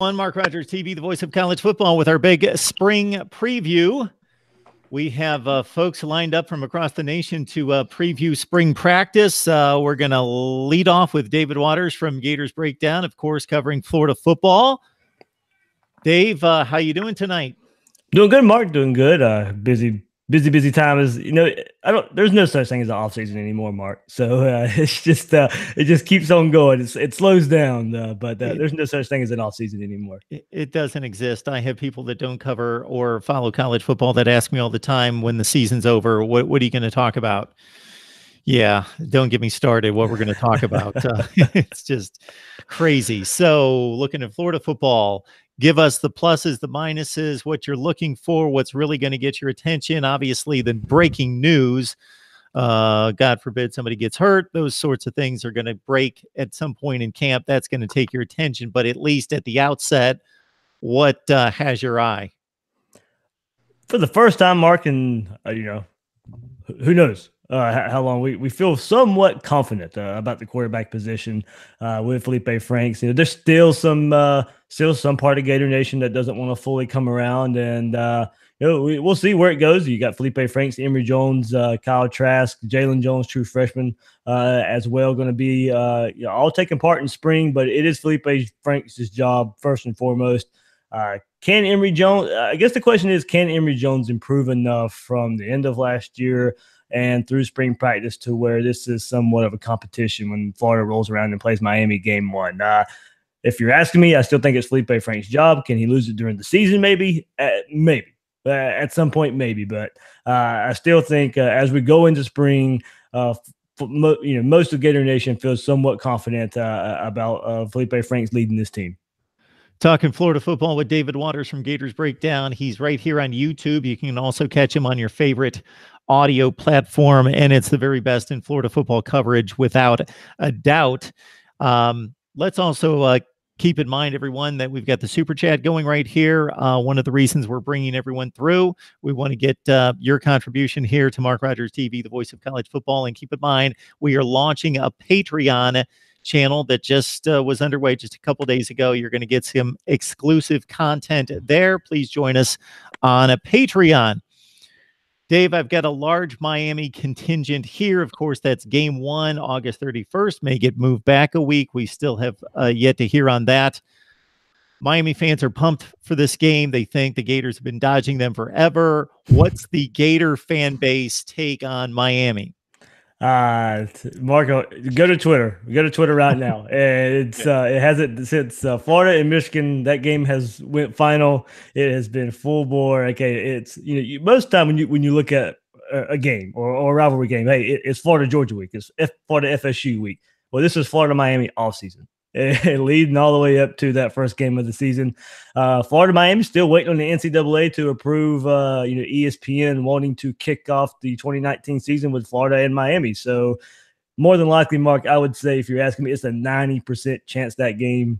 On Mark Rogers TV, the voice of college football, with our big spring preview. We have folks lined up from across the nation to preview spring practice. We're going to lead off with David Waters from Gators Breakdown, of course, covering Florida football. Dave, how you doing tonight? Doing good, Mark. Doing good. Busy time. Is there's no such thing as an off season anymore, Mark. So it's just it just keeps on going. It slows down, but there's no such thing as an off season anymore. It doesn't exist. I have people that don't cover or follow college football that ask me all the time when the season's over, what are you going to talk about? Yeah, don't get me started what we're going to talk about. It's just crazy. So looking at Florida football, give us the pluses, the minuses, what you're looking for, what's really going to get your attention. Obviously, the breaking news, God forbid somebody gets hurt. Those sorts of things are going to break at some point in camp. That's going to take your attention. But at least at the outset, what has your eye? For the first time, Mark, and who knows how long we feel somewhat confident about the quarterback position with Felipe Franks. There's still some part of Gator Nation that doesn't want to fully come around, and we'll see where it goes. You got Felipe Franks, Emory Jones, Kyle Trask, Jalen Jones, true freshman, as well, going to be all taking part in spring. But it is Felipe Franks' job first and foremost. Can Emory Jones? I guess the question is, can Emory Jones improve enough from the end of last year and through spring practice to where this is somewhat of a competition when Florida rolls around and plays Miami game one? If you're asking me, I still think it's Felipe Franks' job. Can he lose it during the season? Maybe. Maybe. At some point, maybe. But I still think as we go into spring, most of Gator Nation feels somewhat confident about Felipe Franks leading this team. Talking Florida football with David Waters from Gators Breakdown. He's right here on YouTube. You can also catch him on your favorite audio platform, and it's the very best in Florida football coverage without a doubt. Let's also keep in mind, everyone, that we've got the Super Chat going right here. One of the reasons we're bringing everyone through, we want to get your contribution here to Mark Rogers TV, the voice of college football. And keep in mind, we are launching a Patreon channel that just was underway just a couple days ago. You're going to get some exclusive content there. Please join us on a Patreon. Dave, I've got a large Miami contingent here. Of course, that's game one, August 31st. May get moved back a week. We still have yet to hear on that. Miami fans are pumped for this game. They think the Gators have been dodging them forever. What's the Gator fan base take on Miami? Marco, go to Twitter. Go to Twitter right now. It hasn't since Florida and Michigan. That game has went final. It has been full bore. Okay, it's most time when you look at a game or a rivalry game, hey, it's Florida Georgia week. It's Florida FSU week. Well, this is Florida Miami off season. Leading all the way up to that first game of the season. Florida Miami still waiting on the NCAA to approve ESPN wanting to kick off the 2019 season with Florida and Miami. So more than likely, Mark, I would say, if you're asking me, it's a 90% chance that game,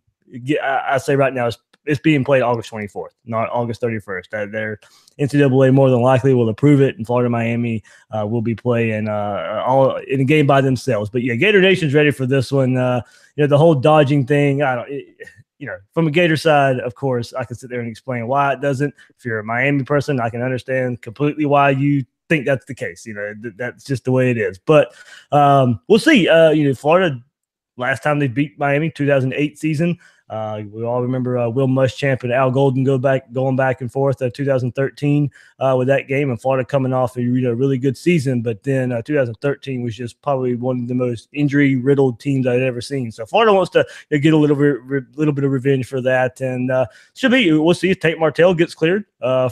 I say right now, it's being played August 24th, not August 31st. Their NCAA more than likely will approve it, and Florida Miami will be playing all in a game by themselves. But yeah, Gator Nation's ready for this one. The whole dodging thing. From a Gator side, of course, I can sit there and explain why it doesn't. If you're a Miami person, I can understand completely why you think that's the case. That's just the way it is. But we'll see. Florida, last time they beat Miami, 2008 season. We all remember Will Muschamp and Al Golden going back and forth 2013 with that game, and Florida coming off a really good season. But then 2013 was just probably one of the most injury-riddled teams I'd ever seen. So Florida wants to get a little bit of revenge for that, and we'll see if Tate Martell gets cleared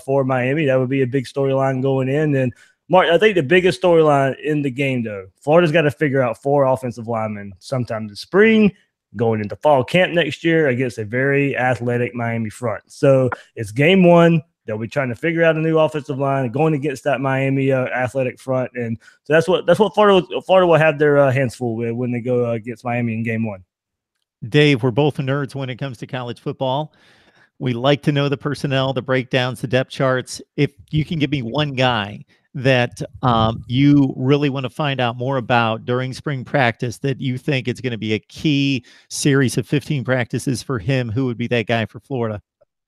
for Miami. That would be a big storyline going in. And Mark, I think the biggest storyline in the game, though, Florida's got to figure out 4 offensive linemen sometime this spring, going into fall camp next year against a very athletic Miami front. So it's game one. They'll be trying to figure out a new offensive line going against that Miami athletic front. And so that's what Florida will have their hands full with when they go against Miami in game one. Dave, we're both nerds when it comes to college football. We like to know the personnel, the breakdowns, the depth charts. If you can give me one guy that you really want to find out more about during spring practice that you think it's going to be a key series of 15 practices for him, who would be that guy for Florida?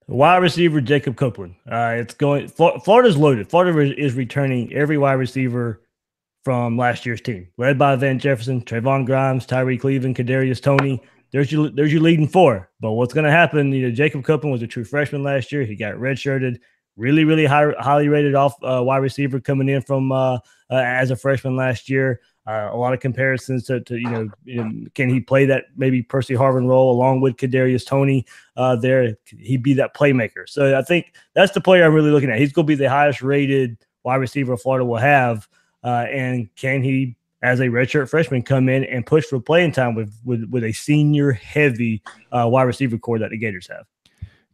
Wide receiver Jacob Copeland. It's going. Florida's loaded. Florida is returning every wide receiver from last year's team, led by Van Jefferson, Trayvon Grimes, Tyree Cleveland, Kadarius Toney. There's your leading four. But what's going to happen? Jacob Copeland was a true freshman last year. He got redshirted. Really highly rated off wide receiver coming in from as a freshman last year. A lot of comparisons to can he play that maybe Percy Harvin role along with Kadarius Toney there? He'd be that playmaker. So I think that's the player I'm really looking at. He's going to be the highest rated wide receiver Florida will have. And can he, as a redshirt freshman, come in and push for playing time with a senior heavy wide receiver core that the Gators have?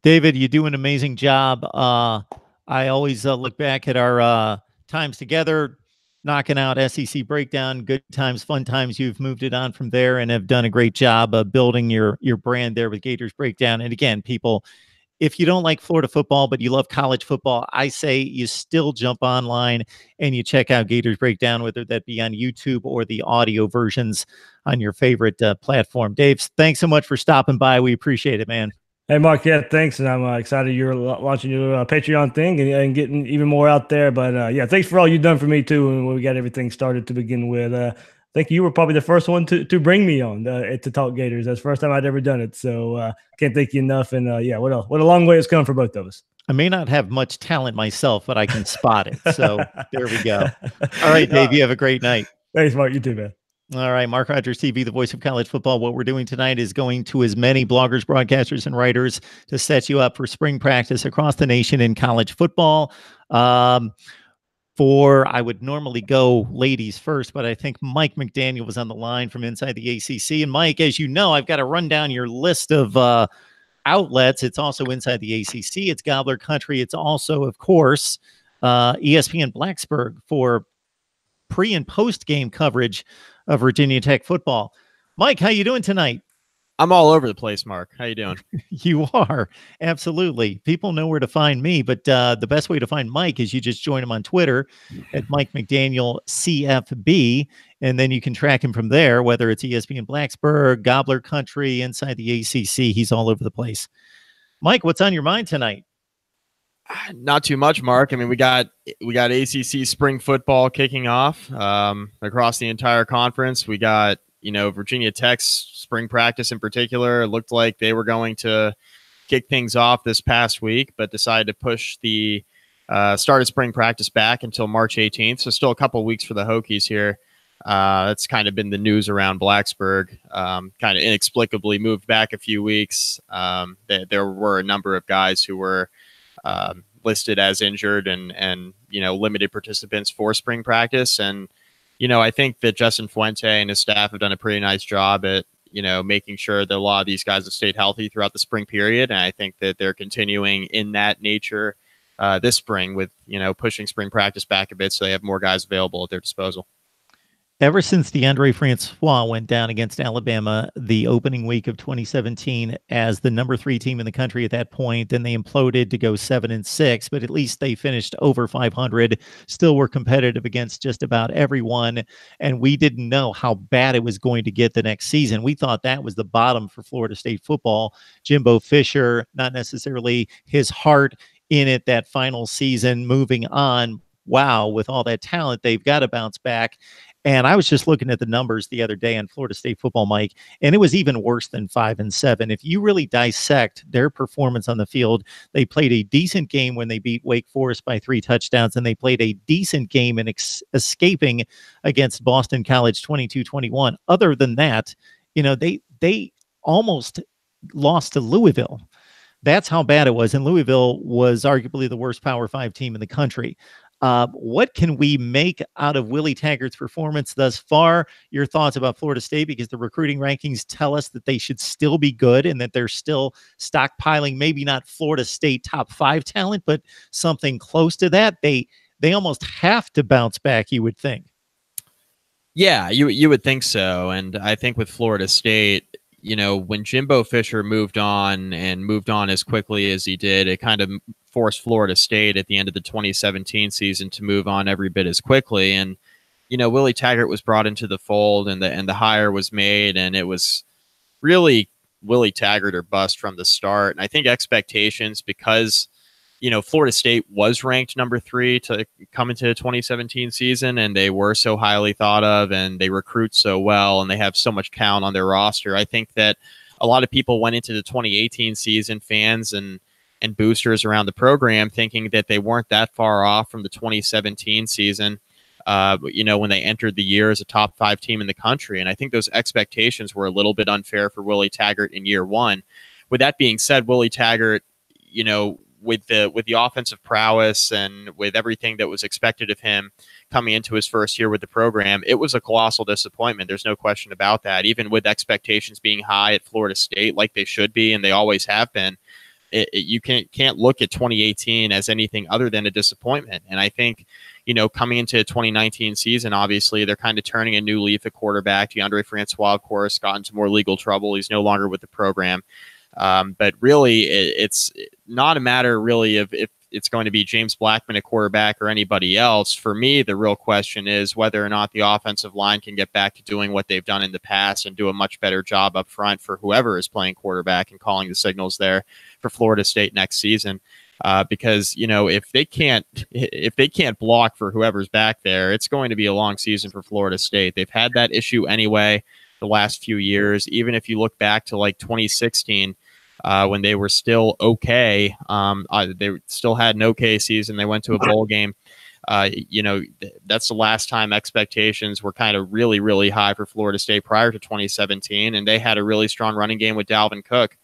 David, you do an amazing job. I always look back at our times together, knocking out SEC breakdown, good times, fun times. You've moved it on from there and have done a great job of building your brand there with Gators Breakdown. And again, people, if you don't like Florida football, but you love college football, I say you still jump online and you check out Gators Breakdown, whether that be on YouTube or the audio versions on your favorite platform. Dave, thanks so much for stopping by. We appreciate it, man. Hey, Mark, yeah, thanks. And I'm excited you're launching your Patreon thing and getting even more out there. But yeah, thanks for all you've done for me too. And we got everything started to begin with. I think you were probably the first one to bring me on to talk Gators. That's the first time I'd ever done it. So can't thank you enough. And yeah, what a long way it's come for both of us. I may not have much talent myself, but I can spot it. So there we go. All right, Dave, you have a great night. Thanks, Mark. You too, man. All right, Mark Rogers TV, the voice of college football. What we're doing tonight is going to as many bloggers, broadcasters, and writers to set you up for spring practice across the nation in college football. I would normally go ladies first, but I think Mike McDaniel was on the line from inside the ACC. And Mike, as you know, I've got to run down your list of outlets. It's also inside the ACC. It's Gobbler Country. It's also, of course, ESPN Blacksburg for pre and post game coverage of Virginia Tech football. Mike, how you doing tonight? I'm all over the place, Mark. How you doing? You are. Absolutely. People know where to find me, but the best way to find Mike is you just join him on Twitter at Mike McDaniel CFB, and then you can track him from there, whether it's ESPN Blacksburg, Gobbler Country, inside the ACC. He's all over the place. Mike, what's on your mind tonight? Not too much, Mark. I mean, we got ACC spring football kicking off across the entire conference. We got, Virginia Tech's spring practice in particular. It looked like they were going to kick things off this past week, but decided to push the start of spring practice back until March 18th. So still a couple of weeks for the Hokies here. That's kind of been the news around Blacksburg. Kind of inexplicably moved back a few weeks. There were a number of guys who were listed as injured and limited participants for spring practice. And, I think that Justin Fuente and his staff have done a pretty nice job at, making sure that a lot of these guys have stayed healthy throughout the spring period. And I think that they're continuing in that nature this spring with, pushing spring practice back a bit so they have more guys available at their disposal. Ever since DeAndre Francois went down against Alabama the opening week of 2017 as the number 3 team in the country at that point, then they imploded to go 7-6, but at least they finished over 500, still were competitive against just about everyone, and we didn't know how bad it was going to get the next season. We thought that was the bottom for Florida State football. Jimbo Fisher, not necessarily his heart in it that final season, moving on. Wow, with all that talent, they've got to bounce back. And I was just looking at the numbers the other day on Florida State football, Mike, and it was even worse than 5-7. If you really dissect their performance on the field, they played a decent game when they beat Wake Forest by 3 touchdowns, and they played a decent game in escaping against Boston College 22-21. Other than that, they almost lost to Louisville. That's how bad it was. And Louisville was arguably the worst Power 5 team in the country. What can we make out of Willie Taggart's performance thus far? Your thoughts about Florida State, because the recruiting rankings tell us that they should still be good and that they're still stockpiling, maybe not Florida State top 5 talent, but something close to that. They almost have to bounce back, you would think. Yeah, you would think so. And I think with Florida State, when Jimbo Fisher moved on as quickly as he did, it kind of forced Florida State at the end of the 2017 season to move on every bit as quickly. And, Willie Taggart was brought into the fold, and the hire was made, and it was really Willie Taggart or bust from the start. And I think expectations, because Florida State was ranked number 3 to come into the 2017 season, and they were so highly thought of, and they recruit so well, and they have so much talent on their roster. I think that a lot of people went into the 2018 season, fans and boosters around the program, thinking that they weren't that far off from the 2017 season, when they entered the year as a top 5 team in the country. And I think those expectations were a little bit unfair for Willie Taggart in year one. With that being said, Willie Taggart, with the offensive prowess and with everything that was expected of him coming into his first year with the program, it was a colossal disappointment. There's no question about that. Even with expectations being high at Florida State, like they should be, and they always have been, you can't look at 2018 as anything other than a disappointment. And I think, coming into the 2019 season, obviously they're kind of turning a new leaf at quarterback. DeAndre Francois, of course, got into more legal trouble. He's no longer with the program. But really, it's not a matter really of if it's going to be James Blackman at quarterback or anybody else. For me, the real question is whether or not the offensive line can get back to doing what they've done in the past and do a much better job up front for whoever is playing quarterback and calling the signals there for Florida State next season. Because if they can't block for whoever's back there, it's going to be a long season for Florida State. They've had that issue anyway the last few years. Even if you look back to like 2016, when they were still okay, they still had an okay season. They went to a bowl game. That's the last time expectations were kind of really, really high for Florida State prior to 2017, and they had a really strong running game with Dalvin Cook.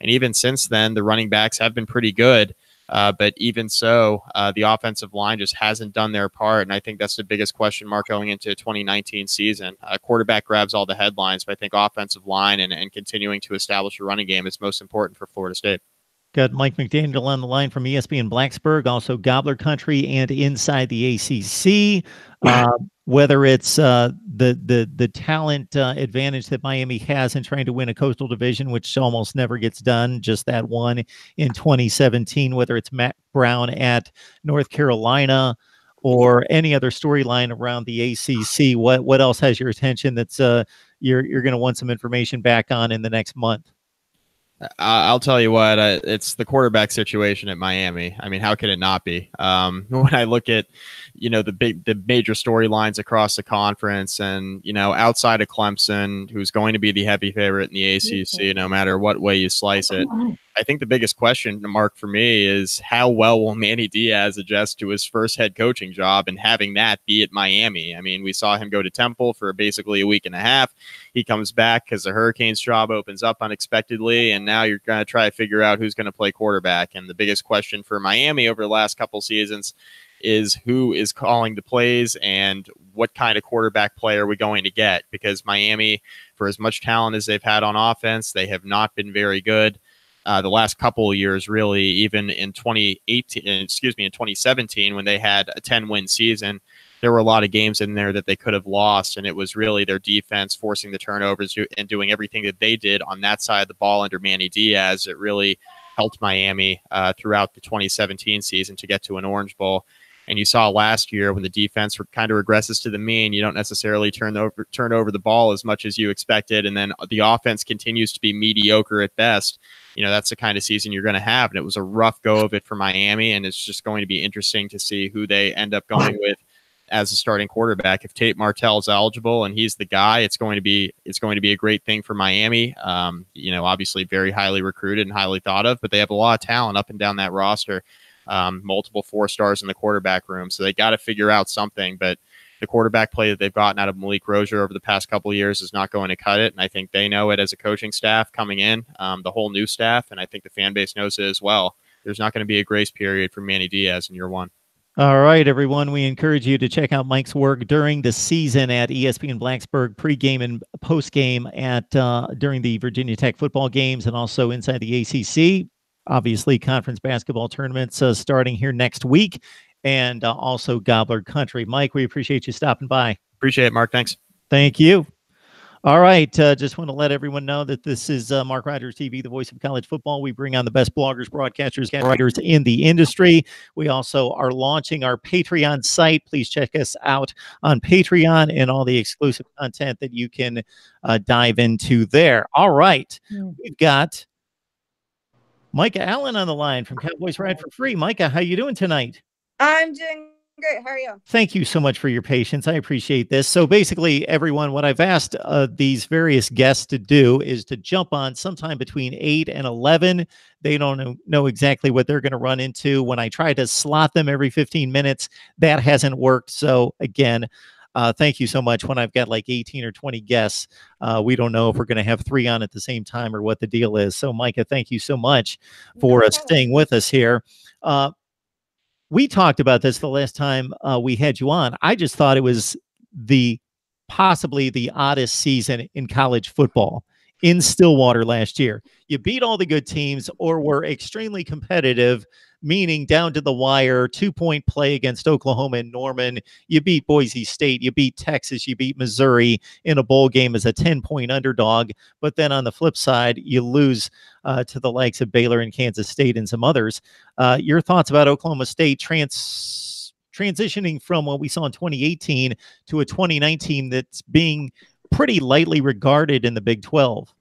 And even since then, the running backs have been pretty good. But even so, the offensive line just hasn't done their part. And I think that's the biggest question mark going into the 2019 season. Quarterback grabs all the headlines, but I think offensive line and continuing to establish a running game is most important for Florida State. Got Mike McDaniel on the line from ESPN Blacksburg, also Gobbler Country and Inside the ACC. Whether it's the talent advantage that Miami has in trying to win a coastal division, which almost never gets done, just that one in 2017, whether it's Mack Brown at North Carolina or any other storyline around the ACC, what else has your attention that's you're going to want some information back on in the next month? I'll tell you what, it's the quarterback situation at Miami. I mean, how could it not be? When I look at, the major storylines across the conference and, outside of Clemson, who's going to be the heavy favorite in the ACC, no matter what way you slice it, I think the biggest question mark for me is how well will Manny Diaz adjust to his first head coaching job and having that be at Miami? I mean, we saw him go to Temple for basically a week and a half. He comes back because the Hurricanes job opens up unexpectedly, and now you're going to try to figure out who's going to play quarterback. And the biggest question for Miami over the last couple seasons is who is calling the plays and what kind of quarterback play are we going to get? Because Miami, for as much talent as they've had on offense, they have not been very good. The last couple of years, really, even in 2017, when they had a 10-win season, there were a lot of games in there that they could have lost, and it was really their defense forcing the turnovers and doing everything that they did on that side of the ball under Manny Diaz. It really helped Miami throughout the 2017 season to get to an Orange Bowl. And you saw last year when the defense kind of regresses to the mean, you don't necessarily turn over the ball as much as you expected, and then the offense continues to be mediocre at best. That's the kind of season you're going to have. And it was a rough go of it for Miami, and it's just going to be interesting to see who they end up going with as a starting quarterback. If Tate Martell is eligible and he's the guy, it's going to be a great thing for Miami. Obviously very highly recruited and highly thought of, but they have a lot of talent up and down that roster. Multiple 4-stars in the quarterback room. So they got to figure out something, but the quarterback play that they've gotten out of Malik Rozier over the past couple of years is not going to cut it. And I think they know it as a coaching staff coming in, the whole new staff. And I think the fan base knows it as well. There's not going to be a grace period for Manny Diaz in year one. All right, everyone. We encourage you to check out Mike's work during the season at ESPN Blacksburg, pregame and postgame during the Virginia Tech football games, and also inside the ACC. Obviously, conference basketball tournaments starting here next week, and also Gobbler Country. Mike, we appreciate you stopping by. Appreciate it, Mark. Thanks. Thank you. All right. Just want to let everyone know that this is Mark Rogers TV, the voice of college football. We bring on the best bloggers, broadcasters, and writers in the industry. We also are launching our Patreon site. Please check us out on Patreon and all the exclusive content that you can dive into there. All right. We've got Micah Allen on the line from Cowboys Ride for Free. Micah, how you doing tonight? I'm doing great. How are you? Thank you so much for your patience. I appreciate this. So basically, everyone, what I've asked these various guests to do is to jump on sometime between 8 and 11. They don't know exactly what they're going to run into. When I try to slot them every 15 minutes, that hasn't worked. So again, thank you so much. When I've got like 18 or 20 guests, we don't know if we're going to have 3 on at the same time or what the deal is. So Micah, thank you so much for staying with us here. We talked about this the last time we had you on. I just thought it was possibly the oddest season in college football in Stillwater last year. You beat all the good teams or were extremely competitive, meaning down to the wire, 2-point play against Oklahoma and Norman. You beat Boise State, you beat Texas, you beat Missouri in a bowl game as a 10-point underdog. But then on the flip side, you lose to the likes of Baylor and Kansas State and some others. Your thoughts about Oklahoma State transitioning from what we saw in 2018 to a 2019 that's being pretty lightly regarded in the Big 12?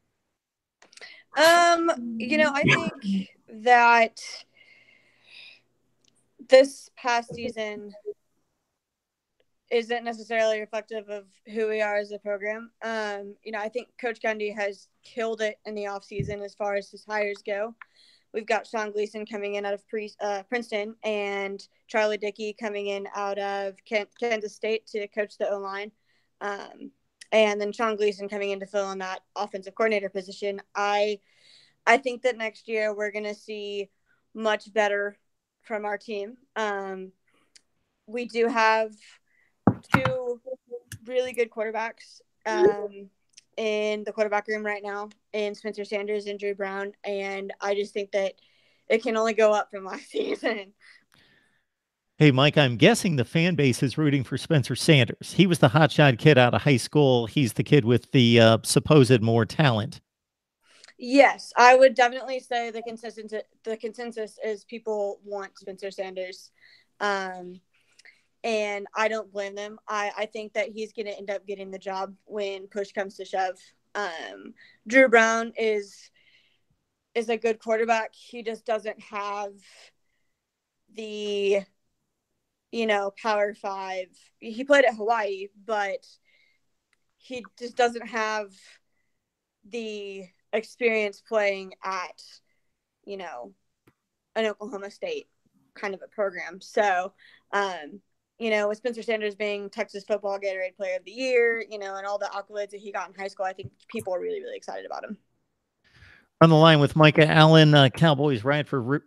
I think that this past season isn't necessarily reflective of who we are as a program. I think Coach Gundy has killed it in the offseason as far as his hires go. We've got Sean Gleason coming in out of Princeton and Charlie Dickey coming in out of Kansas State to coach the O-line. And then Sean Gleason coming in to fill in that offensive coordinator position. I think that next year we're going to see much better from our team. We do have 2 really good quarterbacks in the quarterback room right now, in Spencer Sanders and Drew Brown. And I just think that it can only go up from last season. Hey, Mike, I'm guessing the fan base is rooting for Spencer Sanders. He was the hotshot kid out of high school. He's the kid with the supposed more talent. Yes, I would definitely say the consensus is people want Spencer Sanders. And I don't blame them. I think that he's going to end up getting the job when push comes to shove. Drew Brown is a good quarterback. He just doesn't have the, Power 5. He played at Hawaii, but he just doesn't have the experience playing at, an Oklahoma State kind of a program. So, with Spencer Sanders being Texas football Gatorade Player of the Year, and all the accolades that he got in high school, I think people are really, really excited about him. On the line with Micah Allen, Cowboys Ride for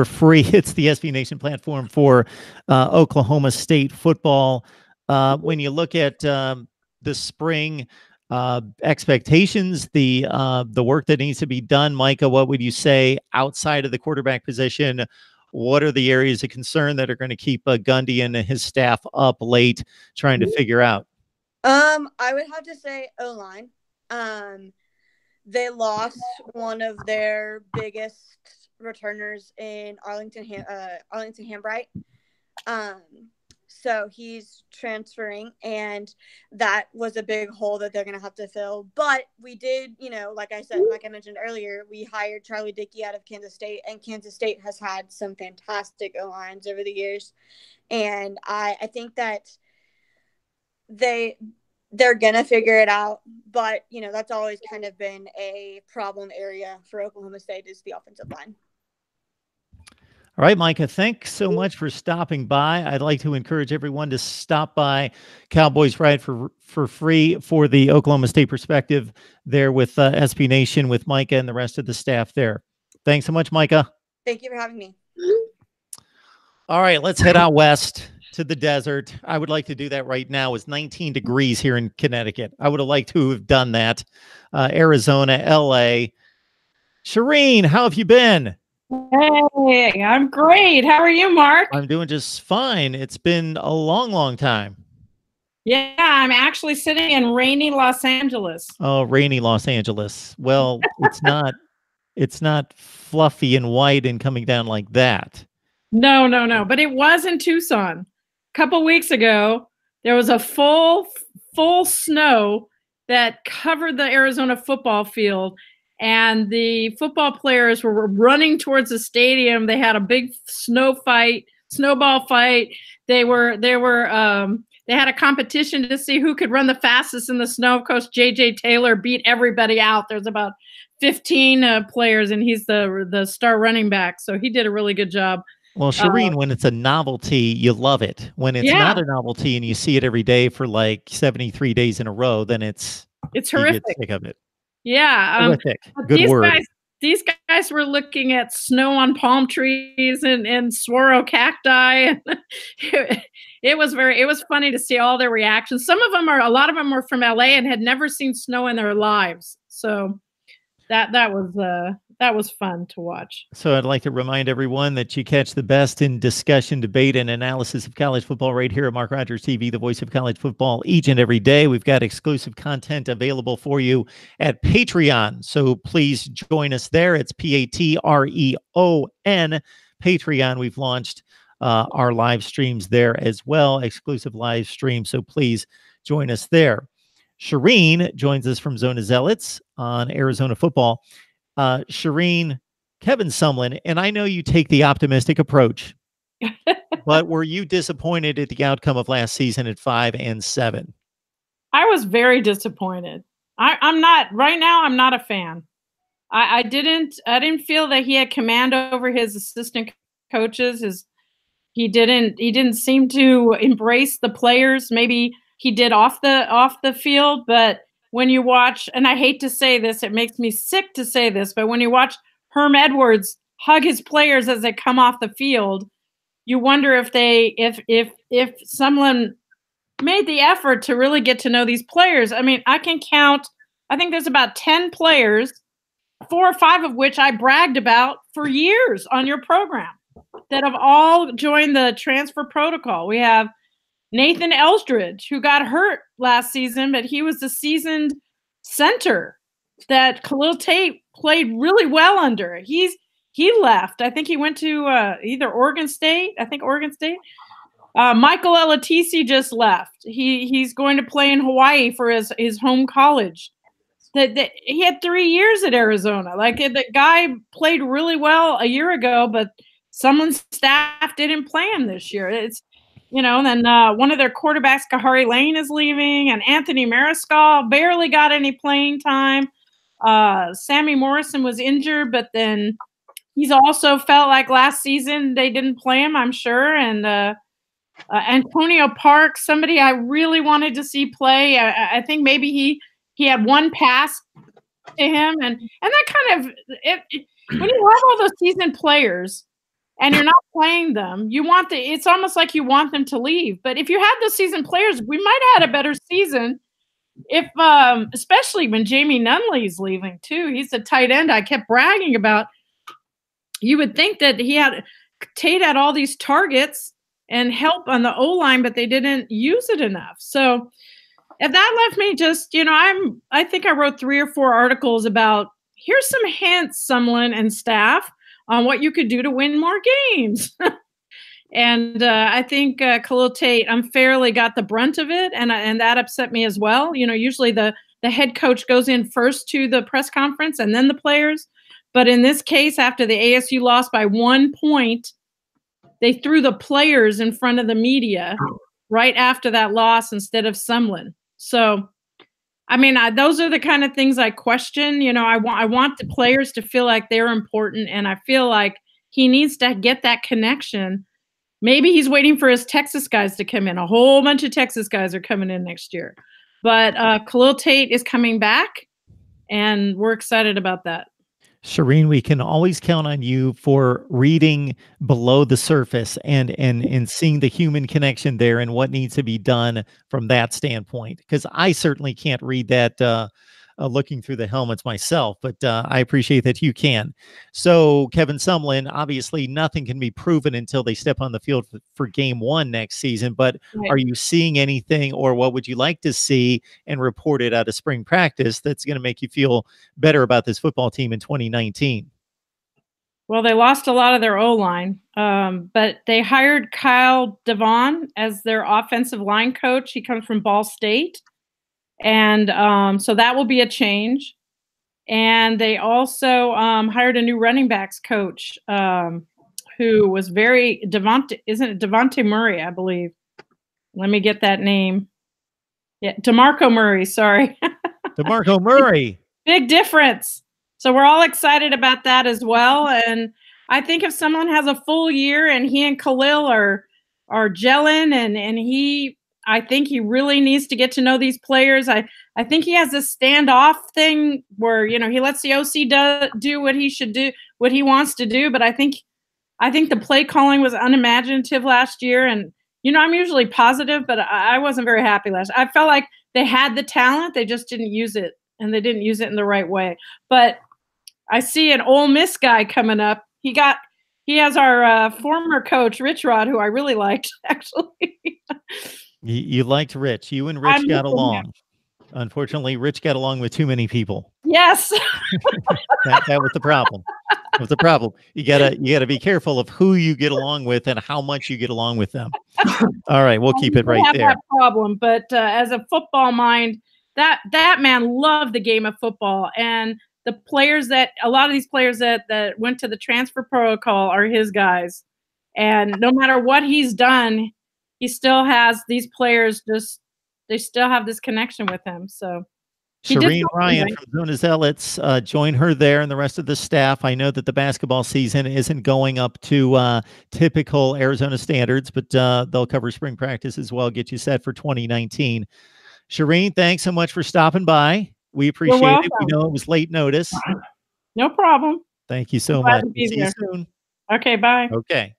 Free. It's the SB Nation platform for Oklahoma State football. When you look at the spring expectations, the work that needs to be done, Micah, what would you say outside of the quarterback position? What are the areas of concern that are going to keep Gundy and his staff up late trying to figure out? I would have to say O-line. They lost one of their biggest returners in Arlington Hambright. So he's transferring, and that was a big hole that they're going to have to fill. But we did, like I mentioned earlier, we hired Charlie Dickey out of Kansas State, and Kansas State has had some fantastic O-lines over the years. And I think that they're going to figure it out. But, that's always kind of been a problem area for Oklahoma State, is the offensive line. All right, Micah, thanks so much for stopping by. I'd like to encourage everyone to stop by Cowboys Ride for Free for the Oklahoma State perspective there with SB Nation, with Micah and the rest of the staff there. Thanks so much, Micah. Thank you for having me. All right, let's head out west to the desert. I would like to do that right now. It's 19 degrees here in Connecticut. I would have liked to have done that. Arizona, LA. Shireen, how have you been? Hey, I'm great. How are you, Mark? I'm doing just fine. It's been a long, long time. Yeah, I'm actually sitting in rainy Los Angeles. Oh, rainy Los Angeles. Well, it's not fluffy and white and coming down like that. No. But it was in Tucson. A couple weeks ago, there was a full snow that covered the Arizona football field, and the football players were running towards the stadium. They had a big snowball fight. They had a competition to see who could run the fastest in the snow. Of course, J.J. Taylor beat everybody out. There's about 15 players, and he's the star running back. So he did a really good job. Well, Shireen, when it's a novelty, you love it. When it's not a novelty and you see it every day for like 73 days in a row, then it's horrific. You get sick of it. Yeah. Horrific. Good word. These guys were looking at snow on palm trees and swirl cacti. It was funny to see all their reactions. A lot of them were from LA and had never seen snow in their lives. So that was fun to watch. So I'd like to remind everyone that you catch the best in discussion, debate, and analysis of college football right here at Mark Rogers TV, the voice of college football, each and every day. We've got exclusive content available for you at Patreon. So please join us there. It's Patreon, Patreon. We've launched our live streams there as well, exclusive live streams. So please join us there. Shireen joins us from Zona Zealots on Arizona football. Shireen, Kevin Sumlin, and I know you take the optimistic approach, but were you disappointed at the outcome of last season at 5-7? I was very disappointed. I'm not a fan. I didn't feel that he had command over his assistant coaches. He didn't seem to embrace the players. Maybe he did off the field, but when you watch, and I hate to say this, it makes me sick to say this, but when you watch Herm Edwards hug his players as they come off the field, you wonder if someone made the effort to really get to know these players. I mean, I can count, I think there's about 10 players, 4 or 5 of which I bragged about for years on your program that have all joined the transfer protocol. We have Nathan Eldridge, who got hurt last season, but he was the seasoned center that Khalil Tate played really well under. He left. I think he went to either Oregon State. Michael Elatisi just left. He's going to play in Hawaii for his home college. He had 3 years at Arizona. Like, the guy played really well a year ago, but someone's staff didn't play him this year. It's, then one of their quarterbacks, Kahari Lane, is leaving, and Anthony Mariscal barely got any playing time. Sammy Morrison was injured, but then he's also felt like last season they didn't play him, I'm sure. And Antonio Parks, somebody I really wanted to see play. I think maybe he had one pass to him, and that kind of when you have all those seasoned players and you're not playing them, it's almost like you want them to leave. But if you had those seasoned players, we might have had a better season. If especially when Jamie Nunley's leaving too. He's a tight end I kept bragging about. You would think that Tate had all these targets and help on the O-line, but they didn't use it enough. So if that left me just, I think I wrote 3 or 4 articles about, here's some hints, Sumlin and staff, on what you could do to win more games. And I think Khalil Tate unfairly got the brunt of it, and that upset me as well. Usually the head coach goes in first to the press conference and then the players. But in this case, after the ASU lost by 1 point, they threw the players in front of the media right after that loss instead of Sumlin. So, I mean, those are the kind of things I question. I want the players to feel like they're important, and I feel like he needs to get that connection. Maybe he's waiting for his Texas guys to come in. A whole bunch of Texas guys are coming in next year. But Khalil Tate is coming back, and we're excited about that. Shireen, we can always count on you for reading below the surface and seeing the human connection there and what needs to be done from that standpoint. Because I certainly can't read that looking through the helmets myself, but I appreciate that you can. So Kevin Sumlin, obviously nothing can be proven until they step on the field for game 1 next season, but are you seeing anything, or what would you like to see and report it out of spring practice that's going to make you feel better about this football team in 2019? Well, they lost a lot of their O-line, but they hired Kyle Devon as their offensive line coach. He comes from Ball State. And so that will be a change. And they also hired a new running backs coach who was isn't it Devontae Murray, I believe. Let me get that name. Yeah, DeMarco Murray, sorry. DeMarco Murray. Big difference. So we're all excited about that as well. And I think if someone has a full year and he and Khalil are gelling and I think he really needs to get to know these players. I think he has this standoff thing where, he lets the OC do what he should do, what he wants to do. But I think the play calling was unimaginative last year. And, I'm usually positive, but I wasn't very happy last year. I felt like they had the talent. They just didn't use it, and they didn't use it in the right way. But I see an Ole Miss guy coming up. He has our former coach, Rich Rod, who I really liked, actually. You liked Rich. You and Rich got along. Unfortunately, Rich got along with too many people. Yes. that was the problem. That was the problem. You gotta be careful of who you get along with and how much you get along with them. All right, we'll keep it right there. That problem, but as a football mind, that man loved the game of football, and a lot of these players that went to the transfer protocol are his guys, and no matter what he's done, he still has these players. They still have this connection with him. So, Shireen Ryan from Zona Zealots, join her there and the rest of the staff. I know that the basketball season isn't going up to typical Arizona standards, but they'll cover spring practice as well, get you set for 2019. Shireen, thanks so much for stopping by. We appreciate it. We know it was late notice. No problem. Thank you so much. See you soon. Okay, bye. Okay.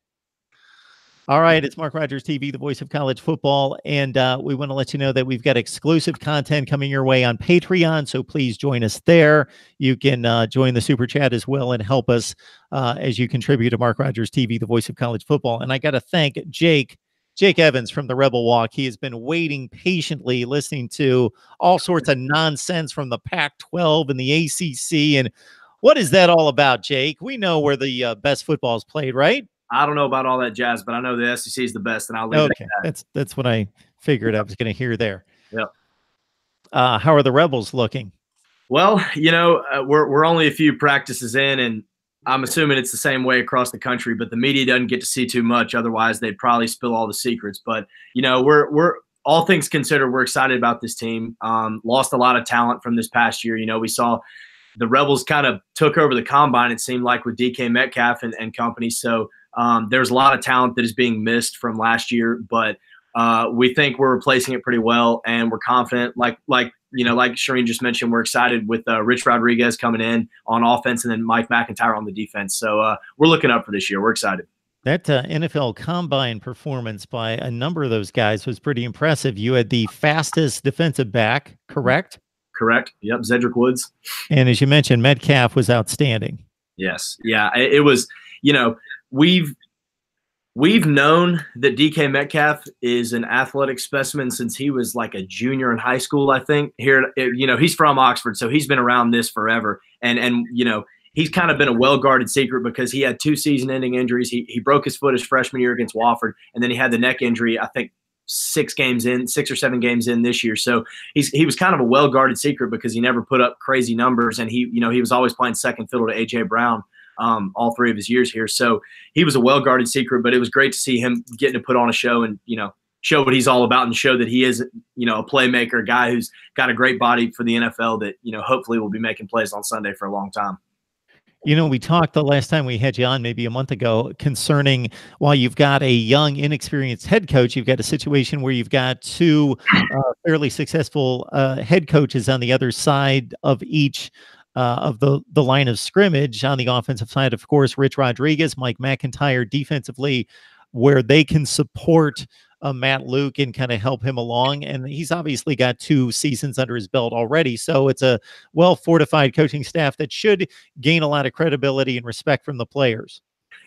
All right, it's Mark Rogers TV, the voice of college football, and we want to let you know that we've got exclusive content coming your way on Patreon, so please join us there. You can join the Super Chat as well and help us as you contribute to Mark Rogers TV, the voice of college football. And I got to thank Jake Evans from the Rebel Walk. He has been waiting patiently, listening to all sorts of nonsense from the Pac-12 and the ACC. And what is that all about, Jake? We know where the best football is played, right? I don't know about all that jazz, but I know the SEC is the best, and I'll leave it at that. That's what I figured I was going to hear there. Yep. How are the Rebels looking? Well, we're only a few practices in, and I'm assuming it's the same way across the country, but the media doesn't get to see too much. Otherwise, they'd probably spill all the secrets. But, we're all things considered, we're excited about this team. Lost a lot of talent from this past year. We saw the Rebels kind of took over the combine, it seemed like, with DK Metcalf and company. So there's a lot of talent that is being missed from last year, but we think we're replacing it pretty well, and we're confident. Like Shireen just mentioned, we're excited with Rich Rodriguez coming in on offense and then Mike McIntyre on the defense. So we're looking up for this year. We're excited. That NFL combine performance by a number of those guys was pretty impressive. You had the fastest defensive back, correct? Correct. Yep, Zedrick Woods. And as you mentioned, Metcalf was outstanding. Yes. Yeah, it was, we've known that DK Metcalf is an athletic specimen since he was like a junior in high school, I think. He's from Oxford, so he's been around this forever. And he's kind of been a well-guarded secret because he had 2 season-ending injuries. He broke his foot his freshman year against Wofford, and then he had the neck injury, I think, 6 or 7 games in this year. So he was kind of a well-guarded secret because he never put up crazy numbers, and he was always playing second fiddle to A.J. Brown all 3 of his years here. So he was a well-guarded secret, but it was great to see him getting to put on a show and, show what he's all about and show that he is, a playmaker, a guy who's got a great body for the NFL that, hopefully will be making plays on Sunday for a long time. We talked the last time we had you on maybe a month ago concerning, while you've got a young, inexperienced head coach, you've got a situation where you've got 2 fairly successful head coaches on the other side of each of the line of scrimmage. On the offensive side, of course, Rich Rodriguez, Mike McIntyre defensively, where they can support Matt Luke and kind of help him along. And he's obviously got 2 seasons under his belt already. So it's a well-fortified coaching staff that should gain a lot of credibility and respect from the players.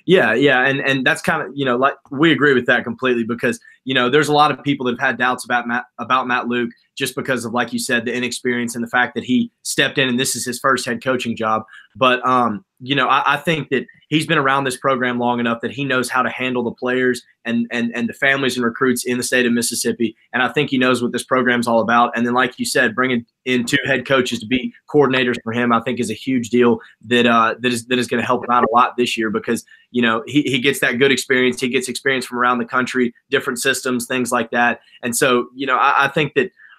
Yeah, and that's kind of, like, we agree with that completely, because there's a lot of people that have had doubts about Matt Luke just because of, like you said, the inexperience and the fact that he stepped in and this is his first head coaching job. But I think that he's been around this program long enough that he knows how to handle the players and the families and recruits in the state of Mississippi. And I think he knows what this program's all about. And then, like you said, bringing in 2 head coaches to be coordinators for him, I think, is a huge deal that is going to help him out a lot this year, because he gets that good experience. He gets experience from around the country, different systems, things like that. And so,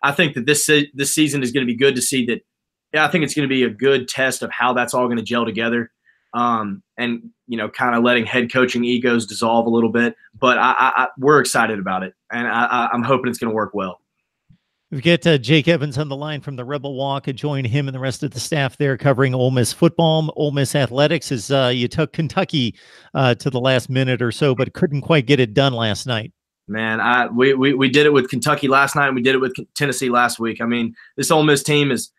I think that this season is going to be good to see that. Yeah, I think it's going to be a good test of how that's all going to gel together, and kind of letting head coaching egos dissolve a little bit. But we're excited about it, and I'm hoping it's going to work well. We get Jake Evans on the line from the Rebel Walk. Join him and the rest of the staff there covering Ole Miss football, Ole Miss athletics. As you took Kentucky to the last minute or so, but couldn't quite get it done last night. Man, we did it with Kentucky last night, and we did it with Tennessee last week. I mean, this Ole Miss team is.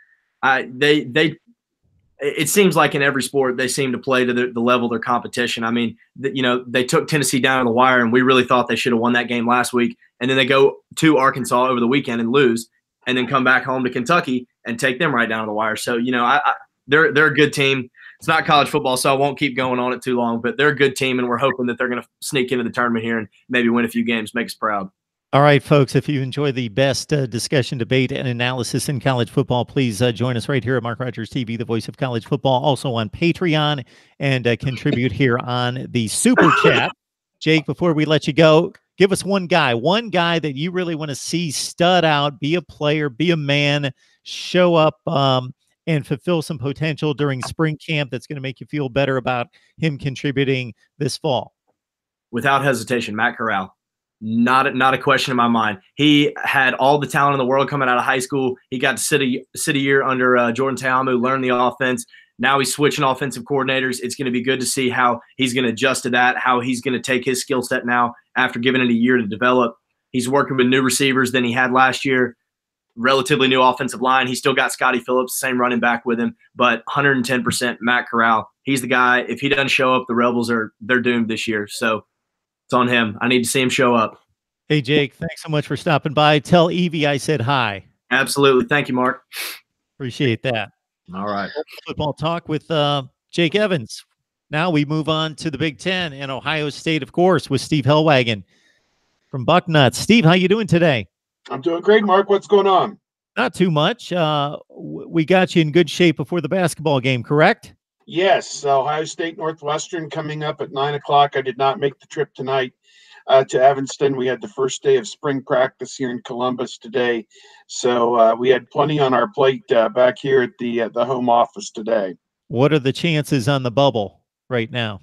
It seems like in every sport they seem to play to the level of their competition. I mean, they took Tennessee down to the wire, and we really thought they should have won that game last week. And then they go to Arkansas over the weekend and lose, and then come back home to Kentucky and take them right down to the wire. So they're a good team. It's not college football, so I won't keep going on it too long. But they're a good team, and we're hoping that they're going to sneak into the tournament here and maybe win a few games, make us proud. All right, folks, if you enjoy the best discussion, debate, and analysis in college football, please join us right here at Mark Rogers TV, the voice of college football, also on Patreon, and contribute here on the Super Chat. Jake, before we let you go, give us one guy that you really want to see stud out, be a player, be a man, show up and fulfill some potential during spring camp that's going to make you feel better about him contributing this fall. Without hesitation, Matt Corral. Not a question in my mind. He had all the talent in the world coming out of high school. He got to sit a year under Jordan Ta'amu, learn the offense. Now he's switching offensive coordinators. It's going to be good to see how he's going to adjust to that, how he's going to take his skill set now after giving it a year to develop. He's working with new receivers than he had last year, relatively new offensive line. He's still got Scotty Phillips, same running back with him, but 110% Matt Corral. He's the guy. If he doesn't show up, the Rebels they're doomed this year. So it's on him. I need to see him show up. Hey, Jake, thanks so much for stopping by. Tell Evie I said hi. Absolutely. Thank you, Mark. Appreciate that. All right. Football talk with Jake Evans. Now we move on to the Big Ten and Ohio State, of course, with Steve Hellwagon from Bucknuts. Steve, how you doing today? I'm doing great, Mark. What's going on? Not too much. We got you in good shape before the basketball game, correct? Yes. Ohio State Northwestern coming up at 9 o'clock. I did not make the trip tonight to Evanston. We had the first day of spring practice here in Columbus today. So we had plenty on our plate back here at the home office today. What are the chances on the bubble right now?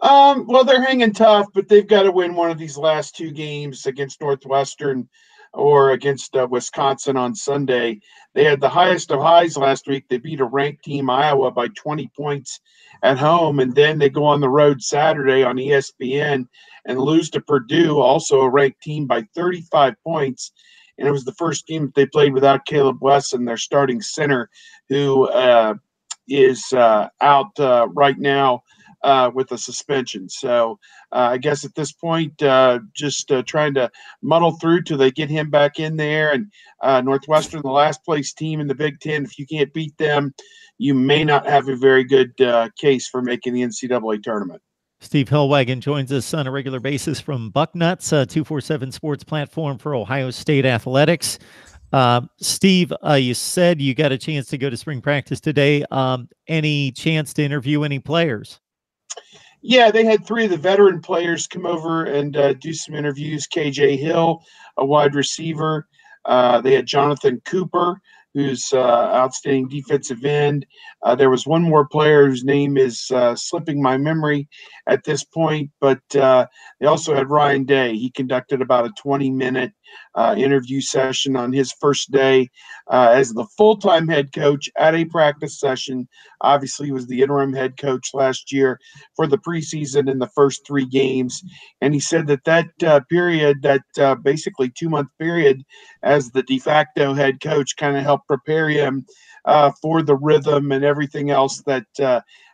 Well, they're hanging tough, but they've got to win one of these last 2 games against Northwestern or against Wisconsin on Sunday. They had the highest of highs last week. They beat a ranked team, Iowa, by 20 points at home, and then they go on the road Saturday on ESPN and lose to Purdue, also a ranked team, by 35 points. And it was the first game that they played without Caleb Wesson, their starting center, who is out right now with a suspension. So I guess at this point, just trying to muddle through till they get him back in there. And Northwestern, the last place team in the Big Ten, if you can't beat them, you may not have a very good case for making the NCAA tournament. Steve Hellwagon joins us on a regular basis from Bucknuts, 247 sports platform for Ohio State athletics. Steve, you said you got a chance to go to spring practice today. Any chance to interview any players? Yeah, they had 3 of the veteran players come over and do some interviews. KJ Hill, a wide receiver. They had Jonathan Cooper, who's outstanding defensive end. There was one more player whose name is slipping my memory at this point, but they also had Ryan Day. He conducted about a 20-minute interview session on his first day as the full-time head coach at a practice session. Obviously, he was the interim head coach last year for the preseason in the first 3 games. And he said that period, that basically 2-month period as the de facto head coach kind of helped prepare him for the rhythm and everything else that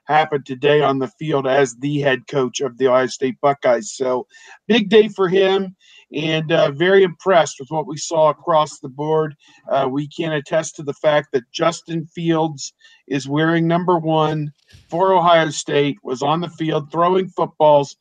happened today on the field as the head coach of the Ohio State Buckeyes. So big day for him, and very impressed with what we saw across the board. We can attest to the fact that Justin Fields is wearing number 1 for Ohio State, was on the field throwing footballs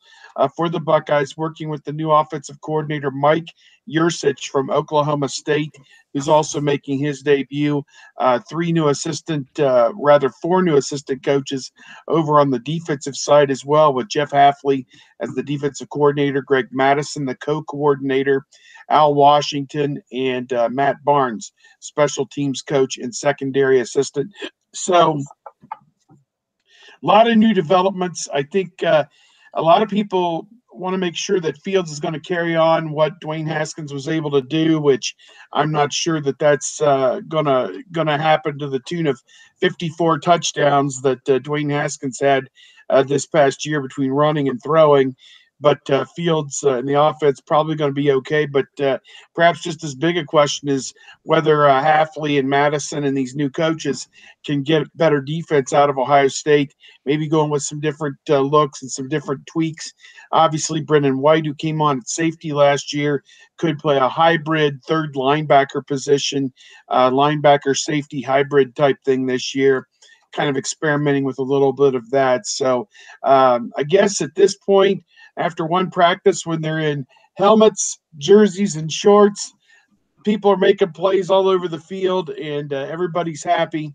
for the Buckeyes, working with the new offensive coordinator, Mike Yursich from Oklahoma State, who's also making his debut. 4 new assistant coaches over on the defensive side as well, with Jeff Hafley as the defensive coordinator, Greg Madison, the co-coordinator, Al Washington, and Matt Barnes, special teams coach and secondary assistant. So a lot of new developments. I think a lot of people want to make sure that Fields is going to carry on what Dwayne Haskins was able to do, which I'm not sure that that's gonna happen to the tune of 54 touchdowns that Dwayne Haskins had this past year between running and throwing. But Fields in the offense probably going to be okay. But perhaps just as big a question is whether Hafley and Madison and these new coaches can get better defense out of Ohio State, maybe going with some different looks and some different tweaks. Obviously, Brendan White, who came on at safety last year, could play a hybrid third linebacker position, linebacker safety hybrid type thing this year, kind of experimenting with a little bit of that. So I guess at this point, after one practice, when they're in helmets, jerseys, and shorts, people are making plays all over the field, and everybody's happy.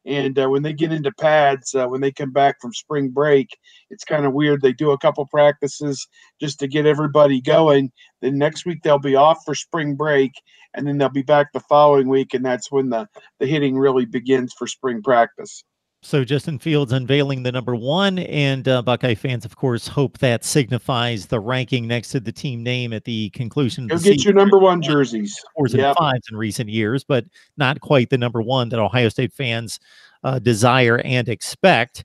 And when they get into pads, when they come back from spring break, it's kind of weird. They do a couple practices just to get everybody going. Then next week they'll be off for spring break, and then they'll be back the following week, and that's when the hitting really begins for spring practice. So Justin Fields unveiling the number 1, and Buckeye fans, of course, hope that signifies the ranking next to the team name at the conclusion of the season. Go get your number 1 jerseys. 4s and 5s in recent years, but not quite the number 1 that Ohio State fans desire and expect.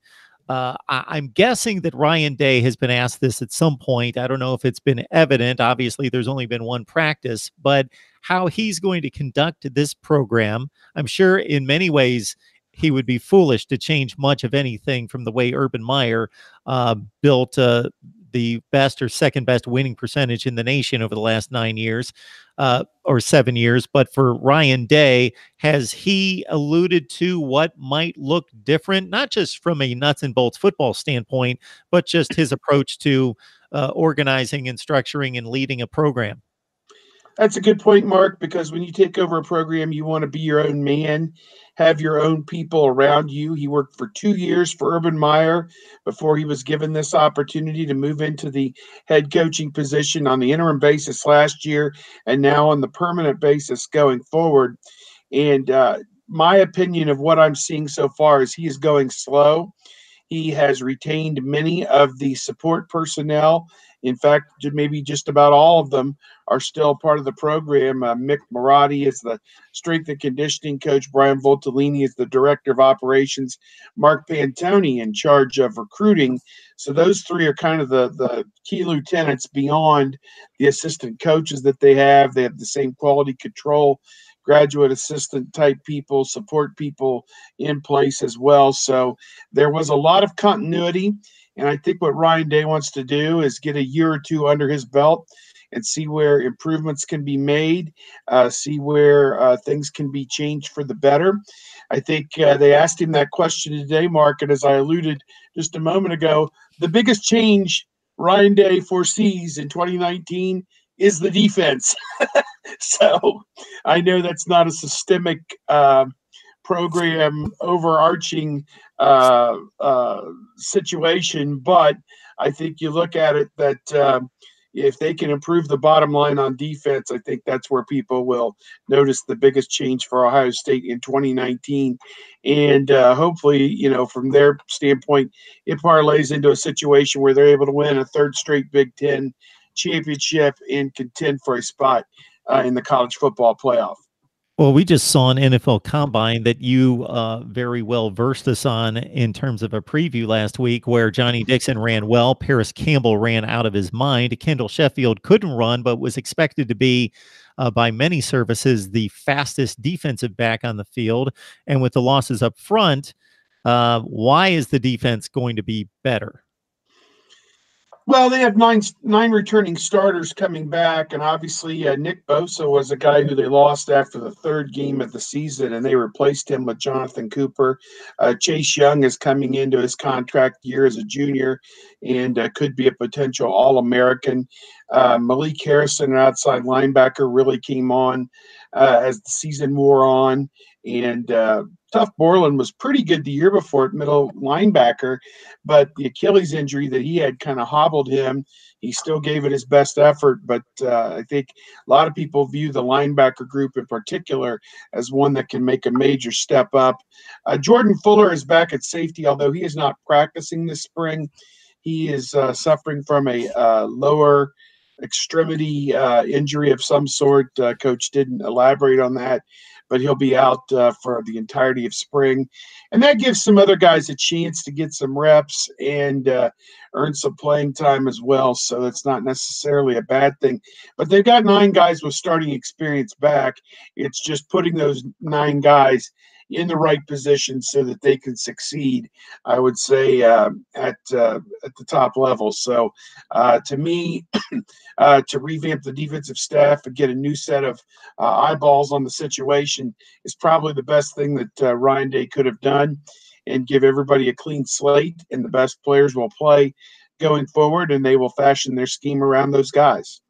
I'm guessing that Ryan Day has been asked this at some point. I don't know if it's been evident. Obviously, there's only been one practice, but how he's going to conduct this program, I'm sure in many ways he would be foolish to change much of anything from the way Urban Meyer built the best or second best winning percentage in the nation over the last 9 years or 7 years. But for Ryan Day, has he alluded to what might look different, not just from a nuts and bolts football standpoint, but just his approach to organizing and structuring and leading a program? That's a good point, Mark, because when you take over a program, you want to be your own man, have your own people around you. He worked for 2 years for Urban Meyer before he was given this opportunity to move into the head coaching position on the interim basis last year and now on the permanent basis going forward. And my opinion of what I'm seeing so far is he is going slow. He has retained many of the support personnel. In fact, maybe just about all of them are still part of the program. Mick Marotti is the strength and conditioning coach. Brian Voltolini is the director of operations. Mark Pantoni in charge of recruiting. So those 3 are kind of the key lieutenants beyond the assistant coaches that they have. They have the same quality control, graduate assistant type people, support people in place as well. So there was a lot of continuity. And I think what Ryan Day wants to do is get a year or 2 under his belt and see where improvements can be made, see where things can be changed for the better. I think they asked him that question today, Mark, and as I alluded just a moment ago, the biggest change Ryan Day foresees in 2019 is the defense. So I know that's not a systemic program overarching situation, but I think you look at it that if they can improve the bottom line on defense, I think that's where people will notice the biggest change for Ohio State in 2019. And hopefully, from their standpoint, it parlays into a situation where they're able to win a 3rd straight Big Ten championship and contend for a spot in the college football playoff. Well, we just saw an NFL combine that you very well versed us on in terms of a preview last week, where Johnny Dixon ran well. Paris Campbell ran out of his mind. Kendall Sheffield couldn't run, but was expected to be, by many services, the fastest defensive back on the field. And with the losses up front, why is the defense going to be better? Well, they have nine returning starters coming back, and obviously Nick Bosa was a guy who they lost after the third game of the season, and they replaced him with Jonathan Cooper. Chase Young is coming into his contract year as a junior and could be a potential All-American. Malik Harrison, an outside linebacker, really came on as the season wore on, and Tuff Borland was pretty good the year before at middle linebacker, but the Achilles injury that he had kind of hobbled him. He still gave it his best effort, but I think a lot of people view the linebacker group in particular as one that can make a major step up. Jordan Fuller is back at safety, although he is not practicing this spring. He is suffering from a lower extremity injury of some sort. Coach didn't elaborate on that, but he'll be out for the entirety of spring. And that gives some other guys a chance to get some reps and earn some playing time as well. So that's not necessarily a bad thing. But they've got 9 guys with starting experience back. It's just putting those 9 guys in the right position so that they can succeed, I would say, at the top level. So to me, to revamp the defensive staff and get a new set of eyeballs on the situation is probably the best thing that Ryan Day could have done, and give everybody a clean slate, and the best players will play going forward, and they will fashion their scheme around those guys.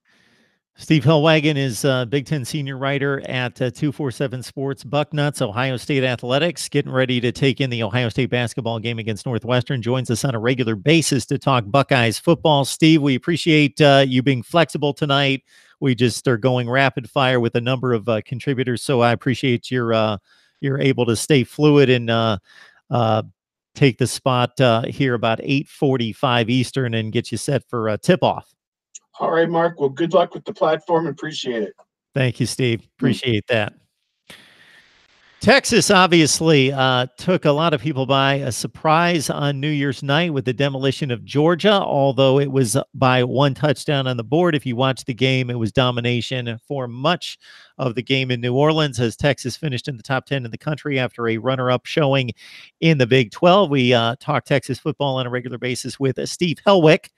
Steve Hellwagon is Big Ten senior writer at 247 Sports. Bucknuts, Ohio State Athletics, getting ready to take in the Ohio State basketball game against Northwestern. Joins us on a regular basis to talk Buckeyes football. Steve, we appreciate you being flexible tonight. We just are going rapid fire with a number of contributors, so I appreciate you're able to stay fluid and take the spot here about 8:45 Eastern and get you set for tip-off. All right, Mark. Well, good luck with the platform. Appreciate it. Thank you, Steve. Appreciate that. Texas obviously took a lot of people by a surprise on New Year's night with the demolition of Georgia, although it was by 1 touchdown on the board. If you watch the game, it was domination for much of the game in New Orleans as Texas finished in the top 10 in the country after a runner-up showing in the Big 12. We talk Texas football on a regular basis with Steve Helwick.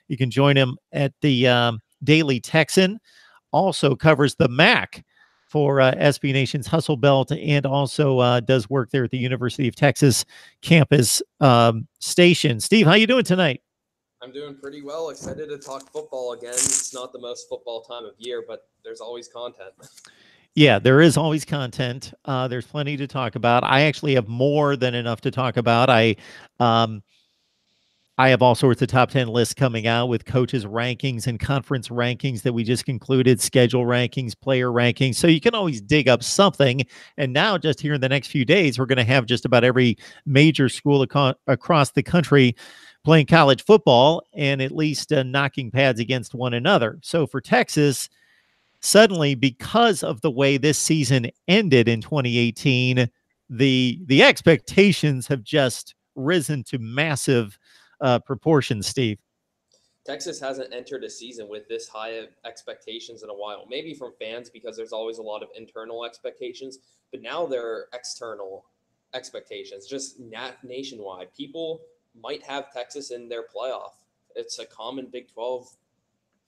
You can join him at the Daily Texan. Also covers the MAC for SB Nation's Hustle Belt, and also does work there at the University of Texas campus station. Steve, how you doing tonight? I'm doing pretty well. Excited to talk football again. It's not the most football time of year, but there's always content. Yeah, there is always content. There's plenty to talk about. I actually have more than enough to talk about. I have all sorts of top 10 lists coming out with coaches' rankings and conference rankings that we just concluded, schedule rankings, player rankings. So you can always dig up something. And now just here in the next few days, we're going to have just about every major school across the country playing college football and at least knocking pads against one another. So for Texas, suddenly, because of the way this season ended in 2018, the expectations have just risen to massive proportions, Steve. Texas hasn't entered a season with this high of expectations in a while. Maybe from fans because there's always a lot of internal expectations, but now there are external expectations, just nationwide. People might have Texas in their playoff. It's a common Big 12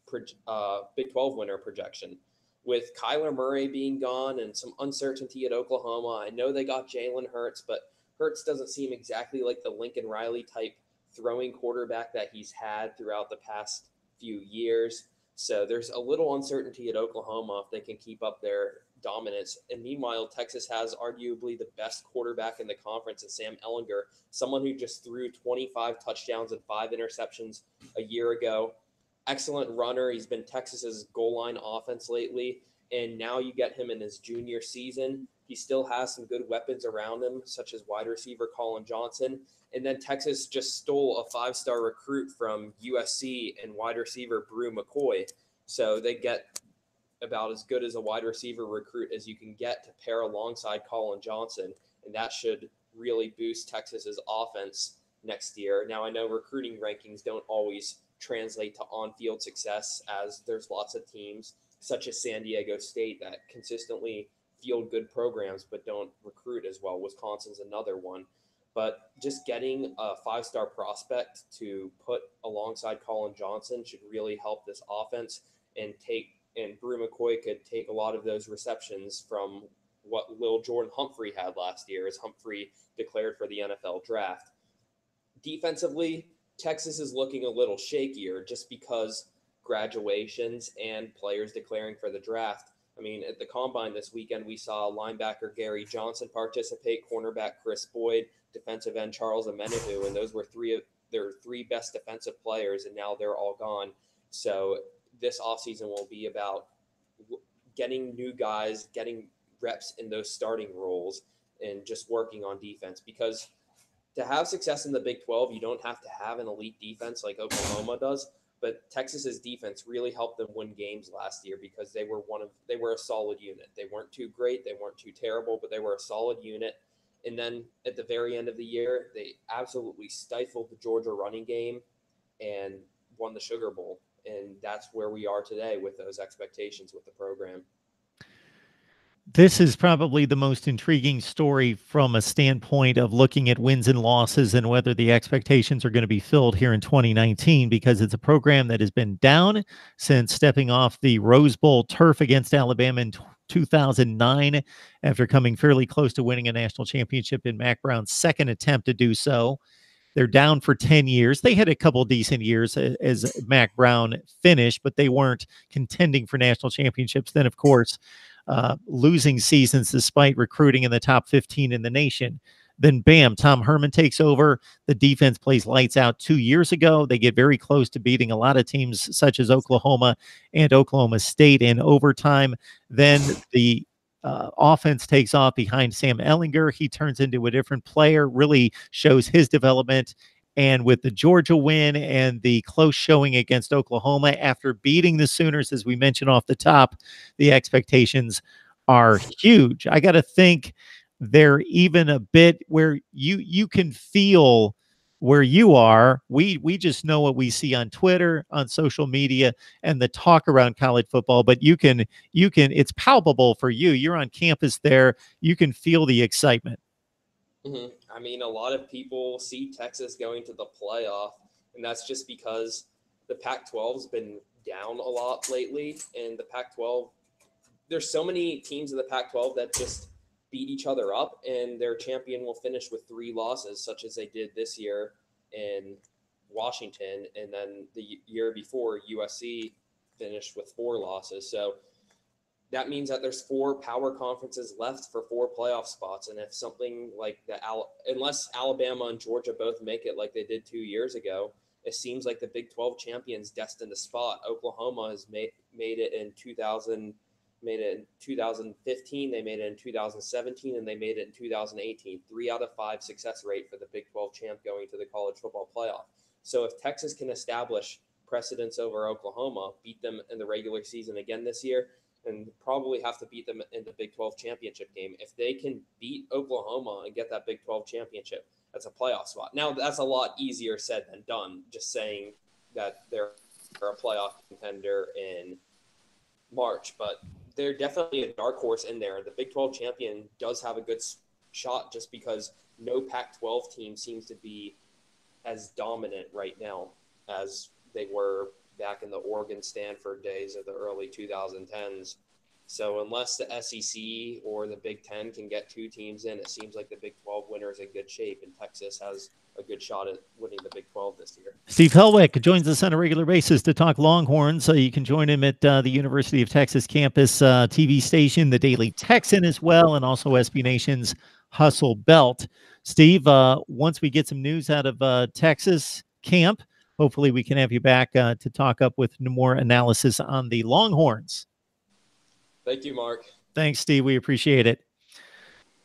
winner projection. With Kyler Murray being gone and some uncertainty at Oklahoma, I know they got Jalen Hurts, but Hurts doesn't seem exactly like the Lincoln Riley type throwing quarterback that he's had throughout the past few years. So there's a little uncertainty at Oklahoma if they can keep up their dominance. And meanwhile, Texas has arguably the best quarterback in the conference in Sam Ehlinger, someone who just threw 25 touchdowns and 5 interceptions a year ago. Excellent runner. He's been Texas's goal line offense lately. And now you get him in his junior season. He still has some good weapons around him, such as wide receiver Colin Johnson. And then Texas just stole a 5-star recruit from USC and wide receiver Brew McCoy. So they get about as good as a wide receiver recruit as you can get to pair alongside Colin Johnson, and that should really boost Texas's offense next year. Now, I know recruiting rankings don't always translate to on-field success, as there's lots of teams such as San Diego State that consistently field good programs but don't recruit as well. Wisconsin's another one. But just getting a 5-star prospect to put alongside Colin Johnson should really help this offense, and Brew McCoy could take a lot of those receptions from what Lil Jordan Humphrey had last year, as Humphrey declared for the NFL draft. Defensively, Texas is looking a little shakier just because graduations and players declaring for the draft. I mean, at the Combine this weekend, we saw linebacker Gary Johnson participate, cornerback Chris Boyd, defensive end Charles Omenihu, and those were their three best defensive players, and now they're all gone. So this offseason will be about getting new guys, getting reps in those starting roles, and just working on defense, because to have success in the Big 12, you don't have to have an elite defense like Oklahoma does. But Texas's defense really helped them win games last year because they were a solid unit. They weren't too great, they weren't too terrible, but they were a solid unit. And then at the very end of the year, they absolutely stifled the Georgia running game and won the Sugar Bowl. And that's where we are today with those expectations with the program. This is probably the most intriguing story from a standpoint of looking at wins and losses and whether the expectations are going to be filled here in 2019, because it's a program that has been down since stepping off the Rose Bowl turf against Alabama in 2009 after coming fairly close to winning a national championship in Mack Brown's second attempt to do so. They're down for 10 years. They had a couple decent years as Mack Brown finished, but they weren't contending for national championships. Then, of course, losing seasons despite recruiting in the top 15 in the nation. Then, bam, Tom Herman takes over. The defense plays lights out 2 years ago. They get very close to beating a lot of teams such as Oklahoma and Oklahoma State in overtime. Then the offense takes off behind Sam Ehlinger. He turns into a different player, really shows his development. And with the Georgia win and the close showing against Oklahoma after beating the Sooners, as we mentioned off the top, the expectations are huge. I got to think they're even a bit where you can feel where you are. We just know what we see on Twitter, on social media, and the talk around college football, but you can it's palpable for you. You're on campus there. You can feel the excitement. Mm-hmm. I mean, a lot of people see Texas going to the playoff, and that's just because the Pac-12 has been down a lot lately. And the Pac-12, there's so many teams in the Pac-12 that just beat each other up, and their champion will finish with 3 losses, such as they did this year in Washington. And then the year before, USC finished with 4 losses. So that means that there's 4 power conferences left for 4 playoff spots. And if something like that, unless Alabama and Georgia both make it like they did 2 years ago, it seems like the Big 12 champions destined to spot. Oklahoma has made it in 2015, they made it in 2017, and they made it in 2018. 3 out of 5 success rate for the Big 12 champ going to the college football playoff. So if Texas can establish precedence over Oklahoma, beat them in the regular season again this year, and probably have to beat them in the Big 12 championship game. If they can beat Oklahoma and get that Big 12 championship, that's a playoff spot. Now, that's a lot easier said than done, just saying that they're a playoff contender in March, but they're definitely a dark horse in there. The Big 12 champion does have a good shot just because no Pac-12 team seems to be as dominant right now as they were back in the Oregon-Stanford days of the early 2010s. So unless the SEC or the Big Ten can get 2 teams in, it seems like the Big 12 winner is in good shape, and Texas has a good shot at winning the Big 12 this year. Steve Helwick joins us on a regular basis to talk Longhorns. So you can join him at the University of Texas campus TV station, the Daily Texan as well, and also SB Nation's Hustle Belt. Steve, once we get some news out of Texas camp, hopefully we can have you back to talk up with more analysis on the Longhorns. Thank you, Mark. Thanks, Steve. We appreciate it.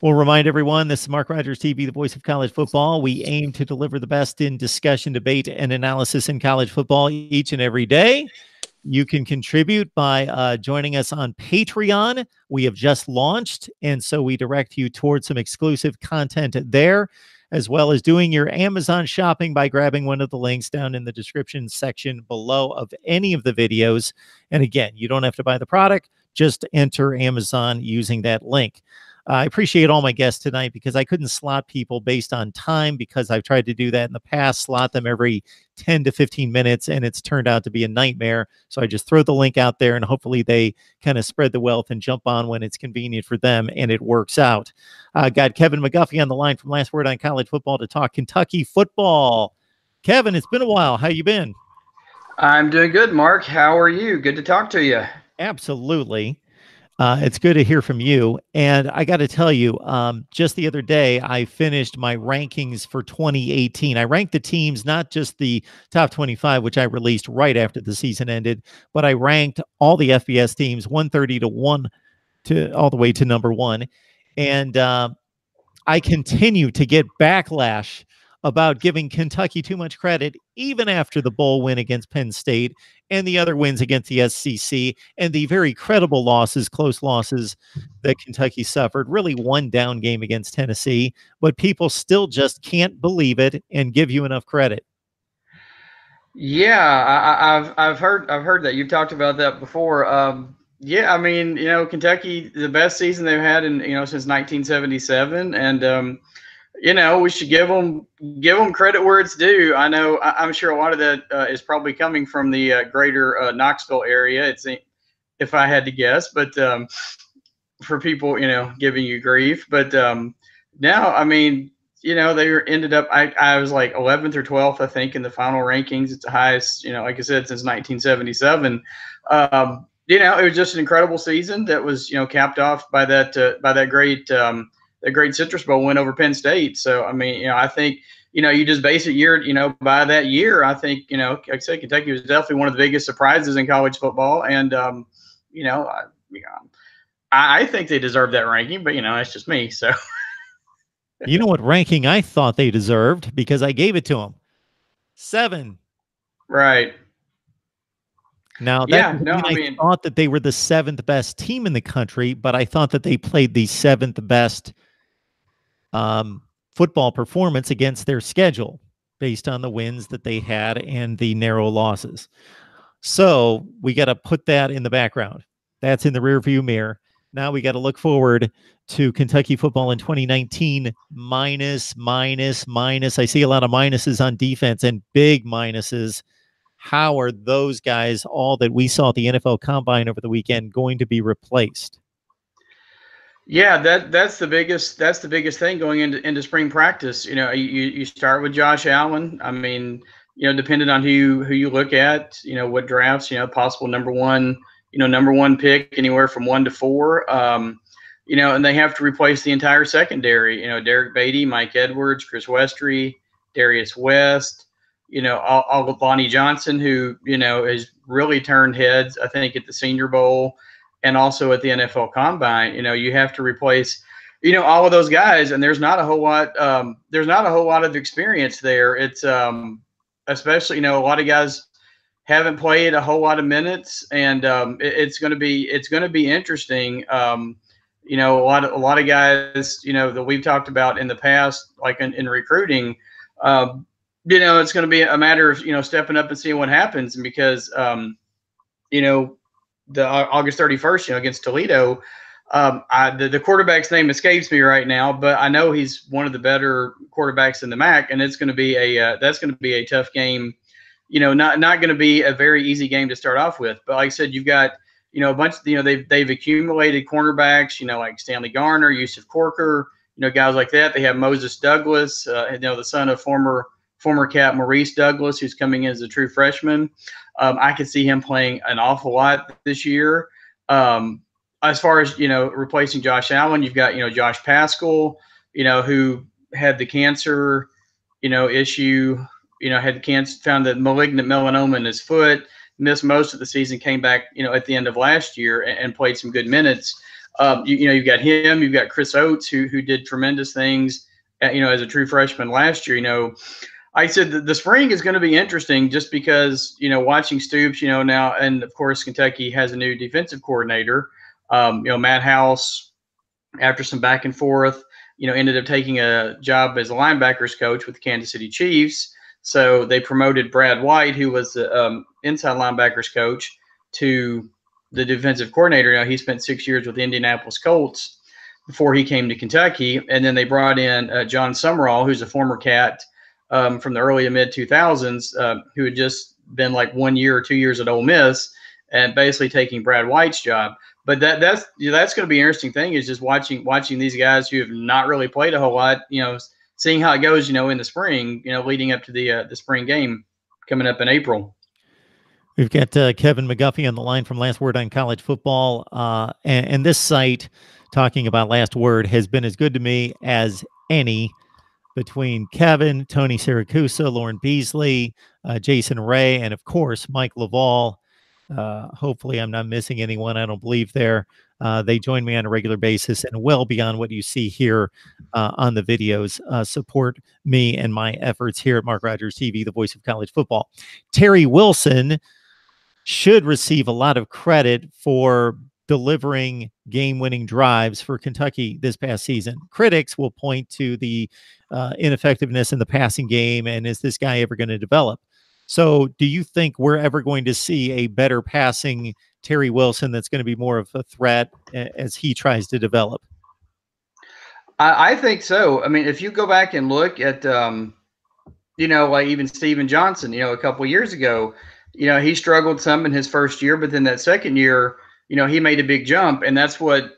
We'll remind everyone, this is Mark Rogers TV, the voice of college football. We aim to deliver the best in discussion, debate, and analysis in college football each and every day. You can contribute by joining us on Patreon. We have just launched, and so we direct you towards some exclusive content there, as well as doing your Amazon shopping by grabbing one of the links down in the description section below of any of the videos. And again, you don't have to buy the product, just enter Amazon using that link. I appreciate all my guests tonight because I couldn't slot people based on time, because I've tried to do that in the past, slot them every 10 to 15 minutes, and it's turned out to be a nightmare. So I just throw the link out there, and hopefully they kind of spread the wealth and jump on when it's convenient for them, and it works out. Got Kevin McGuffey on the line from Last Word on College Football to talk Kentucky football. Kevin, it's been a while. How you been? I'm doing good, Mark. How are you? Good to talk to you. Absolutely. It's good to hear from you. And I got to tell you, just the other day, I finished my rankings for 2018. I ranked the teams, not just the top 25, which I released right after the season ended, but I ranked all the FBS teams 130 to 1 to all the way to number 1. And I continue to get backlash about giving Kentucky too much credit, even after the bowl win against Penn State and the other wins against the SEC and the very credible losses, close losses that Kentucky suffered. Really one down game against Tennessee, but people still just can't believe it and give you enough credit. Yeah, I've heard that. You've talked about that before. Yeah, I mean, Kentucky, the best season they've had in since 1977, and we should give them credit where it's due. I'm sure a lot of that is probably coming from the greater Knoxville area. If I had to guess, but for people giving you grief, but now I mean they ended up. I was like 11th or 12th, I think, in the final rankings. It's the highest, like I said, since 1977. It was just an incredible season that was capped off by that great Citrus Bowl win over Penn State. So, I mean, I think, you just base it year, by that year. I think, like I said, Kentucky was definitely one of the biggest surprises in college football. And, I think they deserve that ranking, but, that's just me. So, you know what ranking I thought they deserved, because I gave it to them? 7. Right. Now, I thought that they were the 7th best team in the country, but I thought that they played the 7th best football performance against their schedule based on the wins that they had and the narrow losses. So we got to put that in the background. That's in the rearview mirror. Now we got to look forward to Kentucky football in 2019. Minus. I see a lot of minuses on defense and big minuses. How are those guys, all that we saw at the NFL Combine over the weekend, going to be replaced? Yeah, that's the biggest thing going into spring practice. You start with Josh Allen. I mean, depending on who you look at, what drafts, possible number one pick, anywhere from 1 to 4. And they have to replace the entire secondary. Derek Beatty, Mike Edwards, Chris Westry, Darius West. All of Lonnie Johnson, who, has really turned heads, I think, at the Senior Bowl and also at the NFL Combine. You have to replace, all of those guys, and there's not a whole lot of experience there. It's especially, a lot of guys haven't played a whole lot of minutes, and it's going to be interesting. A lot of guys, that we've talked about in the past, like in recruiting, it's going to be a matter of, stepping up and seeing what happens. And because, the August 31st, against Toledo, the quarterback's name escapes me right now, but I know he's one of the better quarterbacks in the MAC, and it's going to be that's going to be a tough game. Not going to be a very easy game to start off with. But like I said, you've got, a bunch of, they've accumulated cornerbacks, like Stanley Garner, Yusuf Corker, guys like that. They have Moses Douglas, the son of former Cap Maurice Douglas, who's coming in as a true freshman. I could see him playing an awful lot this year. As far as, replacing Josh Allen, you've got, Josh Paschal, who had the cancer, issue, had the cancer, found the malignant melanoma in his foot, missed most of the season, came back, at the end of last year and played some good minutes. You've got him, you've got Chris Oates, who did tremendous things, as a true freshman last year. I said the spring is going to be interesting just because, watching Stoops, now, and of course, Kentucky has a new defensive coordinator. Matt House, after some back and forth, ended up taking a job as a linebackers coach with the Kansas City Chiefs. So they promoted Brad White, who was the inside linebackers coach, to the defensive coordinator. He spent 6 years with the Indianapolis Colts before he came to Kentucky. And then they brought in John Summerall, who's a former Cat from the early and mid 2000s, who had just been like 1 year or 2 years at Ole Miss and basically taking Brad White's job. But that's going to be an interesting thing, is just watching these guys who have not really played a whole lot, seeing how it goes, in the spring, leading up to the spring game coming up in April. We've got Kevin McGuffey on the line from Last Word on College Football. And this site, talking about Last Word, has been as good to me as any, between Kevin, Tony Siracusa, Lauren Beasley, Jason Ray, and of course, Mike Laval. Hopefully I'm not missing anyone. I don't believe they join me on a regular basis, and well beyond what you see here on the videos, support me and my efforts here at Mark Rogers TV, the voice of college football. Terry Wilson should receive a lot of credit for delivering game-winning drives for Kentucky this past season. Critics will point to the ineffectiveness in the passing game, and is this guy ever going to develop? So do you think we're ever going to see a better passing Terry Wilson that's going to be more of a threat as he tries to develop? I think so. I mean, if you go back and look at, like even Steven Johnson, a couple of years ago, he struggled some in his first year, but then that second year, he made a big jump. And that's one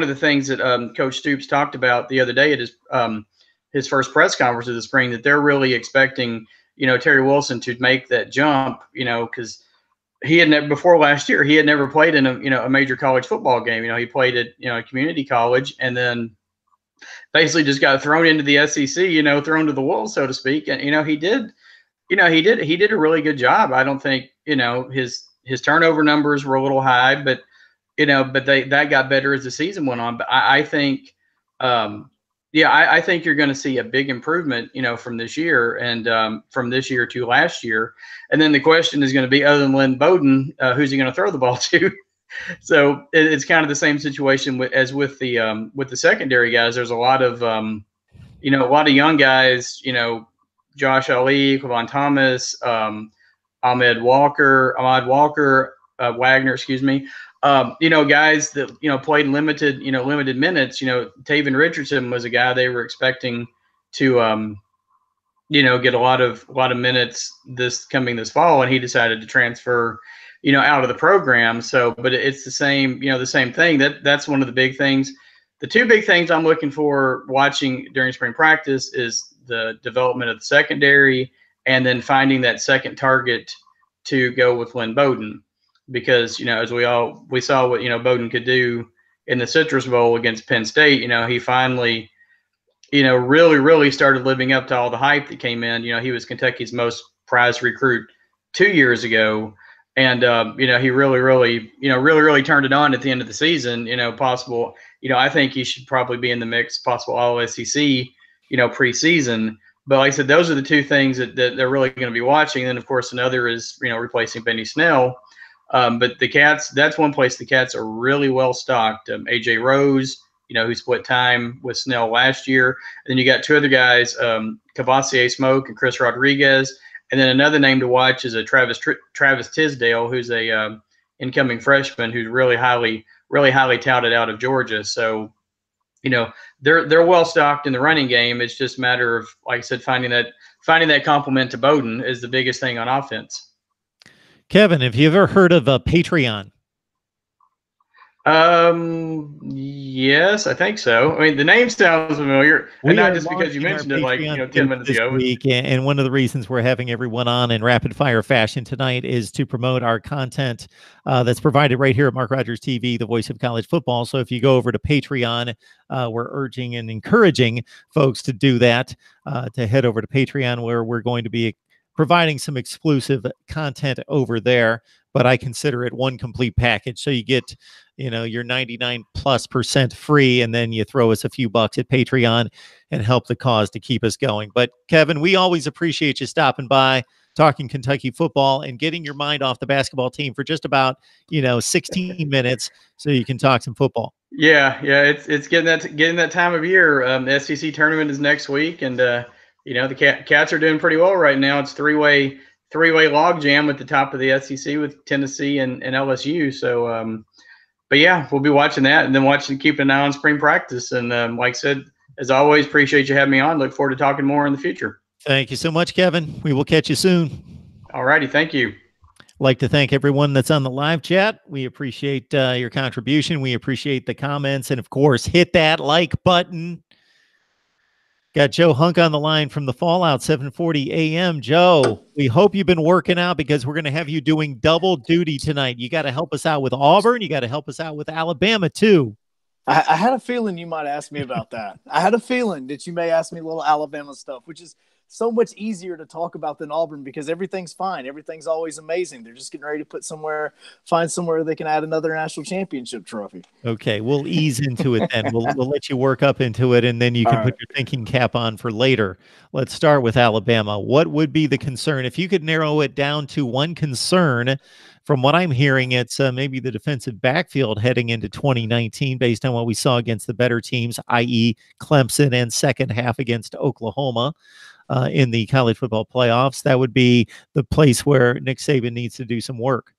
of the things that Coach Stoops talked about the other day at his first press conference of the spring, that they're really expecting Terry Wilson to make that jump, because he had never, before last year, he had never played in a major college football game. He played at, a community college, and then basically just got thrown into the SEC, thrown to the wolves, so to speak. And, he did a really good job. I don't think, his turnover numbers were a little high, but that got better as the season went on. But I think, I think you're going to see a big improvement, from this year and from this year to last year. And then the question is going to be, other than Lynn Bowden, who's he going to throw the ball to? So it's kind of the same situation as with the secondary guys. There's a lot of young guys, Josh Ali, Kevon Thomas, Ahmad Walker, Wagner, excuse me. Guys that, played limited minutes. Taven Richardson was a guy they were expecting to, get a lot of minutes this fall, and he decided to transfer, out of the program. So, but it's the same thing. That's one of the big things. The two big things I'm looking for watching during spring practice is the development of the secondary, and then finding that second target to go with Lynn Bowden. Because, as we saw what, Bowden could do in the Citrus Bowl against Penn State. He finally, really started living up to all the hype that came in. He was Kentucky's most prized recruit 2 years ago. And, he really turned it on at the end of the season, possible. I think he should probably be in the mix, possible all SEC, preseason. But like I said, those are the two things that they're really going to be watching. And then, of course, another is, replacing Benny Snell. But the Cats, that's one place the Cats are really well stocked. AJ Rose, who split time with Snell last year. And then you got two other guys, Cavassier Smoke and Chris Rodriguez. And then another name to watch is a Travis Tisdale, who's a incoming freshman who's really highly touted out of Georgia. So, they're well stocked in the running game. It's just a matter of, like I said, finding that complement to Bowden is the biggest thing on offense. Kevin, have you ever heard of Patreon? Yes, I think so. I mean, the name sounds familiar, and not just because you mentioned it 10 minutes ago. Week, and one of the reasons we're having everyone on in rapid fire fashion tonight is to promote our content that's provided right here at Mark Rogers TV, the voice of college football. So if you go over to Patreon, we're urging and encouraging folks to do that, to head over to Patreon, where we're going to be providing some exclusive content over there. but I consider it one complete package. So you get, your 99+% free, and then you throw us a few bucks at Patreon and help the cause to keep us going. But Kevin, we always appreciate you stopping by, talking Kentucky football, and getting your mind off the basketball team for just about 16 minutes so you can talk some football. Yeah, it's getting that time of year. The SEC tournament is next week, and the Cats are doing pretty well right now. It's three-way log jam at the top of the SEC with Tennessee and LSU. So, but yeah, we'll be watching that, and then keeping an eye on spring practice. And like I said, as always, appreciate you having me on. Look forward to talking more in the future. Thank you so much, Kevin. We will catch you soon. All righty, thank you. Like to thank everyone that's on the live chat. We appreciate your contribution. We appreciate the comments, and of course, hit that like button. Got Joe Hunk on the line from the Fallout, 7:40 a.m. Joe, we hope you've been working out, because we're going to have you doing double duty tonight. You got to help us out with Auburn. You got to help us out with Alabama too. I had a feeling you might ask me about that. I had a feeling that you may ask me a little Alabama stuff, which is so much easier to talk about than Auburn, because everything's fine. Everything's always amazing. They're just getting ready to find somewhere they can add another national championship trophy. Okay, we'll ease into it then. We'll let you work up into it, and then you can put your thinking cap on for later. Let's start with Alabama. What would be the concern? If you could narrow it down to one concern, from what I'm hearing, it's maybe the defensive backfield heading into 2019 based on what we saw against the better teams, i.e. Clemson, and second half against Oklahoma. In the college football playoffs. That would be the place where Nick Saban needs to do some work.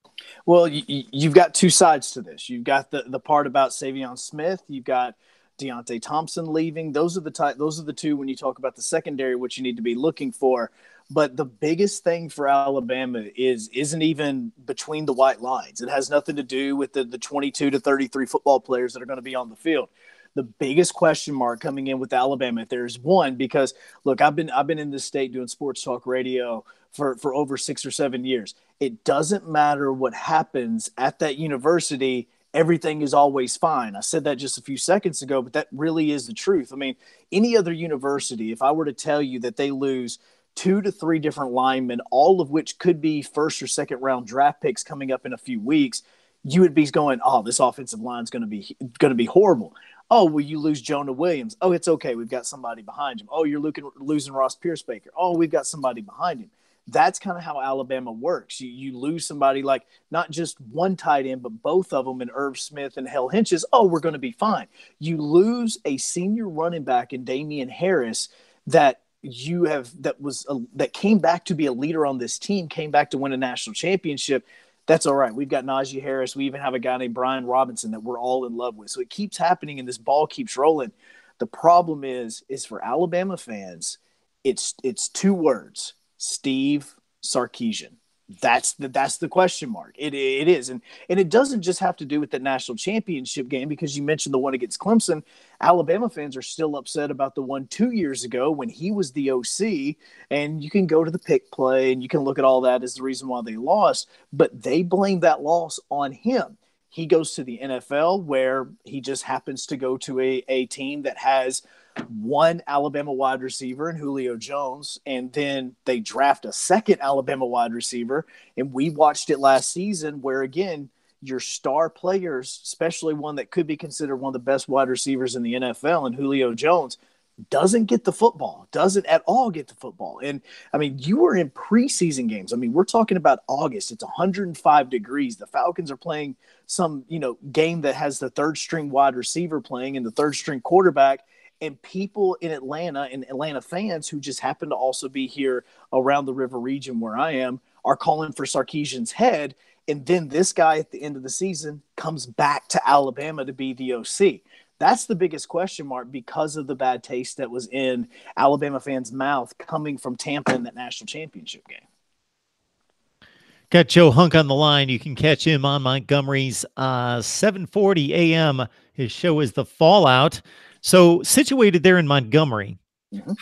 Well, you've got two sides to this. You've got the part about Savion Smith. You've got Deontay Thompson leaving. Those are the two, when you talk about the secondary, what you need to be looking for. But the biggest thing for Alabama isn't even between the white lines. It has nothing to do with the 22 to 33 football players that are going to be on the field. The biggest question mark coming in with Alabama, if there's one, because look, I've been in this state doing sports talk radio for over 6 or 7 years. It doesn't matter what happens at that university. Everything is always fine. I said that just a few seconds ago, but that really is the truth. I mean, any other university, if I were to tell you that they lose 2 to 3 different linemen, all of which could be first or second round draft picks coming up in a few weeks, you would be going, oh, this offensive line is going to be horrible. Oh, well, you lose Jonah Williams. Oh, it's okay. We've got somebody behind him. Oh, you're losing Ross Pierce-Baker. Oh, we've got somebody behind him. That's kind of how Alabama works. You lose somebody like not just one tight end, but both of them in Irv Smith and Hell Hinches. Oh, we're going to be fine. You lose a senior running back in Damian Harris that came back to be a leader on this team, came back to win a national championship. That's all right. We've got Najee Harris. We even have a guy named Brian Robinson that we're all in love with. So it keeps happening, and this ball keeps rolling. The problem is for Alabama fans, it's 2 words: Steve Sarkisian. That's the question mark. It is, and it doesn't just have to do with the national championship game, because you mentioned the one against Clemson. Alabama fans are still upset about the one 2 years ago when he was the OC, and you can go to the pick play and you can look at all that as the reason why they lost, but they blame that loss on him. He goes to the NFL, where he just happens to go to a team that has one Alabama wide receiver in Julio Jones, and then they draft a second Alabama wide receiver. And we watched it last season where, again, your star players, especially one that could be considered one of the best wide receivers in the NFL, and Julio Jones, doesn't get the football, doesn't at all get the football. And I mean, you were in preseason games. I mean, we're talking about August. It's 105 degrees. The Falcons are playing some, game that has the third string wide receiver playing and the third string quarterback. And people in Atlanta and Atlanta fans who just happen to also be here around the river region where I am are calling for Sarkisian's head. And then this guy at the end of the season comes back to Alabama to be the OC. That's the biggest question mark, because of the bad taste that was in Alabama fans' mouth coming from Tampa in that national championship game. Got Joe Hunk on the line. You can catch him on Montgomery's 7:40 a.m. His show is The Fallout. So situated there in Montgomery,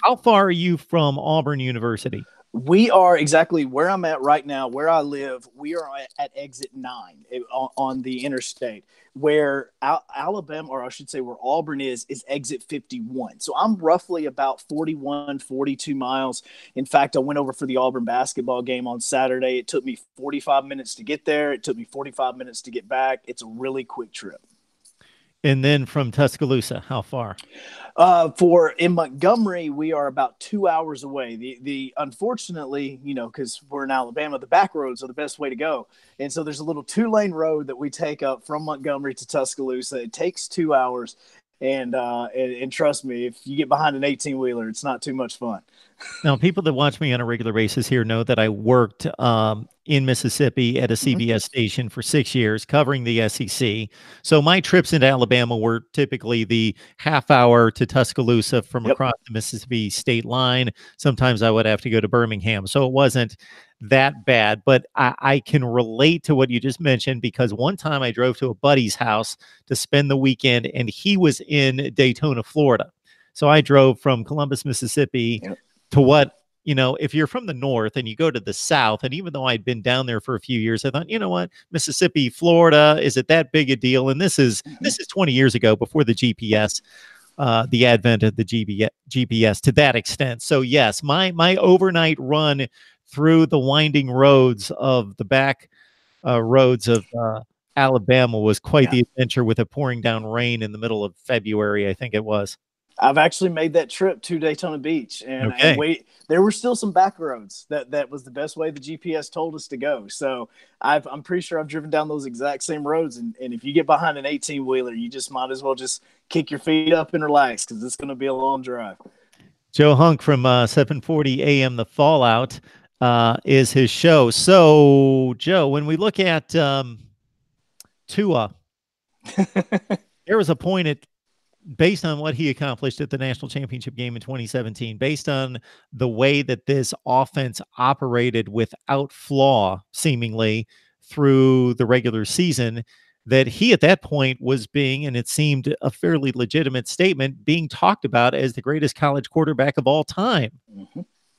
how far are you from Auburn University? We are exactly where I'm at right now, where I live. We are at exit 9 on the interstate, where Alabama, or I should say where Auburn is exit 51. So I'm roughly about 41, 42 miles. In fact, I went over for the Auburn basketball game on Saturday. It took me 45 minutes to get there. It took me 45 minutes to get back. It's a really quick trip. And then from Tuscaloosa, how far? In Montgomery, we are about 2 hours away. The unfortunately, because we're in Alabama, the back roads are the best way to go. And so there's a little 2-lane road that we take up from Montgomery to Tuscaloosa. It takes 2 hours. And trust me, if you get behind an 18-wheeler, it's not too much fun. Now, people that watch me on a regular basis here know that I worked in Mississippi at a CBS station for 6 years covering the SEC. So my trips into Alabama were typically the half hour to Tuscaloosa from across the Mississippi state line. Sometimes I would have to go to Birmingham. So it wasn't that bad, but I can relate to what you just mentioned, because one time I drove to a buddy's house to spend the weekend, and he was in Daytona, Florida. So I drove from Columbus, Mississippi to what, if you're from the north and you go to the south, and even though I'd been down there for a few years, I thought, you know what, Mississippi, Florida, is it that big a deal? And this is 20 years ago, before the GPS, the advent of the GPS to that extent. So yes, my overnight run through the winding roads of the back roads of Alabama was quite the adventure, with it pouring down rain in the middle of February, I think it was. I've actually made that trip to Daytona Beach, and there were still some back roads that was the best way the GPS told us to go. So I'm pretty sure I've driven down those exact same roads. And if you get behind an 18-wheeler, you just might as well just kick your feet up and relax, because it's going to be a long drive. Joe Hunk from 740 AM The Fallout is his show. So, Joe, when we look at Tua, there was a point based on what he accomplished at the national championship game in 2017, based on the way that this offense operated without flaw, seemingly, through the regular season, that he at that point was being, and it seemed a fairly legitimate statement, being talked about as the greatest college quarterback of all time.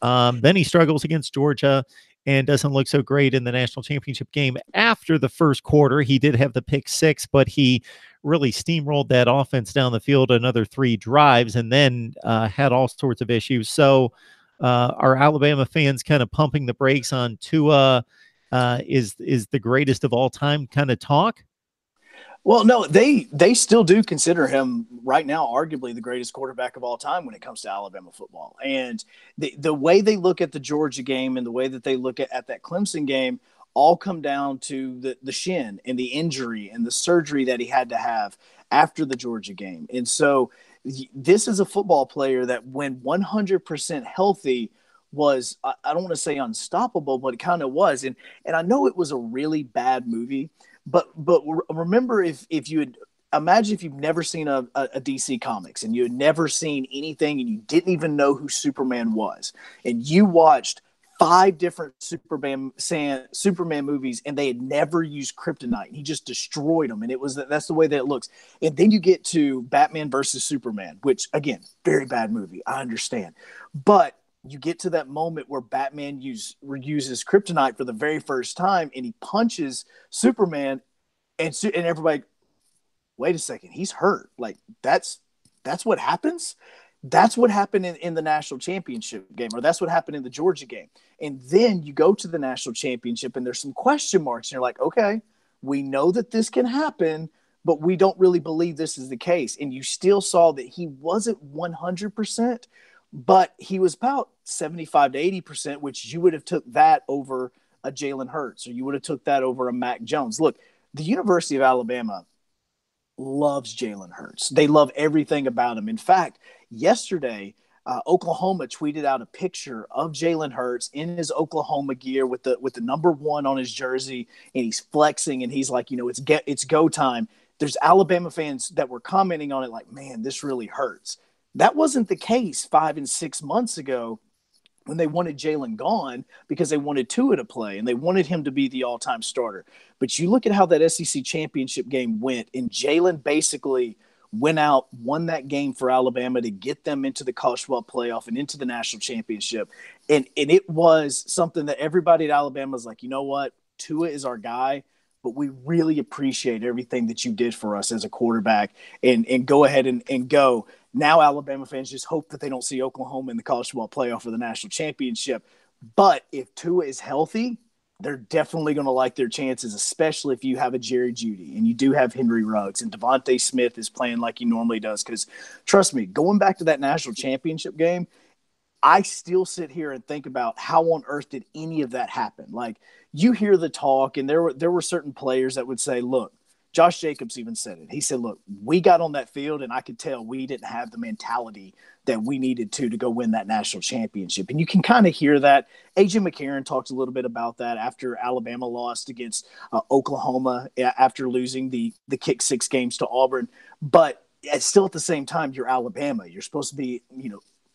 Then he struggles against Georgia and doesn't look so great in the national championship game. After the first quarter, he did have the pick 6, but he really steamrolled that offense down the field another 3 drives, and then had all sorts of issues. So are Alabama fans kind of pumping the brakes on Tua is the greatest of all time kind of talk? Well, no, they still do consider him right now arguably the greatest quarterback of all time when it comes to Alabama football. And the way they look at the Georgia game and the way that they look at that Clemson game all come down to the shin and the injury and the surgery that he had to have after the Georgia game. And so this is a football player that, when 100% healthy, was, I don't want to say unstoppable, but it kind of was. And I know it was a really bad movie, but remember, if you had imagine if you've never seen a DC Comics and you had never seen anything and you didn't even know who Superman was, and you watched 5 different Superman movies and they had never used kryptonite, and he just destroyed them, and that's the way that it looks. And then you get to Batman versus Superman, which, again, very bad movie, I understand, but you get to that moment where Batman uses kryptonite for the very first time, and he punches Superman, and everybody, wait a second, he's hurt. Like, that's what happens. That's what happened in the national championship game, or that's what happened in the Georgia game. And then you go to the national championship and there's some question marks, and you're like, okay, we know that this can happen, but we don't really believe this is the case. And you still saw that he wasn't 100%, but he was about 75 to 80%, which you would have took that over a Jalen Hurts, or you would have took that over a Mac Jones. Look, the University of Alabama loves Jalen Hurts. They love everything about him. In fact, yesterday, Oklahoma tweeted out a picture of Jalen Hurts in his Oklahoma gear with the number 1 on his jersey, and he's flexing, and he's like, it's go time. There's Alabama fans that were commenting on it like, man, this really hurts. That wasn't the case 5 and 6 months ago when they wanted Jalen gone because they wanted Tua to play and they wanted him to be the all-time starter. But you look at how that SEC championship game went, and Jalen basically went out, won that game for Alabama to get them into the college football playoff and into the national championship. And it was something that everybody at Alabama was like, you know what? Tua is our guy, but we really appreciate everything that you did for us as a quarterback, and go ahead and go. Now Alabama fans just hope that they don't see Oklahoma in the college football playoff or the national championship. But if Tua is healthy, they're definitely going to like their chances, especially if you have a Jerry Jeudy and you do have Henry Ruggs and Devontae Smith is playing like he normally does. Because trust me, going back to that national championship game, I still sit here and think about how on earth did any of that happen? Like, you hear the talk, and there were certain players that would say, look, Josh Jacobs even said it. He said, look, we got on that field, and I could tell we didn't have the mentality that we needed to go win that national championship. And you can kind of hear that. A.J. McCarron talked a little bit about that after Alabama lost against Oklahoma after losing the kick 6 games to Auburn. But still at the same time, you're Alabama. You're supposed to be,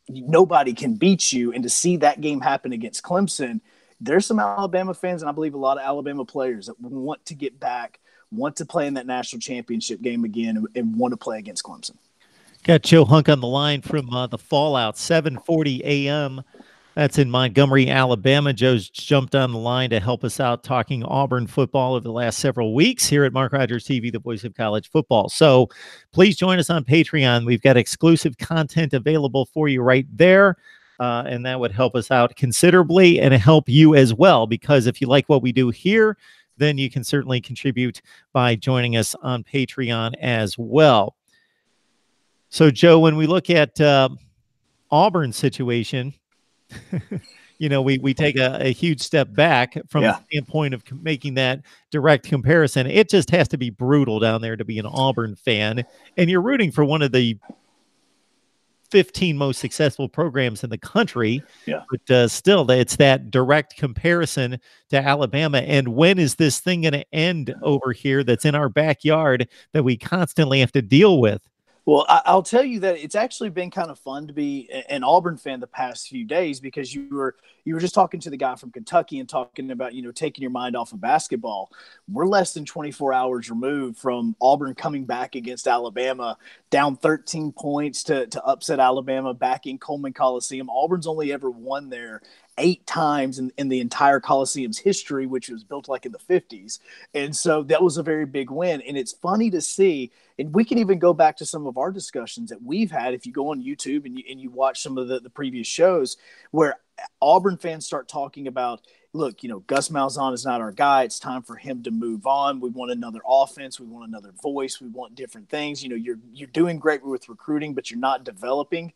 nobody can beat you. And to see that game happen against Clemson, there's some Alabama fans, and I believe a lot of Alabama players that want to get back, want to play in that national championship game again, and want to play against Clemson. Got Joe Hunk on the line from the Fallout, 7:40 a.m. That's in Montgomery, Alabama. Joe's jumped on the line to help us out talking Auburn football over the last several weeks here at Mark Rogers TV, the voice of college football. So please join us on Patreon. We've got exclusive content available for you right there. And that would help us out considerably and help you as well, because if you like what we do here, then you can certainly contribute by joining us on Patreon as well. So, Joe, when we look at Auburn's situation, we take a huge step back from the standpoint of making that direct comparison. It just has to be brutal down there to be an Auburn fan, and you're rooting for one of the 15 most successful programs in the country. Yeah. But still, it's that direct comparison to Alabama. And when is this thing going to end over here that's in our backyard that we constantly have to deal with? Well, I'll tell you that it's actually been kind of fun to be an Auburn fan the past few days, because you were just talking to the guy from Kentucky and talking about, taking your mind off of basketball. We're less than 24 hours removed from Auburn coming back against Alabama, down 13 points to upset Alabama back in Coleman Coliseum. Auburn's only ever won there 8 times in the entire Coliseum's history, which was built like in the 50s. And so that was a very big win. And it's funny to see, and we can even go back to some of our discussions that we've had. If you go on YouTube and you watch some of the previous shows where Auburn fans start talking about, look, Gus Malzahn is not our guy. It's time for him to move on. We want another offense. We want another voice. We want different things. You're doing great with recruiting, but you're not developing.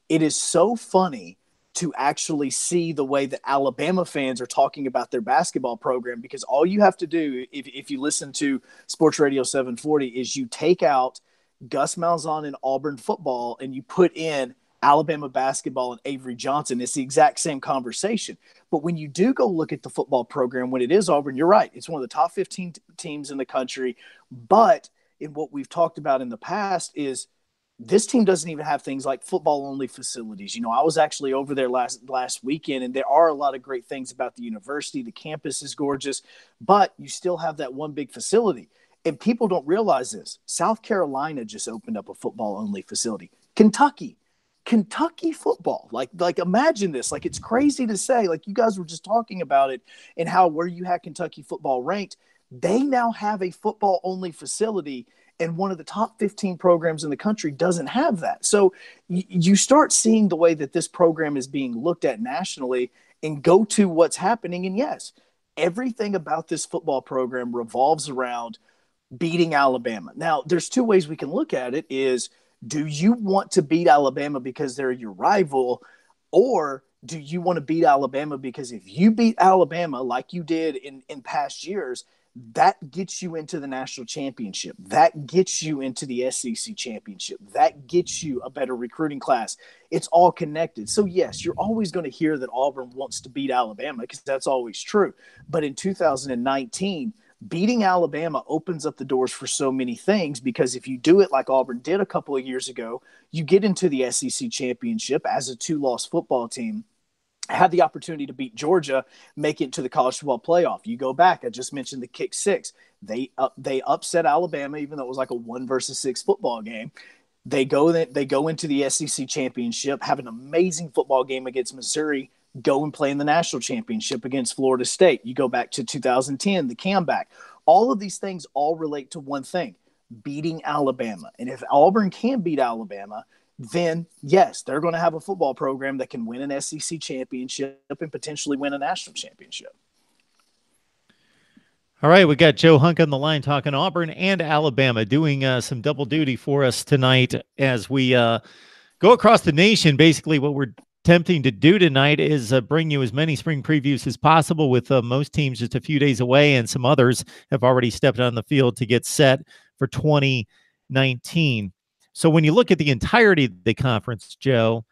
It is so funny to actually see the way that Alabama fans are talking about their basketball program, because all you have to do, if you listen to Sports Radio 740, is you take out Gus Malzahn and Auburn football and you put in Alabama basketball and Avery Johnson. It's the exact same conversation. But when you do go look at the football program, when it is Auburn, you're right. It's one of the top 15 teams in the country. But in what we've talked about in the past is this team doesn't even have things like football-only facilities. I was actually over there last weekend, and there are a lot of great things about the university. The campus is gorgeous, but you still have that one big facility. And people don't realize this. South Carolina just opened up a football-only facility. Kentucky football. Like imagine this. Like, it's crazy to say. Like, you guys were just talking about it and how where you had Kentucky football ranked, they now have a football-only facility. And one of the top 15 programs in the country doesn't have that. So you start seeing the way that this program is being looked at nationally and go to what's happening. And yes, everything about this football program revolves around beating Alabama. Now, there's 2 ways we can look at it is, do you want to beat Alabama because they're your rival, or do you want to beat Alabama because if you beat Alabama like you did in past years, that gets you into the national championship. That gets you into the SEC championship. That gets you a better recruiting class. It's all connected. So, yes, you're always going to hear that Auburn wants to beat Alabama because that's always true. But in 2019, beating Alabama opens up the doors for so many things, because if you do it like Auburn did a couple of years ago, you get into the SEC championship as a 2-loss football team. had the opportunity to beat Georgia, make it to the college football playoff. You go back, I just mentioned the kick six. They upset Alabama, even though it was like a 1-6 football game. They go into the SEC championship, have an amazing football game against Missouri, go and play in the national championship against Florida State. You go back to 2010, the comeback. All of these things all relate to one thing, beating Alabama. And if Auburn can beat Alabama, then yes, they're going to have a football program that can win an SEC championship and potentially win a national championship. All right, we got Joe Hunk on the line talking Auburn and Alabama, doing some double duty for us tonight as we go across the nation. Basically, what we're attempting to do tonight is bring you as many spring previews as possible, with most teams just a few days away, and some others have already stepped on the field to get set for 2019. So when you look at the entirety of the conference, Joe,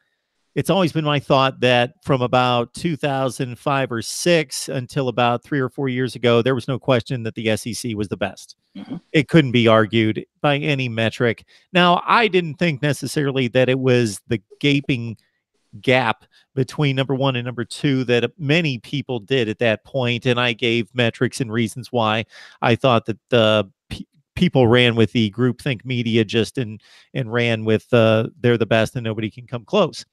it's always been my thought that from about 2005 or 6 until about 3 or 4 years ago, there was no question that the SEC was the best. Mm-hmm. It couldn't be argued by any metric. Now, I didn't think necessarily that it was the gaping gap between number 1 and number 2 that many people did at that point, and I gave metrics and reasons why I thought that the people ran with the groupthink media just and ran with they're the best and nobody can come close.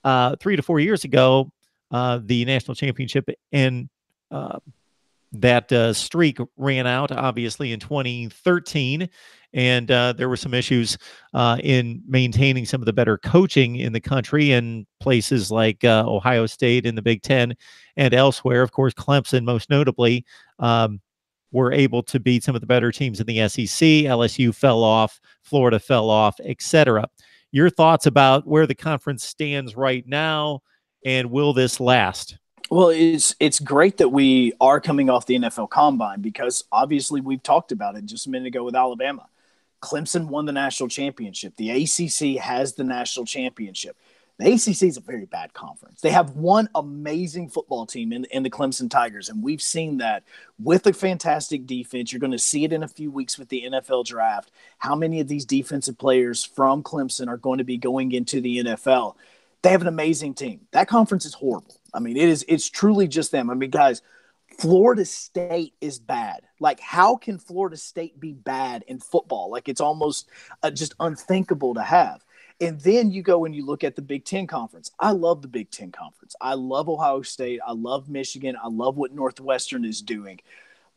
3 to 4 years ago, the national championship and that streak ran out, obviously, in 2013. And there were some issues in maintaining some of the better coaching in the country, and places like Ohio State in the Big Ten and elsewhere. Of course, Clemson, most notably, were able to beat some of the better teams in the SEC. LSU fell off, Florida fell off, etc. Your thoughts about where the conference stands right now, and will this last? Well, it's great that we are coming off the NFL Combine, because obviously we've talked about it just a minute ago with Alabama. Clemson won the national championship. The ACC has the national championship. The ACC is a very bad conference. They have one amazing football team in the Clemson Tigers, and we've seen that with a fantastic defense. You're going to see it in a few weeks with the NFL draft. How many of these defensive players from Clemson are going to be going into the NFL? They have an amazing team. That conference is horrible. I mean, it's truly just them. I mean, guys, Florida State is bad. Like, how can Florida State be bad in football? Like, it's almost just unthinkable to have. And then you go and you look at the Big Ten Conference. I love the Big Ten Conference. I love Ohio State. I love Michigan. I love what Northwestern is doing.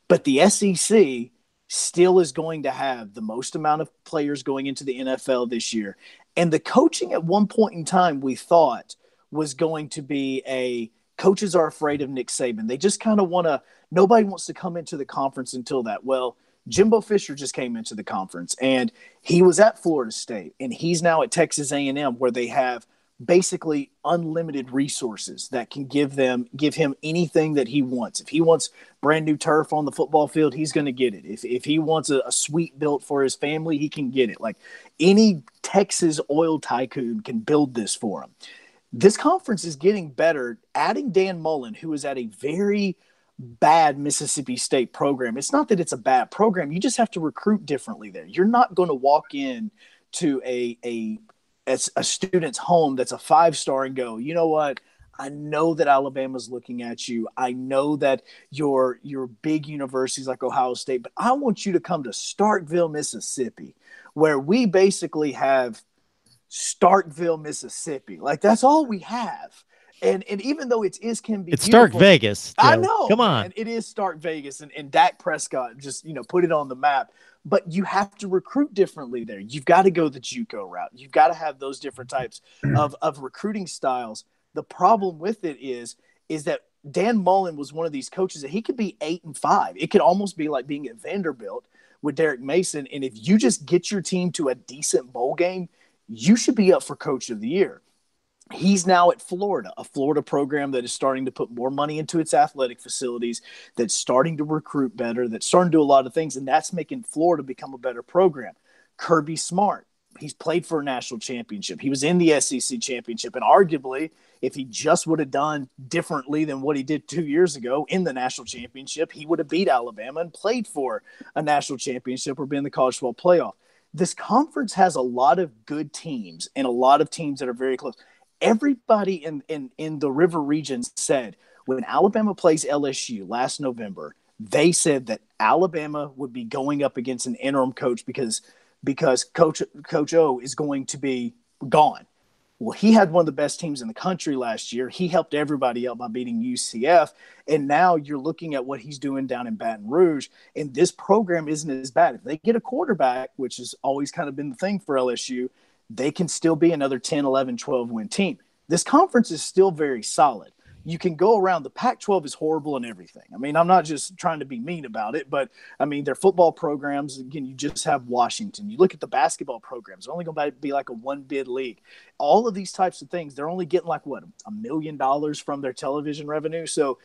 But the SEC still is going to have the most amount of players going into the NFL this year. And the coaching at one point in time we thought was going to be coaches are afraid of Nick Saban. They just kind of nobody wants to come into the conference until that. Well, Jimbo Fisher just came into the conference, and he was at Florida State, and he's now at Texas A&M, where they have basically unlimited resources that can give him anything that he wants. If he wants brand new turf on the football field, he's going to get it. If he wants a suite built for his family, he can get it. Like, any Texas oil tycoon can build this for him. This conference is getting better. Adding Dan Mullen, who is at a very bad Mississippi State program. It's not that it's a bad program. You just have to recruit differently there. You're not going to walk in to a student's home that's a 5-star and go, you know what? I know that Alabama's looking at you. I know that your big universities like Ohio State, but I want you to come to Starkville, Mississippi, where we basically have Starkville, Mississippi. Like, that's all we have. And even though it's Stark Vegas, Joe. I know. Come on. And it is Stark Vegas, and Dak Prescott just, put it on the map. But you have to recruit differently there. You've got to go the JUCO route. You've got to have those different types of recruiting styles. The problem with it is that Dan Mullen was one of these coaches that he could be 8-5. It could almost be like being at Vanderbilt with Derek Mason. And if you just get your team to a decent bowl game, you should be up for Coach of the Year. He's now at Florida, a Florida program that is starting to put more money into its athletic facilities, that's starting to recruit better, that's starting to do a lot of things, and that's making Florida become a better program. Kirby Smart, he's played for a national championship. He was in the SEC championship, and arguably, if he just would have done differently than what he did 2 years ago in the national championship, he would have beat Alabama and played for a national championship or been in the college football playoff. This conference has a lot of good teams and a lot of teams that are very close. everybody in the River region said when Alabama plays LSU last November, they said that Alabama would be going up against an interim coach because Coach O is going to be gone. Well, he had one of the best teams in the country last year. He helped everybody out by beating UCF. And now you're looking at what he's doing down in Baton Rouge. And this program isn't as bad. If they get a quarterback, which has always kind of been the thing for LSU, they can still be another 10, 11, 12-win team. This conference is still very solid. You can go around. The Pac-12 is horrible in everything. I mean, I'm not just trying to be mean about it, but, I mean, their football programs, again, you just have Washington. You look at the basketball programs, they're only going to be like a one-bid league. All of these types of things, they're only getting like, what, $1 million from their television revenue? So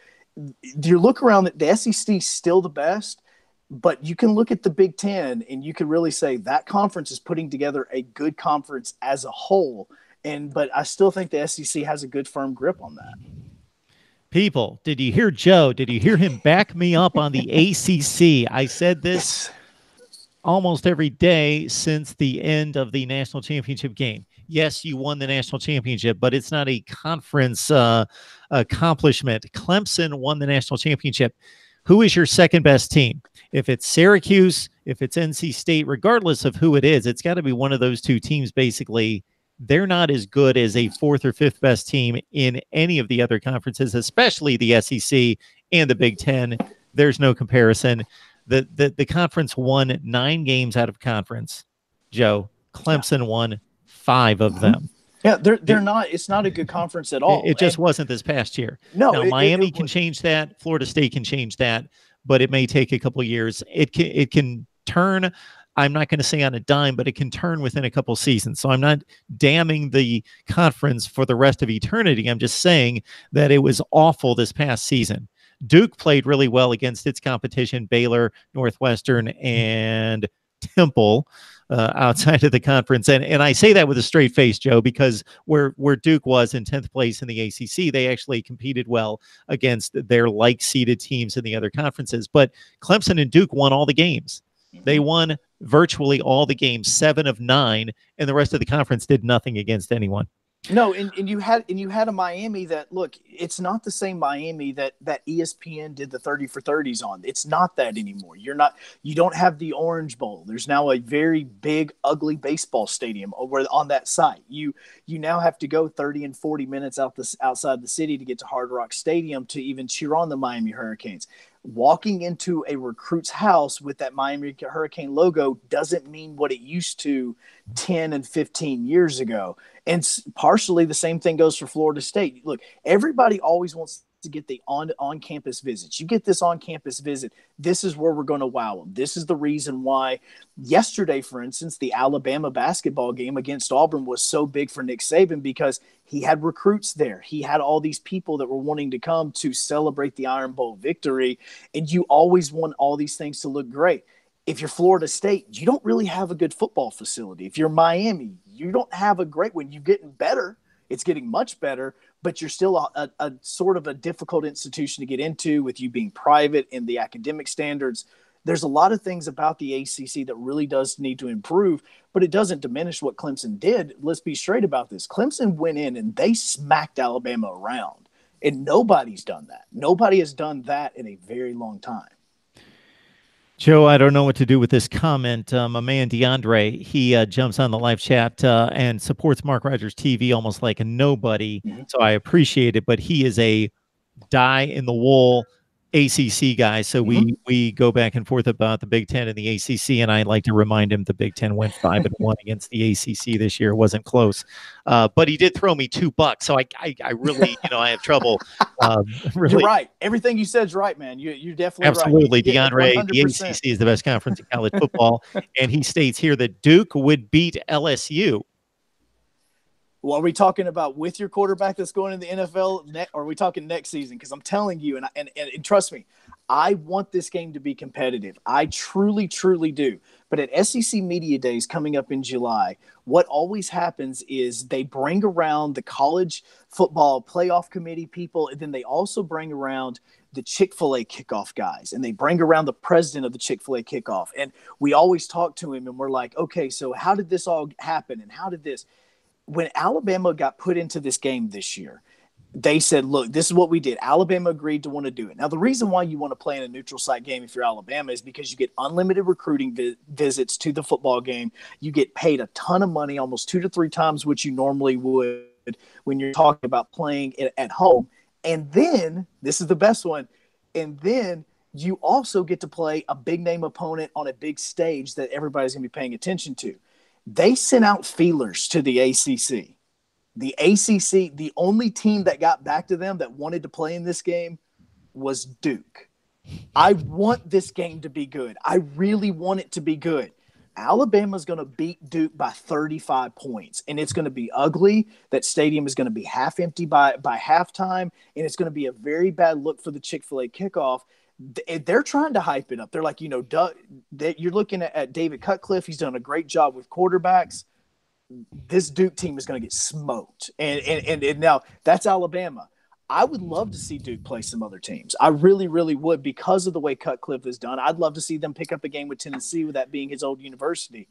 you look around, the SEC is still the best, but you can look at the Big Ten, and you can really say that conference is putting together a good conference as a whole. But I still think the SEC has a good firm grip on that. People, did you hear Joe? Did you hear him back me up on the ACC? I said this almost every day since the end of the national championship game. Yes, you won the national championship, but it's not a conference accomplishment. Clemson won the national championship. Who is your second best team? If it's Syracuse, if it's NC State, regardless of who it is, it's got to be one of those two teams basically. They're not as good as a fourth or fifth best team in any of the other conferences, especially the SEC and the Big Ten. There's no comparison. The conference won 9 games out of conference. Joe, Clemson won 5 of them. Yeah, they're not. It's not a good conference at all. It just wasn't this past year. No, now, Miami can change that. Florida State can change that, but it may take a couple of years. It can turn. I'm not going to say on a dime, but it can turn within a couple seasons. So I'm not damning the conference for the rest of eternity. I'm just saying that it was awful this past season. Duke played really well against its competition, Baylor, Northwestern, and Temple outside of the conference. And I say that with a straight face, Joe, because where Duke was in 10th place in the ACC, they actually competed well against their like-seeded teams in the other conferences. But Clemson and Duke won all the games. They won virtually all the games, 7 of 9, and the rest of the conference did nothing against anyone. No, and you had a Miami that, look, it's not the same Miami that ESPN did the 30 for 30s on. It's not that anymore. You don't have the Orange Bowl. There's now a very big, ugly baseball stadium over on that site. You now have to go 30 and 40 minutes outside the city to get to Hard Rock Stadium to even cheer on the Miami Hurricanes. Walking into a recruit's house with that Miami Hurricane logo doesn't mean what it used to 10 and 15 years ago. And partially the same thing goes for Florida State. Look, everybody always wants to get the on-campus visits. You get this on-campus visit, this is where we're going to wow them. This is the reason why yesterday, for instance, the Alabama basketball game against Auburn was so big for Nick Saban because he had recruits there. He had all these people that were wanting to come to celebrate the Iron Bowl victory, and you always want all these things to look great. If you're Florida State, you don't really have a good football facility. If you're Miami, you don't have a great one. You're getting better. It's getting much better, but you're still a sort of a difficult institution to get into with you being private and the academic standards. There's a lot of things about the ACC that really does need to improve, but it doesn't diminish what Clemson did. Let's be straight about this. Clemson went in and they smacked Alabama around, and nobody's done that. Nobody has done that in a very long time. Joe, I don't know what to do with this comment. My man DeAndre, he jumps on the live chat and supports Mark Rogers TV almost like a nobody. So I appreciate it, but he is a die-in-the-wool ACC guy. So we go back and forth about the Big Ten and the ACC, and I like to remind him the Big Ten went 5-1 against the ACC this year. It wasn't close, but he did throw me $2. So I really, I have trouble. Really. You're right. Everything you said is right, man. You're definitely absolutely right. DeAndre. 100%. The ACC is the best conference in college football, and he states here that Duke would beat LSU. Well, are we talking about with your quarterback that's going in the NFL, or are we talking next season? Because I'm telling you, and trust me, I want this game to be competitive. I truly, truly do. But at SEC Media Days coming up in July, what always happens is they bring around the college football playoff committee people, and then they also bring around the Chick-fil-A kickoff guys, and they bring around the president of the Chick-fil-A kickoff. And we always talk to him, and we're like, okay, so how did this all happen, and how did this – when Alabama got put into this game this year, they said, look, this is what we did. Alabama agreed to want to do it. Now, the reason why you want to play in a neutral site game if you're Alabama is because you get unlimited recruiting visits to the football game. You get paid a ton of money, almost 2 to 3 times what you normally would when you're talking about playing at home. And then, this is the best one, and then you also get to play a big-name opponent on a big stage that everybody's going to be paying attention to. They sent out feelers to the ACC. The ACC, the only team that got back to them that wanted to play in this game was Duke. I want this game to be good. I really want it to be good. Alabama's going to beat Duke by 35 points, and it's going to be ugly. That stadium is going to be half empty by halftime, and it's going to be a very bad look for the Chick-fil-A kickoff. They're trying to hype it up. They're like, you're looking at David Cutcliffe. He's done a great job with quarterbacks. This Duke team is going to get smoked. And now that's Alabama. I would love to see Duke play some other teams. I really, really would, because of the way Cutcliffe has done. I'd love to see them pick up a game with Tennessee, with that being his old university.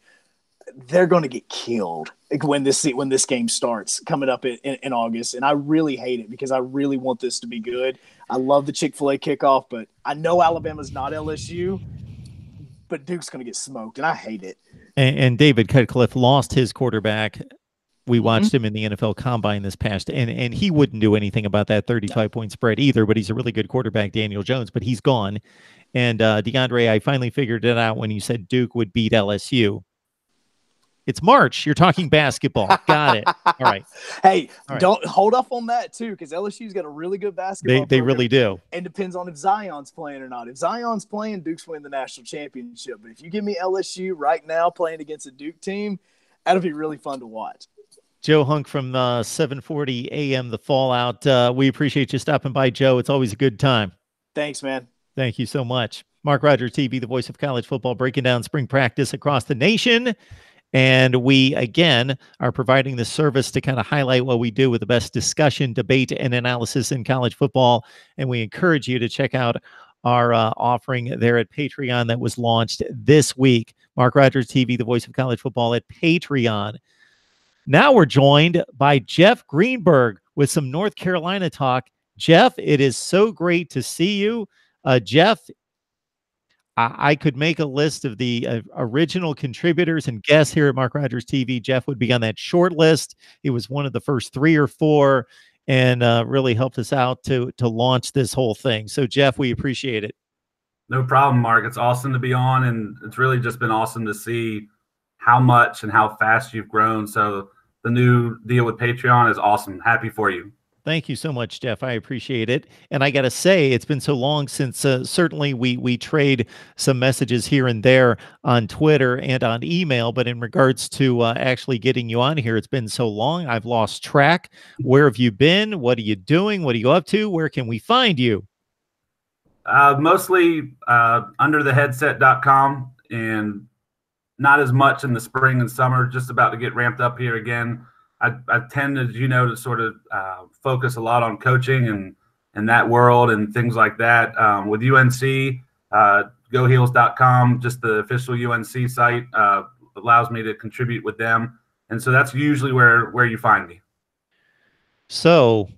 They're going to get killed when this game starts coming up in August. And I really hate it because I really want this to be good. I love the Chick-fil-A kickoff, but I know Alabama's not LSU, but Duke's going to get smoked, and I hate it. And David Cutcliffe lost his quarterback. We watched him in the NFL Combine this past, and he wouldn't do anything about that 35-point spread either, but he's a really good quarterback, Daniel Jones, but he's gone. And DeAndre, I finally figured it out when you said Duke would beat LSU. It's March. You're talking basketball. Got it. All right. Hey, don't hold off on that too, because LSU's got a really good basketball. They really do. And depends on if Zion's playing or not. If Zion's playing, Duke's winning the national championship. But if you give me LSU right now playing against a Duke team, that'll be really fun to watch. Joe Hunk from 740 AM The Fallout. We appreciate you stopping by, Joe. It's always a good time. Thanks, man. Thank you so much. Mark Rogers TV, the voice of college football, breaking down spring practice across the nation. And we, again, are providing this service to kind of highlight what we do with the best discussion, debate, and analysis in college football. And we encourage you to check out our offering there at Patreon that was launched this week. Mark Rogers TV, the voice of college football, at Patreon. Now we're joined by Jeff Greenberg with some North Carolina talk. Jeff, it is so great to see you. Jeff, I could make a list of the original contributors and guests here at Mark Rogers TV. Jeff would be on that short list. He was one of the first 3 or 4 and really helped us out to launch this whole thing. So, Jeff, we appreciate it. No problem, Mark. It's awesome to be on, and it's really just been awesome to see how much and how fast you've grown. So the new deal with Patreon is awesome. Happy for you. Thank you so much, Jeff. I appreciate it. And I got to say, it's been so long since certainly we trade some messages here and there on Twitter and on email. But in regards to actually getting you on here, it's been so long. I've lost track. Where have you been? What are you doing? What are you up to? Where can we find you? Mostly undertheheadset.com, and not as much in the spring and summer, just about to get ramped up here again. I tend, as you know, to sort of focus a lot on coaching and that world and things like that. With UNC, goheels.com, just the official UNC site, allows me to contribute with them. And so that's usually where you find me. So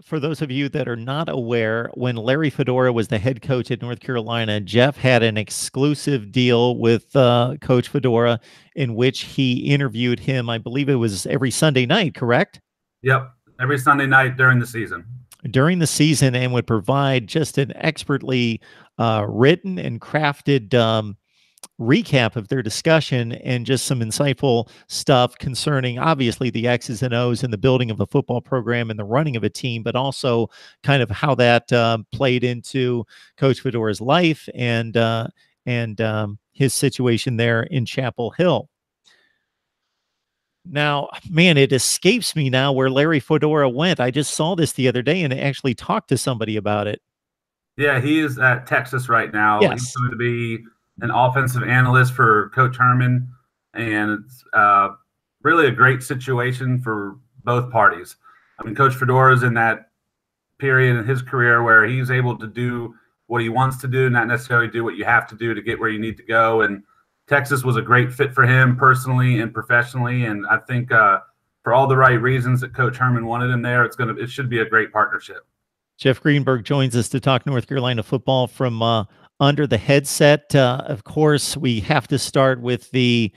for those of you that are not aware, when Larry Fedora was the head coach at North Carolina, Jeff had an exclusive deal with Coach Fedora in which he interviewed him. I believe it was every Sunday night, correct? Yep, every Sunday night during the season. During the season, and would provide just an expertly written and crafted recap of their discussion and just some insightful stuff concerning obviously the X's and O's and the building of a football program and the running of a team, but also kind of how that played into Coach Fedora's life and his situation there in Chapel Hill. Now, man, it escapes me now where Larry Fedora went. I just saw this the other day and actually talked to somebody about it. Yeah, he is at Texas right now. Yes. He's going to be an offensive analyst for Coach Herman, and it's really a great situation for both parties. I mean, Coach Fedora is in that period in his career where he's able to do what he wants to do, not necessarily do what you have to do to get where you need to go. And Texas was a great fit for him personally and professionally, and I think for all the right reasons that Coach Herman wanted him there, it should be a great partnership. Jeff Greenberg joins us to talk North Carolina football from under the headset. Of course, we have to start with the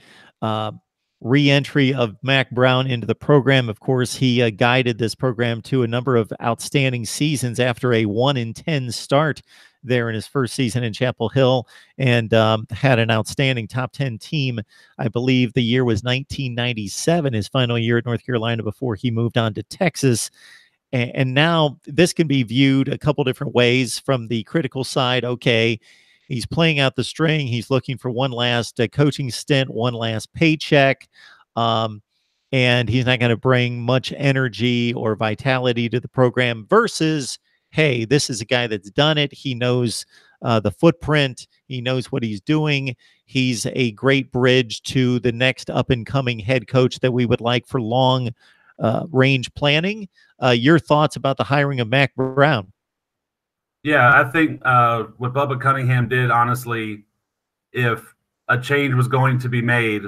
re-entry of Mack Brown into the program. Of course, he guided this program to a number of outstanding seasons after a 1-10 start there in his first season in Chapel Hill, and had an outstanding top 10 team. I believe the year was 1997, his final year at North Carolina before he moved on to Texas. And now this can be viewed a couple different ways. From the critical side, okay, he's playing out the string. He's looking for one last coaching stint, one last paycheck. And he's not going to bring much energy or vitality to the program versus, hey, this is a guy that's done it. He knows the footprint. He knows what he's doing. He's a great bridge to the next up-and-coming head coach that we would like for long range planning. Your thoughts about the hiring of Mack Brown? Yeah, I think what Bubba Cunningham did, honestly, if a change was going to be made,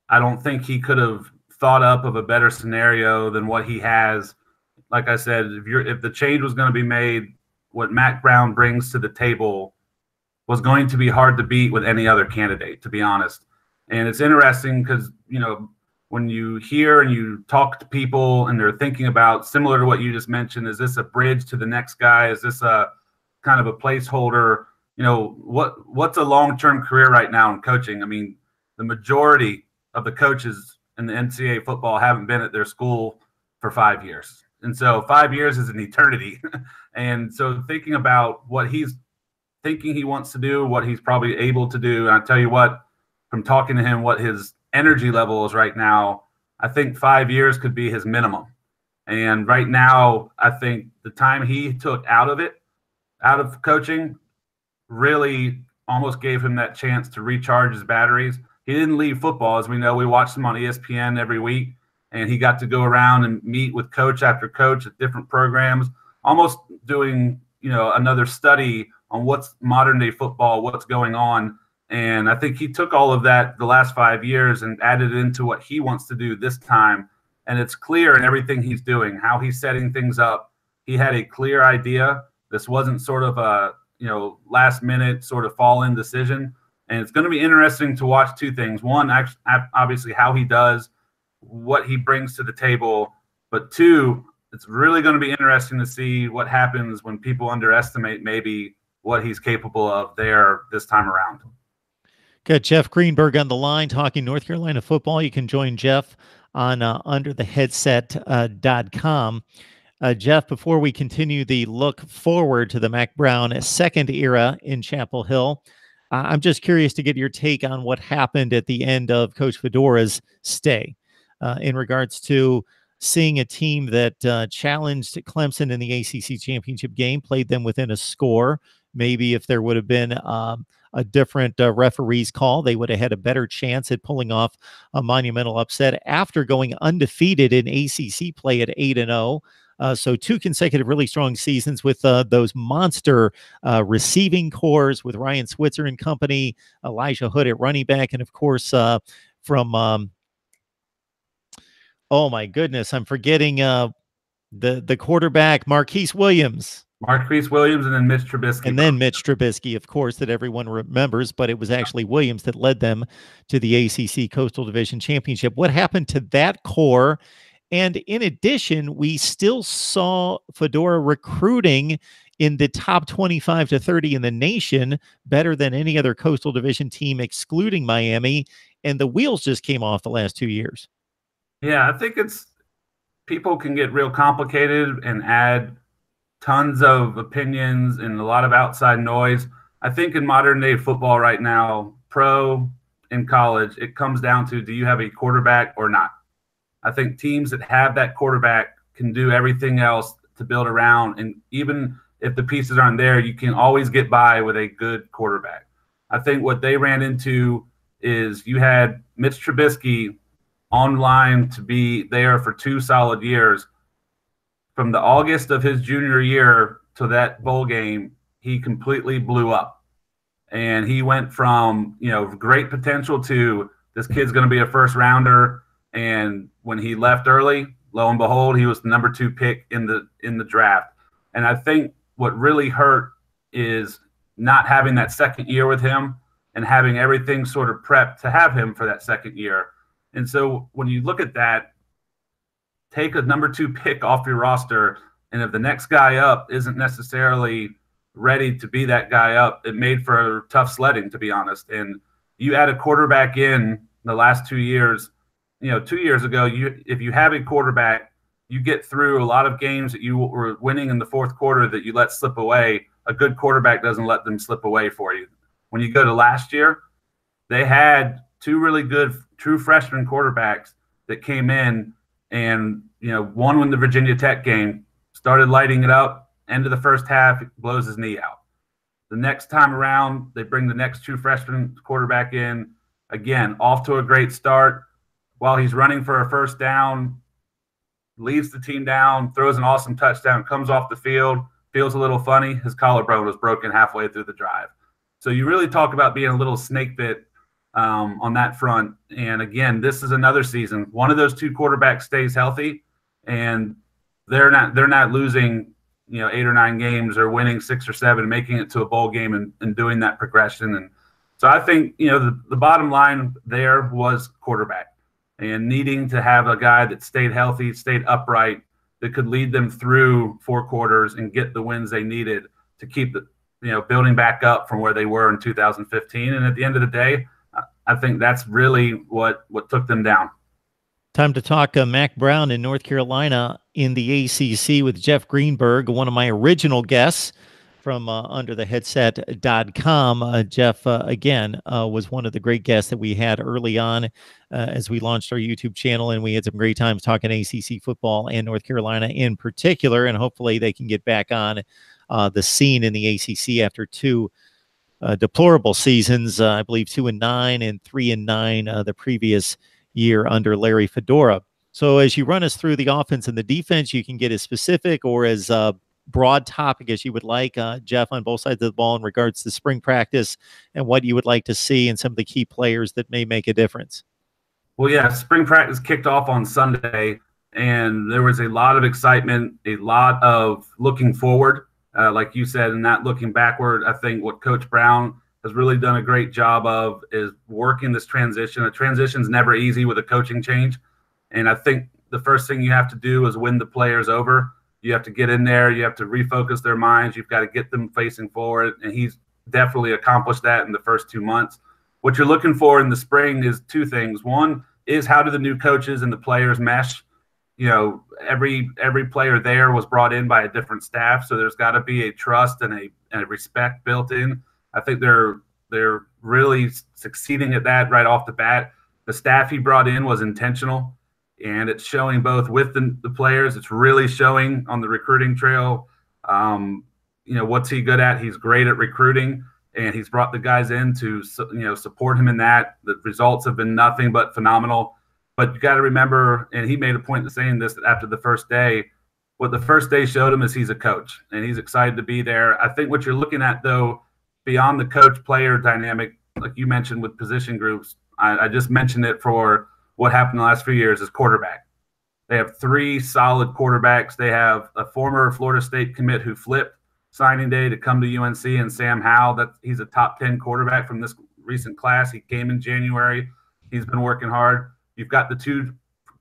I don't think he could have thought up of a better scenario than what he has. Like I said, if the change was going to be made, what Mack Brown brings to the table was going to be hard to beat with any other candidate, to be honest. And it's interesting because, when you hear and you talk to people and they're thinking about, similar to what you just mentioned, is this a bridge to the next guy? Is this a kind of a placeholder? What's a long-term career right now in coaching? I mean, the majority of the coaches in the NCAA football haven't been at their school for 5 years. And so 5 years is an eternity. And so thinking about what he's thinking he wants to do, what he's probably able to do, and I tell you what, from talking to him, what his energy level is right now, I think 5 years could be his minimum. And right now, I think the time he took out of coaching, really almost gave him that chance to recharge his batteries. He didn't leave football. As we know, we watched him on ESPN every week, and he got to go around and meet with coach after coach at different programs, almost doing, another study on what's modern day football, what's going on. And I think he took all of that the last 5 years and added it into what he wants to do this time. And it's clear in everything he's doing, how he's setting things up. He had a clear idea. This wasn't sort of a, last minute sort of fall in decision. And it's going to be interesting to watch two things. One, obviously how he does, what he brings to the table. But two, it's really going to be interesting to see what happens when people underestimate maybe what he's capable of there this time around. Got Jeff Greenberg on the line talking North Carolina football. You can join Jeff on undertheheadset.com. Jeff, before we continue the look forward to the Mack Brown second era in Chapel Hill, I'm just curious to get your take on what happened at the end of Coach Fedora's stay in regards to seeing a team that challenged Clemson in the ACC championship game, played them within a score. Maybe if there would have been a different referee's call, they would have had a better chance at pulling off a monumental upset after going undefeated in ACC play at 8-0. So two consecutive really strong seasons with those monster receiving cores with Ryan Switzer and company, Elijah Hood at running back, and of course from oh my goodness, I'm forgetting the quarterback, Marquise Williams. Marquise Williams and then Mitch Trubisky. And then Mitch Trubisky, of course, that everyone remembers, but it was actually Williams that led them to the ACC Coastal Division Championship. What happened to that core? And in addition, we still saw Fedora recruiting in the top 25 to 30 in the nation, better than any other Coastal Division team, excluding Miami. And the wheels just came off the last 2 years. Yeah, I think people can get real complicated and add tons of opinions and a lot of outside noise. I think in modern day football right now, pro and college, it comes down to, do you have a quarterback or not? I think teams that have that quarterback can do everything else to build around. And even if the pieces aren't there, you can always get by with a good quarterback. I think what they ran into is you had Mitch Trubisky on line to be there for 2 solid years. From the August of his junior year to that bowl game, he completely blew up. And he went from, great potential to, this kid's going to be a first rounder. And when he left early, lo and behold, he was the number 2 pick in the draft. And I think what really hurt is not having that second year with him and having everything sort of prepped to have him for that second year. And so when you look at that, take a number 2 pick off your roster, and if the next guy up isn't necessarily ready to be that guy up, it made for tough sledding, to be honest. And you add a quarterback in the last 2 years. 2 years ago, if you have a quarterback, you get through a lot of games that you were winning in the fourth quarter that you let slip away. A good quarterback doesn't let them slip away for you. When you go to last year, they had 2 really good true freshman quarterbacks that came in and, one won the Virginia Tech game, started lighting it up, end of the first half, blows his knee out. The next time around, they bring the next true freshman quarterback in, again, off to a great start. While he's running for a first down, leads the team down, throws an awesome touchdown, comes off the field, feels a little funny. His collarbone was broken halfway through the drive. So you really talk about being a little snake bit on that front. And again, this is another season. One of those 2 quarterbacks stays healthy, and they're not losing 8 or 9 games or winning 6 or 7, making it to a bowl game and doing that progression. And so I think the bottom line there was quarterback, and needing to have a guy that stayed healthy, stayed upright, that could lead them through 4 quarters and get the wins they needed to keep building back up from where they were in 2015. And at the end of the day, I think that's really what took them down. Time to talk Mack Brown in North Carolina in the ACC with Jeff Greenberg, one of my original guests from undertheheadset.com. Jeff, again, was one of the great guests that we had early on as we launched our YouTube channel, and we had some great times talking ACC football and North Carolina in particular, and hopefully they can get back on the scene in the ACC after 2 deplorable seasons, I believe 2-9 and 3-9 the previous year under Larry Fedora. So as you run us through the offense and the defense, you can get as specific or as broad topic as you would like, Jeff, on both sides of the ball in regards to spring practice and what you would like to see in some of the key players that may make a difference. Well, yeah, spring practice kicked off on Sunday, and there was a lot of excitement, a lot of looking forward, like you said, and not looking backward. I think what Coach Brown has really done a great job of is working this transition. A transition's never easy with a coaching change, and I think the first thing you have to do is win the players over. You have to get in there. You have to refocus their minds. You've got to get them facing forward, and he's definitely accomplished that in the first 2 months. What you're looking for in the spring is 2 things. One is how do the new coaches and the players mesh? Every player there was brought in by a different staff, so there's got to be a trust and a respect built in. I think they're really succeeding at that right off the bat. The staff he brought in was intentional, and it's showing both with the players. It's really showing on the recruiting trail. What's he good at? He's great at recruiting, and he's brought the guys in to support him in that. The results have been nothing but phenomenal. But you got to remember, and he made a point of saying this after the first day, what the first day showed him is he's a coach, and he's excited to be there. I think what you're looking at, though, beyond the coach-player dynamic, like you mentioned with position groups, I just mentioned it for what happened the last few years, is quarterback. They have 3 solid quarterbacks. They have a former Florida State commit who flipped signing day to come to UNC, and Sam Howell. He's a top 10 quarterback from this recent class. He came in January. He's been working hard. You've got the 2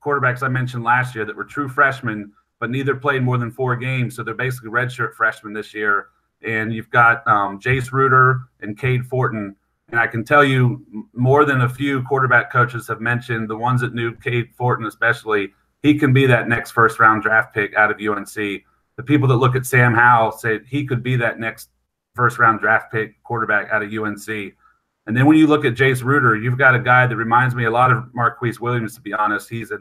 quarterbacks I mentioned last year that were true freshmen, but neither played more than 4 games, so they're basically redshirt freshmen this year. And you've got Jace Ruder and Cade Fortin. And I can tell you more than a few quarterback coaches have mentioned, the ones that knew Cade Fortin especially, he can be that next first-round draft pick out of UNC. The people that look at Sam Howell say he could be that next first-round draft pick quarterback out of UNC. And then when you look at Jace Ruder, you've got a guy that reminds me a lot of Marquise Williams, to be honest. He's a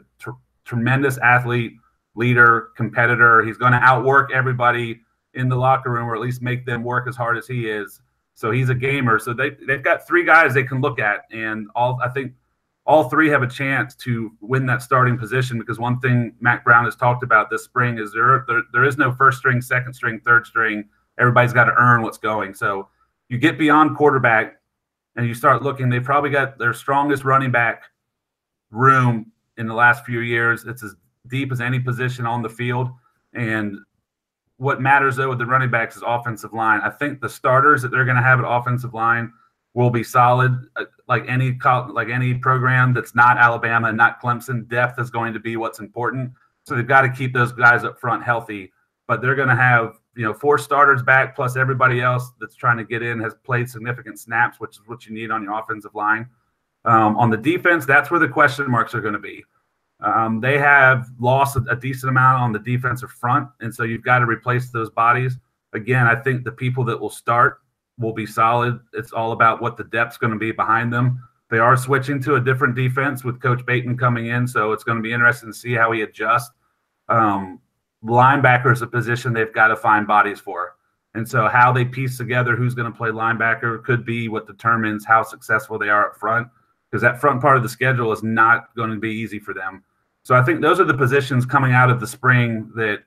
tremendous athlete, leader, competitor. He's going to outwork everybody in the locker room, or at least make them work as hard as he is. So he's a gamer. So they've got 3 guys they can look at, and I think all 3 have a chance to win that starting position, because one thing Mack Brown has talked about this spring is there is no first string, second string, third string. Everybody's got to earn what's going. So you get beyond quarterback and you start looking, they've probably got their strongest running back room in the last few years. It's as deep as any position on the field. And what matters, though, with the running backs is offensive line. I think the starters that they're going to have at offensive line will be solid. Like any program that's not Alabama and not Clemson, depth is going to be what's important. So they've got to keep those guys up front healthy. But they're going to have 4 starters back, plus everybody else that's trying to get in has played significant snaps, which is what you need on your offensive line. On the defense, that's where the question marks are going to be. They have lost a decent amount on the defensive front, and so you've got to replace those bodies. Again, I think the people that will start will be solid. It's all about what the depth's going to be behind them. They are switching to a different defense with Coach Bateman coming in, so it's going to be interesting to see how he adjusts. Linebacker is a position they've got to find bodies for. And so how they piece together who's going to play linebacker could be what determines how successful they are up front, because that front part of the schedule is not going to be easy for them. So I think those are the positions coming out of the spring that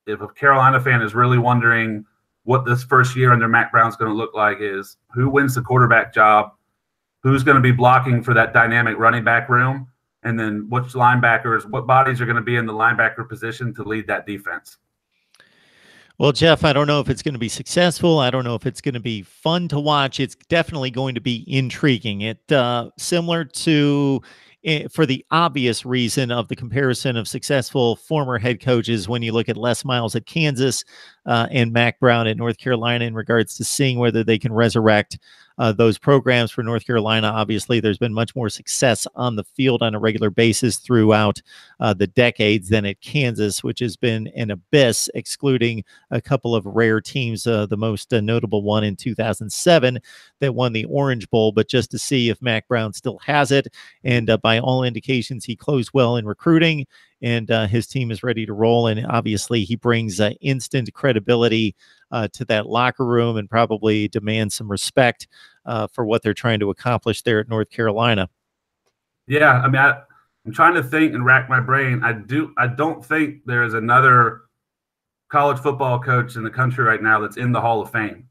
if a Carolina fan is really wondering what this first year under Mack Brown is going to look like, is who wins the quarterback job, who's going to be blocking for that dynamic running back room, and then which linebackers, what bodies are going to be in the linebacker position to lead that defense. Well, Jeff, I don't know if it's going to be successful. I don't know if it's going to be fun to watch. It's definitely going to be intriguing. It similar to, for the obvious reason of the comparison of successful former head coaches, when you look at Les Miles at Kansas and Mack Brown at North Carolina, in regards to seeing whether they can resurrect those programs. For North Carolina, obviously, there's been much more success on the field on a regular basis throughout the decades than at Kansas, which has been an abyss, excluding a couple of rare teams, the most notable one in 2007 that won the Orange Bowl. But just to see if Mack Brown still has it, and by all indications, he closed well in recruiting, and his team is ready to roll. And obviously, he brings instant credibility to that locker room, and probably demands some respect for what they're trying to accomplish there at North Carolina. Yeah, I mean, I'm trying to think and rack my brain. I don't think there is another college football coach in the country right now that's in the Hall of Fame.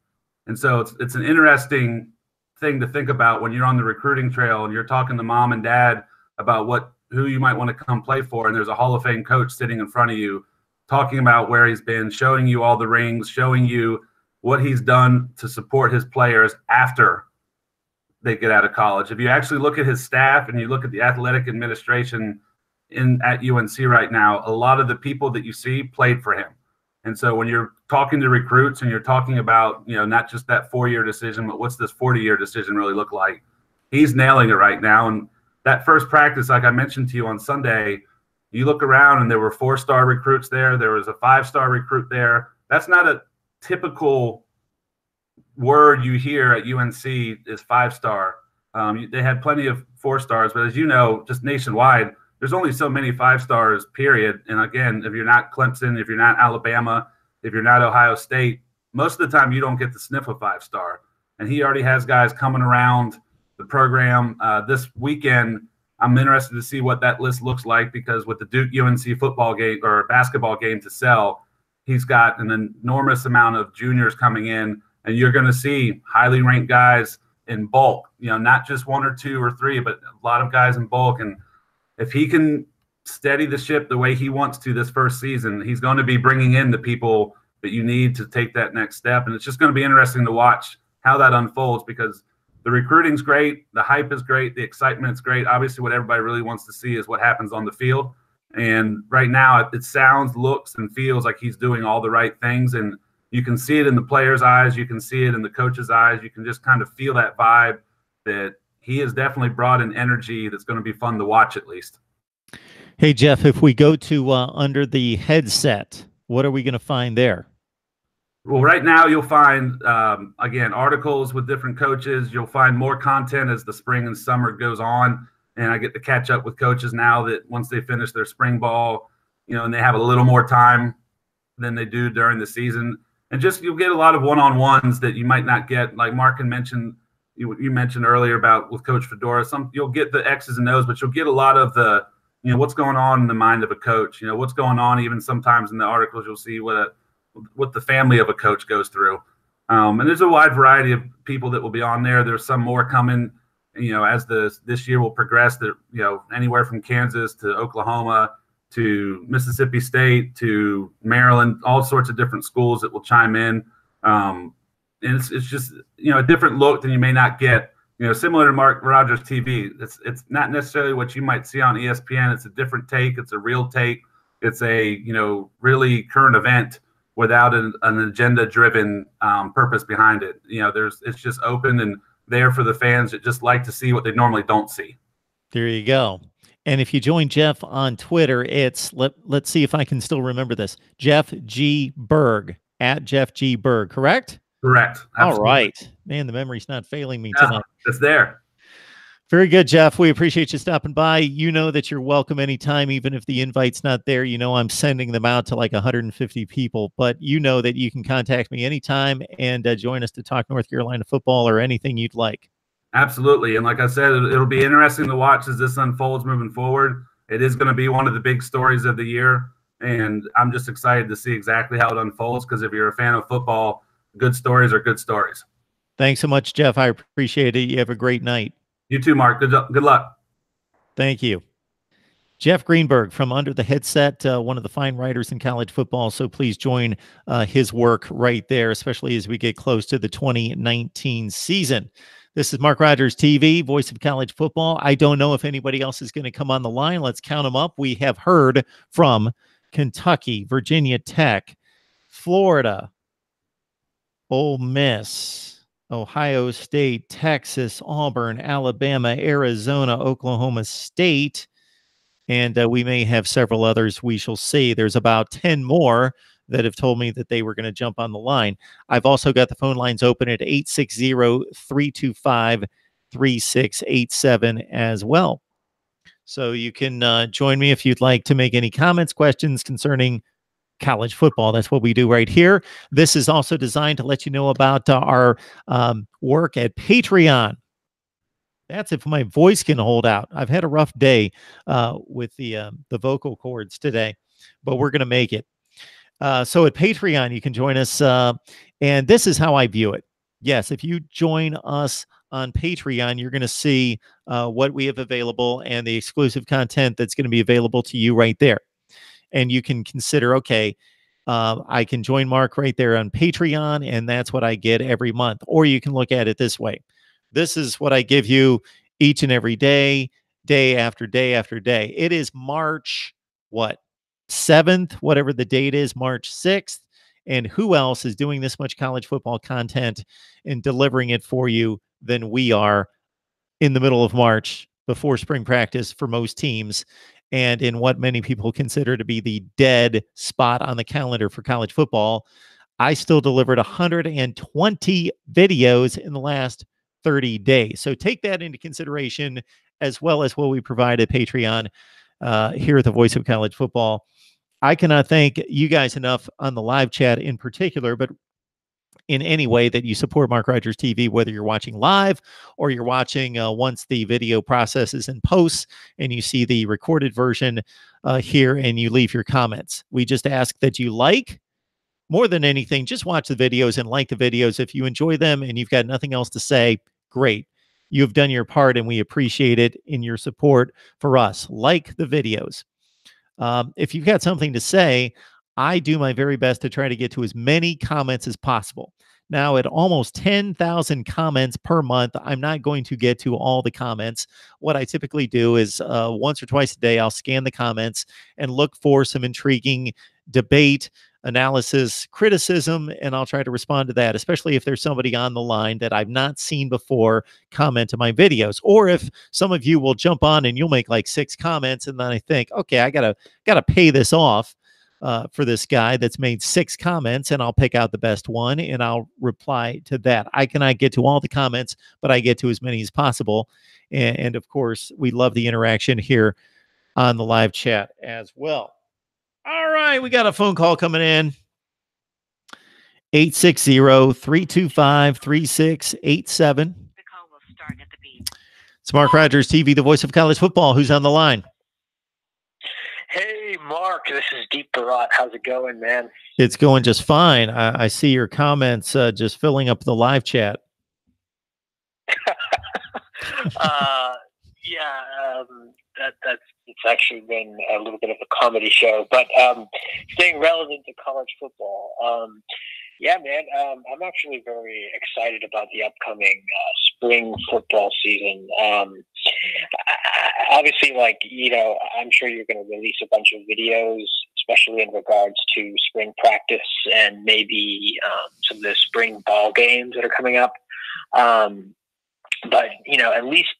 And so it's an interesting thing to think about when you're on the recruiting trail and you're talking to mom and dad about who you might want to come play for, and there's a Hall of Fame coach sitting in front of you talking about where he's been, showing you all the rings, showing you what he's done to support his players after they get out of college. If you actually look at his staff and you look at the athletic administration at UNC right now, a lot of the people that you see played for him. And so when you're talking to recruits and you're talking about, not just that 4-year decision, but what's this 40-year decision really look like, he's nailing it right now. And that first practice, like I mentioned to you on Sunday, you look around and there were 4-star recruits there. There was a 5-star recruit there. That's not a typical word you hear at UNC is 5-star. They had plenty of 4-stars, but as you know, just nationwide, there's only so many 5-stars, period. And again, if you're not Clemson, if you're not Alabama, if you're not Ohio State, most of the time you don't get to sniff a 5-star. And he already has guys coming around the program. This weekend, I'm interested to see what that list looks like, because with the Duke UNC football game or basketball game to sell, he's got an enormous amount of juniors coming in, and you're going to see highly ranked guys in bulk, not just 1 or 2 or 3, but a lot of guys in bulk. And if he can steady the ship the way he wants to this first season, he's going to be bringing in the people that you need to take that next step. And it's just going to be interesting to watch how that unfolds, because the recruiting's great, the hype is great, the excitement's great. Obviously, what everybody really wants to see is what happens on the field. And right now, it sounds, looks, and feels like he's doing all the right things. And you can see it in the players' eyes. You can see it in the coach's eyes. You can just kind of feel that vibe that he has definitely brought an energy that's going to be fun to watch, at least. Hey, Jeff, if we go to under the headset, what are we going to find there? Well, right now you'll find, again, articles with different coaches. You'll find more content as the spring and summer goes on. And I get to catch up with coaches now that once they finish their spring ball, and they have a little more time than they do during the season. And just you'll get a lot of one-on-ones that you might not get, like Mark mentioned. You mentioned earlier about with Coach Fedora. You'll get the X's and O's, but you'll get a lot of the, what's going on in the mind of a coach. What's going on even sometimes in the articles. You'll see what the family of a coach goes through. And there's a wide variety of people that will be on there. There's some more coming as this year will progress, that anywhere from Kansas to Oklahoma to Mississippi State to Maryland, all sorts of different schools that will chime in. And it's just a different look than you may not get. Similar to Mark Rogers TV. It's not necessarily what you might see on ESPN. It's a different take. It's a real take. It's a really current event without an agenda-driven purpose behind it. It's just open and there for the fans that just like to see what they normally don't see. There you go. And if you join Jeff on Twitter, it's let's see if I can still remember this. Jeff G. Berg at Jeff G. Berg, correct? Correct. Absolutely. All right. Man, the memory's not failing me tonight. It's there. Very good, Jeff. We appreciate you stopping by. You know that you're welcome anytime, even if the invite's not there. I'm sending them out to like 150 people, but you know that you can contact me anytime and join us to talk North Carolina football or anything you'd like. Absolutely. And like I said, it'll be interesting to watch as this unfolds moving forward. It is going to be one of the big stories of the year, and I'm just excited to see exactly how it unfolds, because if you're a fan of football, good stories are good stories. Thanks so much, Jeff. I appreciate it. You have a great night. You too, Mark. Good luck. Thank you. Jeff Greenberg from Under the Headset, one of the fine writers in college football. So please join his work right there, especially as we get close to the 2019 season. This is Mark Rogers TV, voice of college football. I don't know if anybody else is going to come on the line. Let's count them up. We have heard from Kentucky, Virginia Tech, Florida, Ole Miss, Ohio State, Texas, Auburn, Alabama, Arizona, Oklahoma State, and we may have several others. We shall see. There's about 10 more that have told me that they were going to jump on the line. I've also got the phone lines open at 860-325-3687 as well. So you can join me if you'd like to make any comments, questions concerning college football. That's what we do right here. This is also designed to let you know about our work at Patreon. That's if my voice can hold out. I've had a rough day with the vocal cords today, but we're going to make it. So at Patreon, you can join us, and this is how I view it. Yes, if you join us on Patreon, you're going to see what we have available and the exclusive content that's going to be available to you right there. And you can consider, okay, I can join Mark right there on Patreon, and that's what I get every month. Or you can look at it this way. This is what I give you each and every day, day after day after day. It is March, 7th, whatever the date is, March 6th. And who else is doing this much college football content and delivering it for you than we are in the middle of March before spring practice for most teams, and in what many people consider to be the dead spot on the calendar for college football. I still delivered 120 videos in the last 30 days. So take that into consideration, as well as what we provide at Patreon here at the Voice of College Football. I cannot thank you guys enough on the live chat in particular, but in any way that you support Mark Rogers TV, whether you're watching live or you're watching once the video processes and posts and you see the recorded version here and you leave your comments. We just ask that you more than anything, just watch the videos and like the videos. If you enjoy them and you've got nothing else to say, great. You've done your part and we appreciate it in your support for us. Like the videos. If you've got something to say, I do my very best to try to get to as many comments as possible. Now, at almost 10,000 comments per month, I'm not going to get to all the comments. What I typically do is once or twice a day, I'll scan the comments and look for some intriguing debate, analysis, criticism, and I'll try to respond to that, especially if there's somebody on the line that I've not seen before comment to my videos. Or if some of you will jump on and you'll make like 6 comments, and then I think, okay, I gotta pay this off for this guy that's made 6 comments, and I'll pick out the best one and I'll reply to that. I cannot get to all the comments, but I get to as many as possible. And of course, we love the interaction here on the live chat as well. All right, we got a phone call coming in. 860-325-3687. It's Mark Rogers TV, the voice of college football. Who's on the line? Hey, Mark, this is Deep Barat. How's it going, man? It's going just fine. I see your comments just filling up the live chat. It's actually been a little bit of a comedy show, but staying relevant to college football. I'm actually very excited about the upcoming spring football season. Obviously, I'm sure you're going to release a bunch of videos, especially in regards to spring practice and maybe some of the spring ball games that are coming up. But at least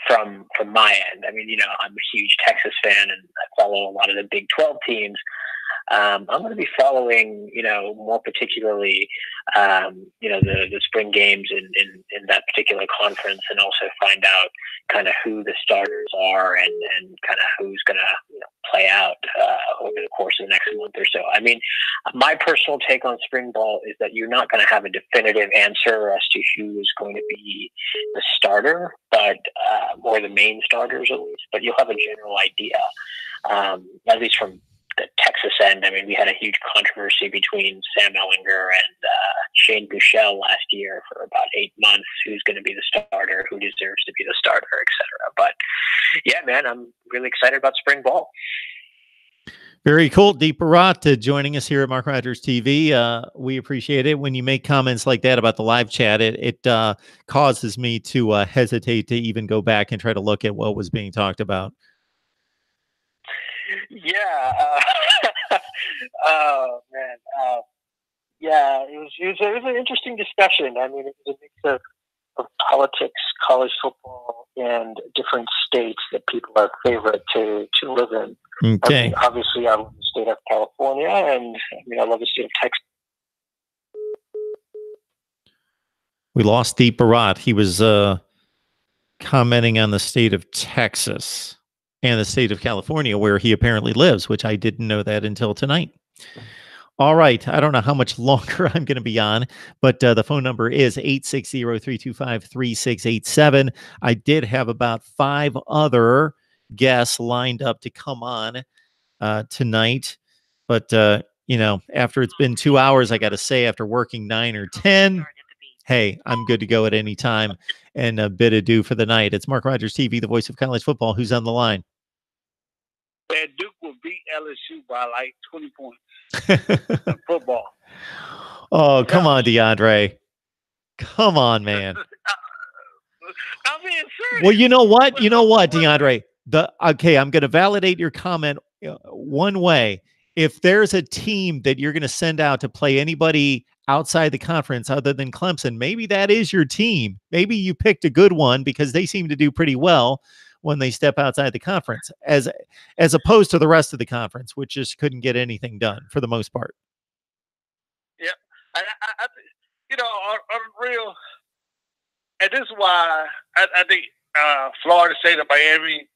from my end, I'm a huge Texas fan and I follow a lot of the Big 12 teams. I'm going to be following, more particularly, the spring games in that particular conference, and also find out kind of who the starters are and kind of who's going to play out over the course of the next month or so. My personal take on spring ball is that you're not going to have a definitive answer as to who is going to be the starter, but or the main starters at least, but you'll have a general idea, at least from the Texas end. We had a huge controversy between Sam Ellinger and Shane Buechele last year for about 8 months. Who's going to be the starter? Who deserves to be the starter, etc. But yeah, man, I'm really excited about spring ball. Very cool. Deep Barat joining us here at Mark Rogers TV. We appreciate it. When you make comments like that about the live chat, it causes me to hesitate to even go back and try to look at what was being talked about. Yeah. Oh man. Yeah, it was an interesting discussion. It was a mix of politics, college football, and different states that people are favorite to live in. Okay. Obviously, I love the state of California, and I love the state of Texas. We lost Deep Barat. He was commenting on the state of Texas and the state of California, where he apparently lives, which I didn't know that until tonight. All right. I don't know how much longer I'm going to be on, but the phone number is 860-325-3687. I did have about 5 other guests lined up to come on tonight, but after it's been 2 hours, I got to say, after working 9 or 10, hey, I'm good to go at any time, and a bid adieu for the night. It's Mark Rogers TV, the voice of college football. Who's on the line? Man, Duke will beat LSU by like 20 points in football. Oh, come on, DeAndre. Come on, man. I'm being serious. Well, you know what, DeAndre? Okay, I'm going to validate your comment one way. If there's a team that you're going to send out to play anybody outside the conference other than Clemson, maybe that is your team. Maybe you picked a good one because they seem to do pretty well when they step outside the conference, as opposed to the rest of the conference, which just couldn't get anything done for the most part. Yeah, I on real, and this is why I think Florida State and Miami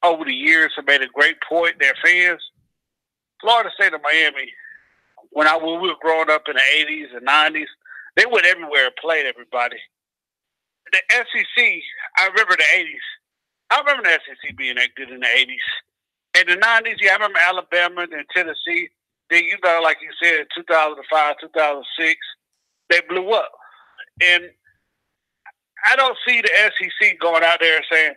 over the years have made a great point. Their fans, Florida State and Miami, when we were growing up in the 80s and 90s, they went everywhere and played everybody. The SEC, I remember the 80s. I remember the SEC being that good in the 80s. In the 90s, yeah, I remember Alabama and Tennessee. Then, like you said, 2005, 2006, they blew up. And I don't see the SEC going out there and saying,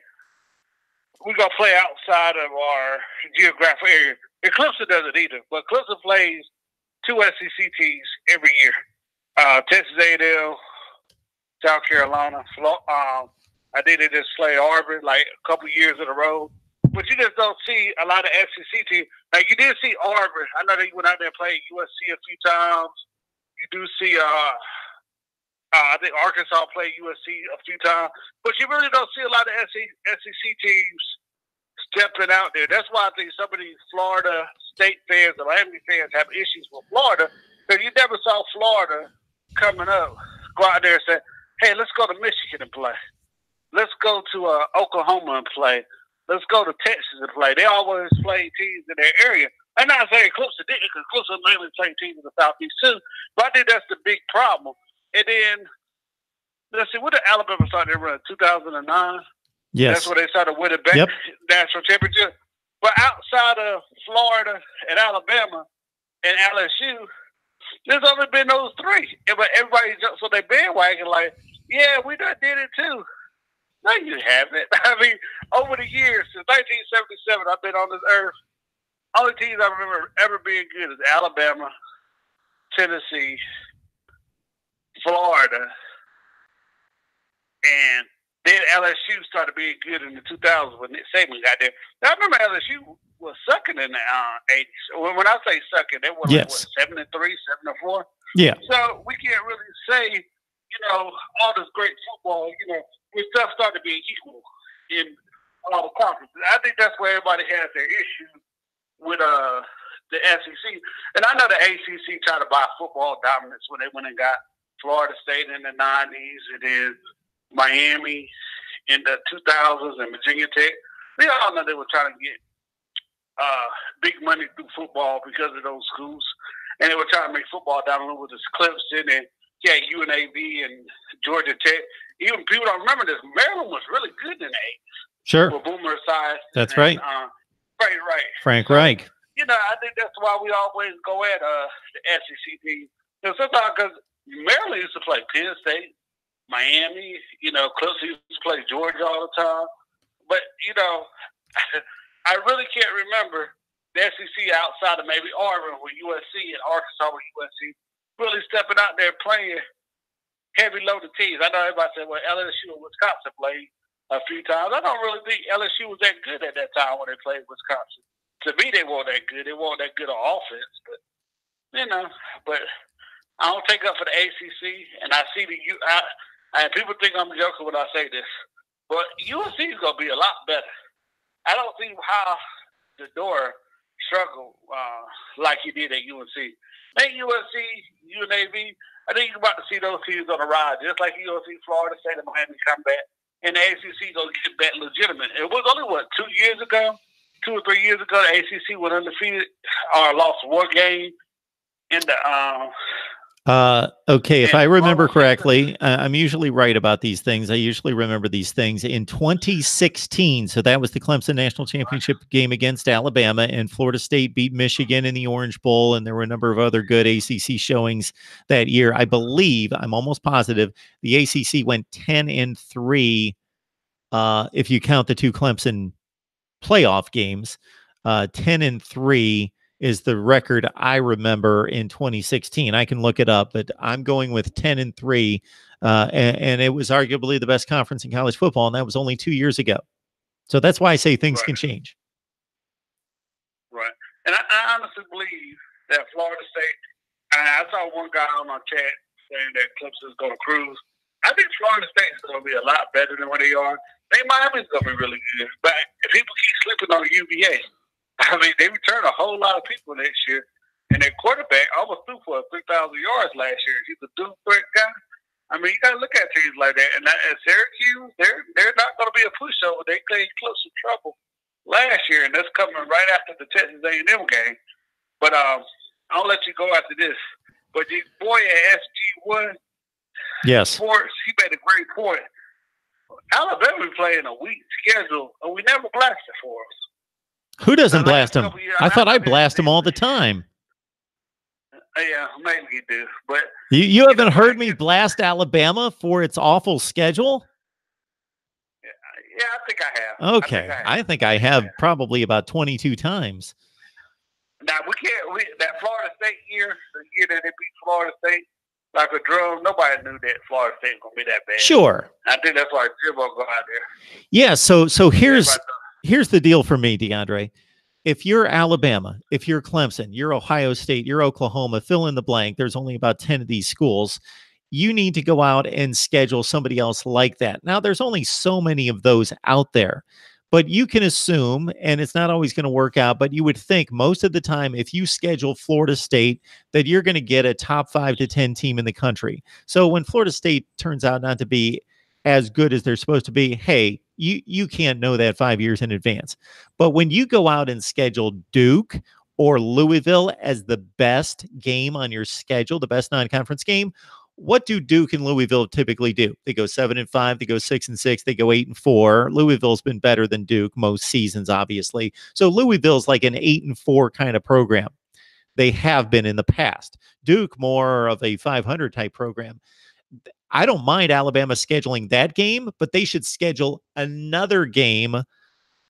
we're going to play outside of our geographic area. And Clemson doesn't either. But Clemson plays 2 SEC teams every year. Texas A&M, South Carolina. I think they just play Auburn like a couple years in a row. But you just don't see a lot of SEC teams. Like you did see Auburn. I know they went out there and played USC a few times. You do see, I think Arkansas played USC a few times. But you really don't see a lot of SEC teams stepping out there. That's why I think some of these Florida State fans, the Miami fans, have issues with Florida. Because you never saw Florida coming up, go out there and say, hey, let's go to Michigan and play. Let's go to Oklahoma and play. Let's go to Texas and play. They always play teams in their area. I'm not saying Clemson didn't, because Clemson mainly played teams in the Southeast too. But I think that's the big problem. And then, let's see, what did Alabama start their run? 2009? Yes. That's where they started winning back national championship. But outside of Florida and Alabama and LSU, there's only been those 3. But everybody jumps on their bandwagon like, Yeah, we done did it too. No, you haven't. I mean, over the years, since 1977, I've been on this earth. Only teams I remember ever being good is Alabama, Tennessee, Florida, and then LSU started being good in the 2000s when Nick Saban got there. Now, I remember LSU was sucking in the 80s. When I say sucking, they were like, what, 7-3, 7-4? Yeah. So we can't really say, you know, all this great football, you know, when stuff started being equal in all the conferences. I think that's where everybody has their issue with the SEC. And I know the ACC tried to buy football dominance when they went and got Florida State in the 90s and then Miami in the 2000s and Virginia Tech. We all know they were trying to get big money through football because of those schools. And they were trying to make football dominant with this Clemson and UNAV and Georgia Tech. Even people don't remember this. Maryland was really good in the 80s. Sure. With Boomer Esiason. That's right. Frank Reich. You know, I think that's why we always go at the SEC team. You know, sometimes because Maryland used to play Penn State, Miami, you know, Clemson used to play Georgia all the time. But, you know, I really can't remember the SEC outside of maybe Auburn with USC and Arkansas with USC really stepping out there playing heavy-loaded teams. I know everybody said, well, LSU and Wisconsin played a few times. I don't really think LSU was that good at that time when they played Wisconsin. To me, they weren't that good. They weren't that good on offense. But, you know, but I don't take up for the ACC, and I see and people think I'm joking when I say this, but USC is going to be a lot better. I don't see how the door struggled like he did at UNC. I think USC, UNAV, I think you're about to see those teams on the rise, just like UNC, Florida State, and Miami come back. And the ACC going to get back legitimate. It was only, 2 years ago? 2 or 3 years ago, the ACC went undefeated or lost one game in the okay, if I remember correctly, I'm usually right about these things. I usually remember these things. In 2016, so that was the Clemson National Championship game against Alabama, and Florida State beat Michigan in the Orange Bowl, and there were a number of other good ACC showings that year. I believe, I'm almost positive, the ACC went 10-3 if you count the two Clemson playoff games. 10-3 is the record I remember in 2016. I can look it up, but I'm going with 10-3, and it was arguably the best conference in college football, and that was only 2 years ago. So that's why I say things can change. Right. And I honestly believe that Florida State, I saw one guy on my chat saying that Clemson's going to cruise. I think Florida State is going to be a lot better than what they are. I think Miami's going to be really good. But if people keep slipping on UVA, I mean, they returned a whole lot of people next year. And their quarterback almost threw for 3,000 yards last year. He's a dual threat guy. I mean, you got to look at teams like that. And at Syracuse, they're not going to be a pushover. They played close to trouble last year, and that's coming right after the Texas A&M game. But I'll let you go after this. But your boy at SG1 Sports, he made a great point. Alabama playing a weak schedule, and we never blasted for us. Who doesn't blast them? I thought I blast them all the time. Yeah, maybe you do. But you haven't heard me blast Alabama for its awful schedule? Yeah, I think I have. Okay. I think I have probably about 22 times. Now, that Florida State year, the year that they beat Florida State like a drum, nobody knew that Florida State was going to be that bad. Sure. I think that's why Jimbo go out there. Yeah, so here's the deal for me, DeAndre. If you're Alabama, if you're Clemson, you're Ohio State, you're Oklahoma, fill in the blank, there's only about 10 of these schools, you need to go out and schedule somebody else like that. Now, there's only so many of those out there, but you can assume, and it's not always going to work out, but you would think most of the time, if you schedule Florida State, that you're going to get a top 5 to 10 team in the country. So when Florida State turns out not to be as good as they're supposed to be, hey, you can't know that 5 years in advance. But when you go out and schedule Duke or Louisville as the best game on your schedule, the best non-conference game, what do Duke and Louisville typically do? They go 7-5, they go 6-6, they go 8-4. Louisville's been better than Duke most seasons, obviously. So Louisville's like an 8-4 kind of program. They have been in the past. Duke, more of a 500 type program. I don't mind Alabama scheduling that game, but they should schedule another game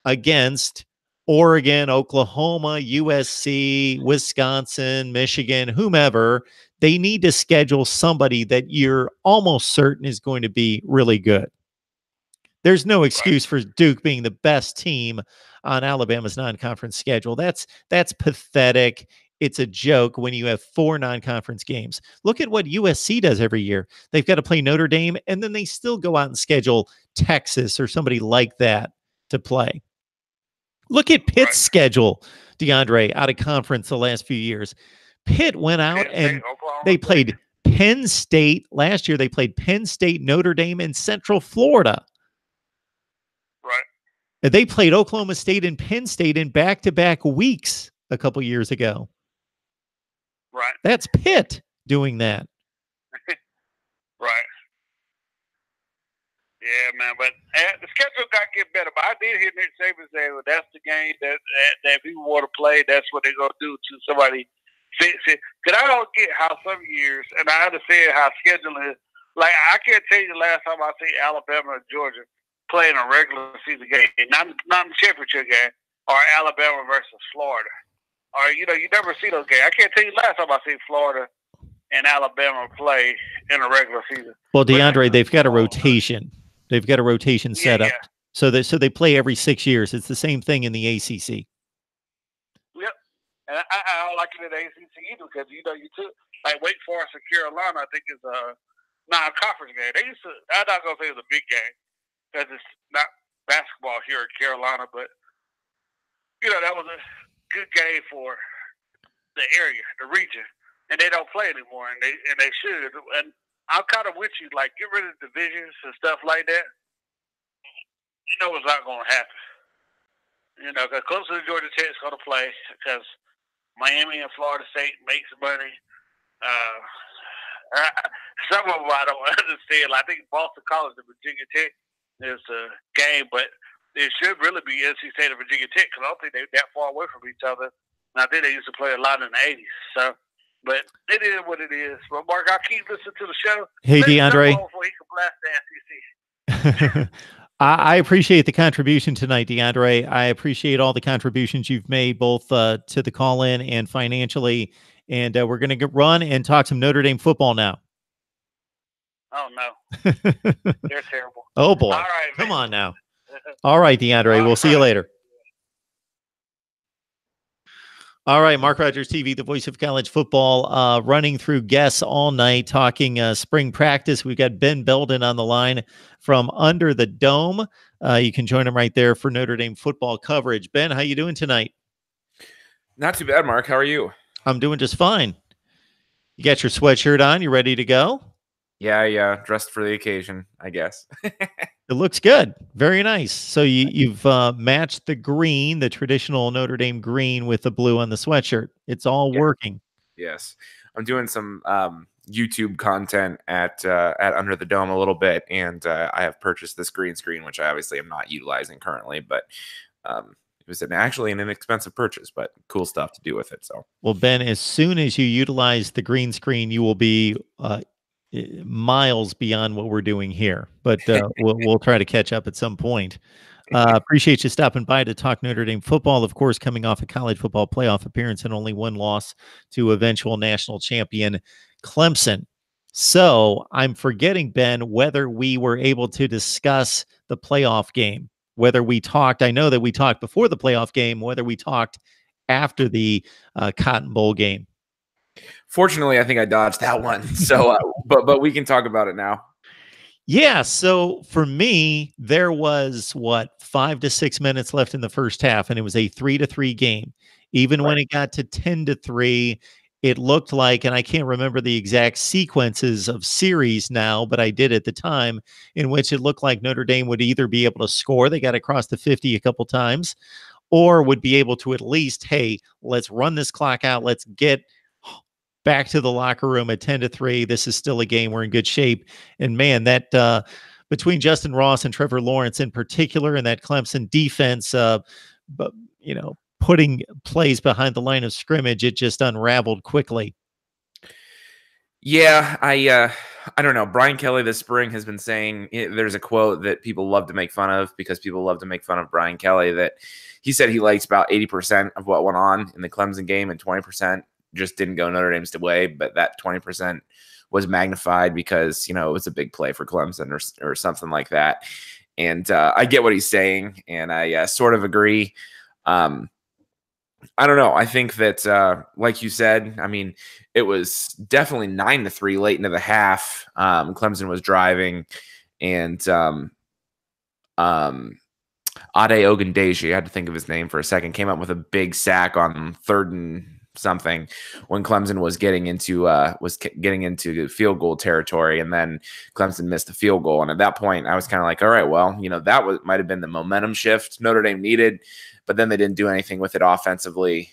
against Oregon, Oklahoma, USC, Wisconsin, Michigan, whomever. They need to schedule somebody that you're almost certain is going to be really good. There's no excuse for Duke being the best team on Alabama's non-conference schedule. That's pathetic. It's a joke when you have 4 non-conference games. Look at what USC does every year. They've got to play Notre Dame, and then they still go out and schedule Texas or somebody like that to play. Look at Pitt's schedule, DeAndre, out of conference the last few years. Pitt went out and they played Penn State. Last year, they played Penn State, Notre Dame, and Central Florida. Right. And they played Oklahoma State and Penn State in back-to-back weeks a couple years ago. Right. That's Pitt doing that. Right. Yeah, man. But the schedule got to get better. But I did hear Nick Saban say, well, that's the game that people want to play. That's what they're going to do to somebody fix it. Because I don't get how some years, and I understand how scheduling is. Like, I can't tell you the last time I see Alabama and Georgia playing a regular season game, not the championship game, or Alabama versus Florida. Or, you never see those games. I can't tell you last time I see Florida and Alabama play in a regular season. Well, DeAndre, they've got a rotation. They've got a rotation set up. Yeah. So they play every 6 years. It's the same thing in the ACC. Yep. And I don't like it in the ACC either because, you took, like, Wake Forest and Carolina, I think is a non-conference game. They used to, I'm not going to say it's a big game because it's not basketball here in Carolina, but, that was a good game for the area, the region. And they don't play anymore, and they should. And I'm kind of with you, like, get rid of divisions and stuff like that. It's not going to happen. Because closer to Georgia Tech is going to play because Miami and Florida State makes money. Some of them I don't understand. Like, I think Boston College and Virginia Tech is a game, but it should really be NC State and Virginia Tech because I don't think they're that far away from each other. And I think they used to play a lot in the 80s. So, but it is what it is. But, Mark, I'll keep listening to the show. Hey, DeAndre. Before he can blast the SEC. I appreciate the contribution tonight, DeAndre. I appreciate all the contributions you've made, both to the call-in and financially. And we're going to run and talk some Notre Dame football now. Oh, no. They're terrible. Oh, boy. All right, come on now. All right, DeAndre. We'll see you later. All right, Mark Rogers TV, the voice of college football, running through guests all night, talking spring practice. We've got Ben Belden on the line from Under the Dome. You can join him right there for Notre Dame football coverage. Ben, how you doing tonight? Not too bad, Mark. How are you? I'm doing just fine. You got your sweatshirt on? You ready to go? Yeah, dressed for the occasion, I guess. It looks good. Very nice. So you've matched the green, the traditional Notre Dame green, with the blue on the sweatshirt. It's all working. Yes. I'm doing some YouTube content at Under the Dome a little bit, and I have purchased this green screen, which I obviously am not utilizing currently, but it was actually an inexpensive purchase, but cool stuff to do with it. So, well, Ben, as soon as you utilize the green screen, you will be miles beyond what we're doing here, but we'll try to catch up at some point. Appreciate you stopping by to talk Notre Dame football, of course, coming off a college football playoff appearance and only one loss to eventual national champion Clemson. So I'm forgetting, Ben, whether we were able to discuss the playoff game, whether we talked, I know that we talked before the playoff game, whether we talked after the Cotton Bowl game. Fortunately, I think I dodged that one. So, but we can talk about it now. Yeah. So for me, there was 5 to 6 minutes left in the first half, and it was a 3-3 game. Even when it got to 10-3, it looked like, and I can't remember the exact sequences of series now, but I did at the time, in which it looked like Notre Dame would either be able to score, they got across the 50 a couple times, or would be able to at least, hey, let's run this clock out, let's get back to the locker room at 10-3. This is still a game. We're in good shape. And man, that between Justin Ross and Trevor Lawrence in particular, and that Clemson defense, putting plays behind the line of scrimmage, it just unraveled quickly. Yeah, I don't know. Brian Kelly this spring has been saying there's a quote that people love to make fun of because people love to make fun of Brian Kelly, that he said he likes about 80% of what went on in the Clemson game and 20% just didn't go Notre Dame's way, but that 20% was magnified because, it was a big play for Clemson or something like that. And I get what he's saying, and I sort of agree. I don't know. I think that, like you said, I mean, it was definitely 9-3 late into the half. Clemson was driving, and Ade Ogundeji, I had to think of his name for a second, came up with a big sack on 3rd and something when Clemson was getting into field goal territory, and then Clemson missed the field goal. And at that point, I was kind of like, all right, well, that might have been the momentum shift Notre Dame needed, but then they didn't do anything with it offensively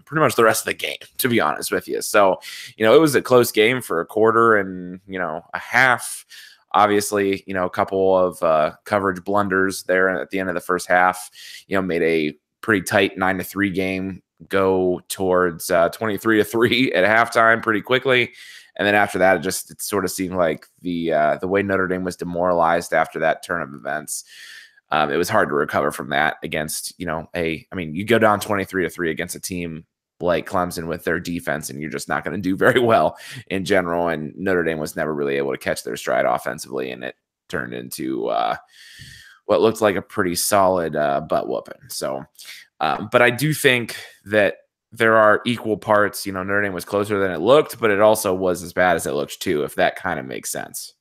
pretty much the rest of the game, to be honest with you. So, it was a close game for a quarter and, a half. Obviously, a couple of coverage blunders there at the end of the first half, made a pretty tight 9-3 game go towards 23-3 at halftime pretty quickly. And then after that, it sort of seemed like the way Notre Dame was demoralized after that turn of events. It was hard to recover from that against, you go down 23-3 against a team like Clemson with their defense, and you're just not going to do very well in general. And Notre Dame was never really able to catch their stride offensively, and it turned into what looked like a pretty solid butt whooping. So, but I do think that there are equal parts. Notre Dame was closer than it looked, but it also was as bad as it looked too, if that kind of makes sense.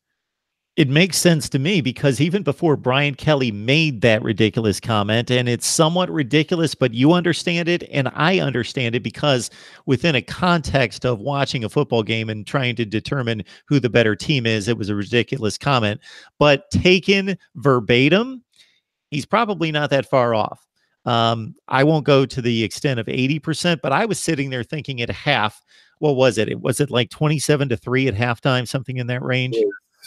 It makes sense to me because even before Brian Kelly made that ridiculous comment, and it's somewhat ridiculous, but you understand it and I understand it because within a context of watching a football game and trying to determine who the better team is, it was a ridiculous comment. But taken verbatim, he's probably not that far off. I won't go to the extent of 80%, but I was sitting there thinking at half, what was it? Was it like 27-3 at halftime, something in that range?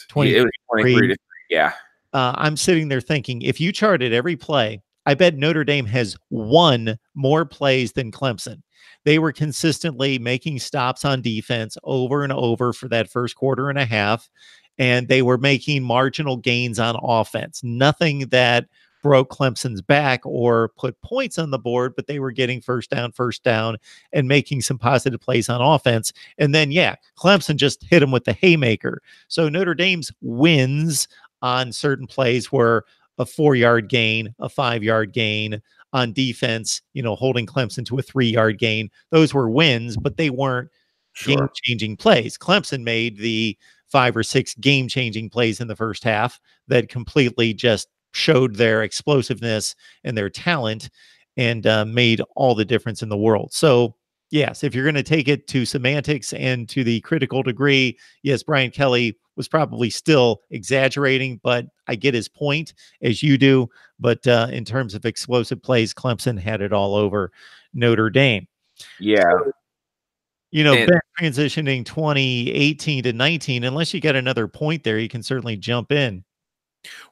23 to 3, yeah. I'm sitting there thinking, if you charted every play, I bet Notre Dame has won more plays than Clemson. They were consistently making stops on defense over and over for that first quarter and a half, and they were making marginal gains on offense. Nothing that broke Clemson's back or put points on the board, but they were getting first down, and making some positive plays on offense. And then, Clemson just hit them with the haymaker. So Notre Dame's wins on certain plays were a 4-yard gain, a 5-yard gain on defense, holding Clemson to a 3-yard gain. Those were wins, but they weren't game-changing plays. Clemson made the 5 or 6 game-changing plays in the first half that completely just showed their explosiveness and their talent and made all the difference in the world. So, yes, if you're going to take it to semantics and to the critical degree, yes, Brian Kelly was probably still exaggerating, but I get his point as you do. But in terms of explosive plays, Clemson had it all over Notre Dame. Yeah. So, Ben, transitioning 2018 to 19, unless you get another point there, you can certainly jump in.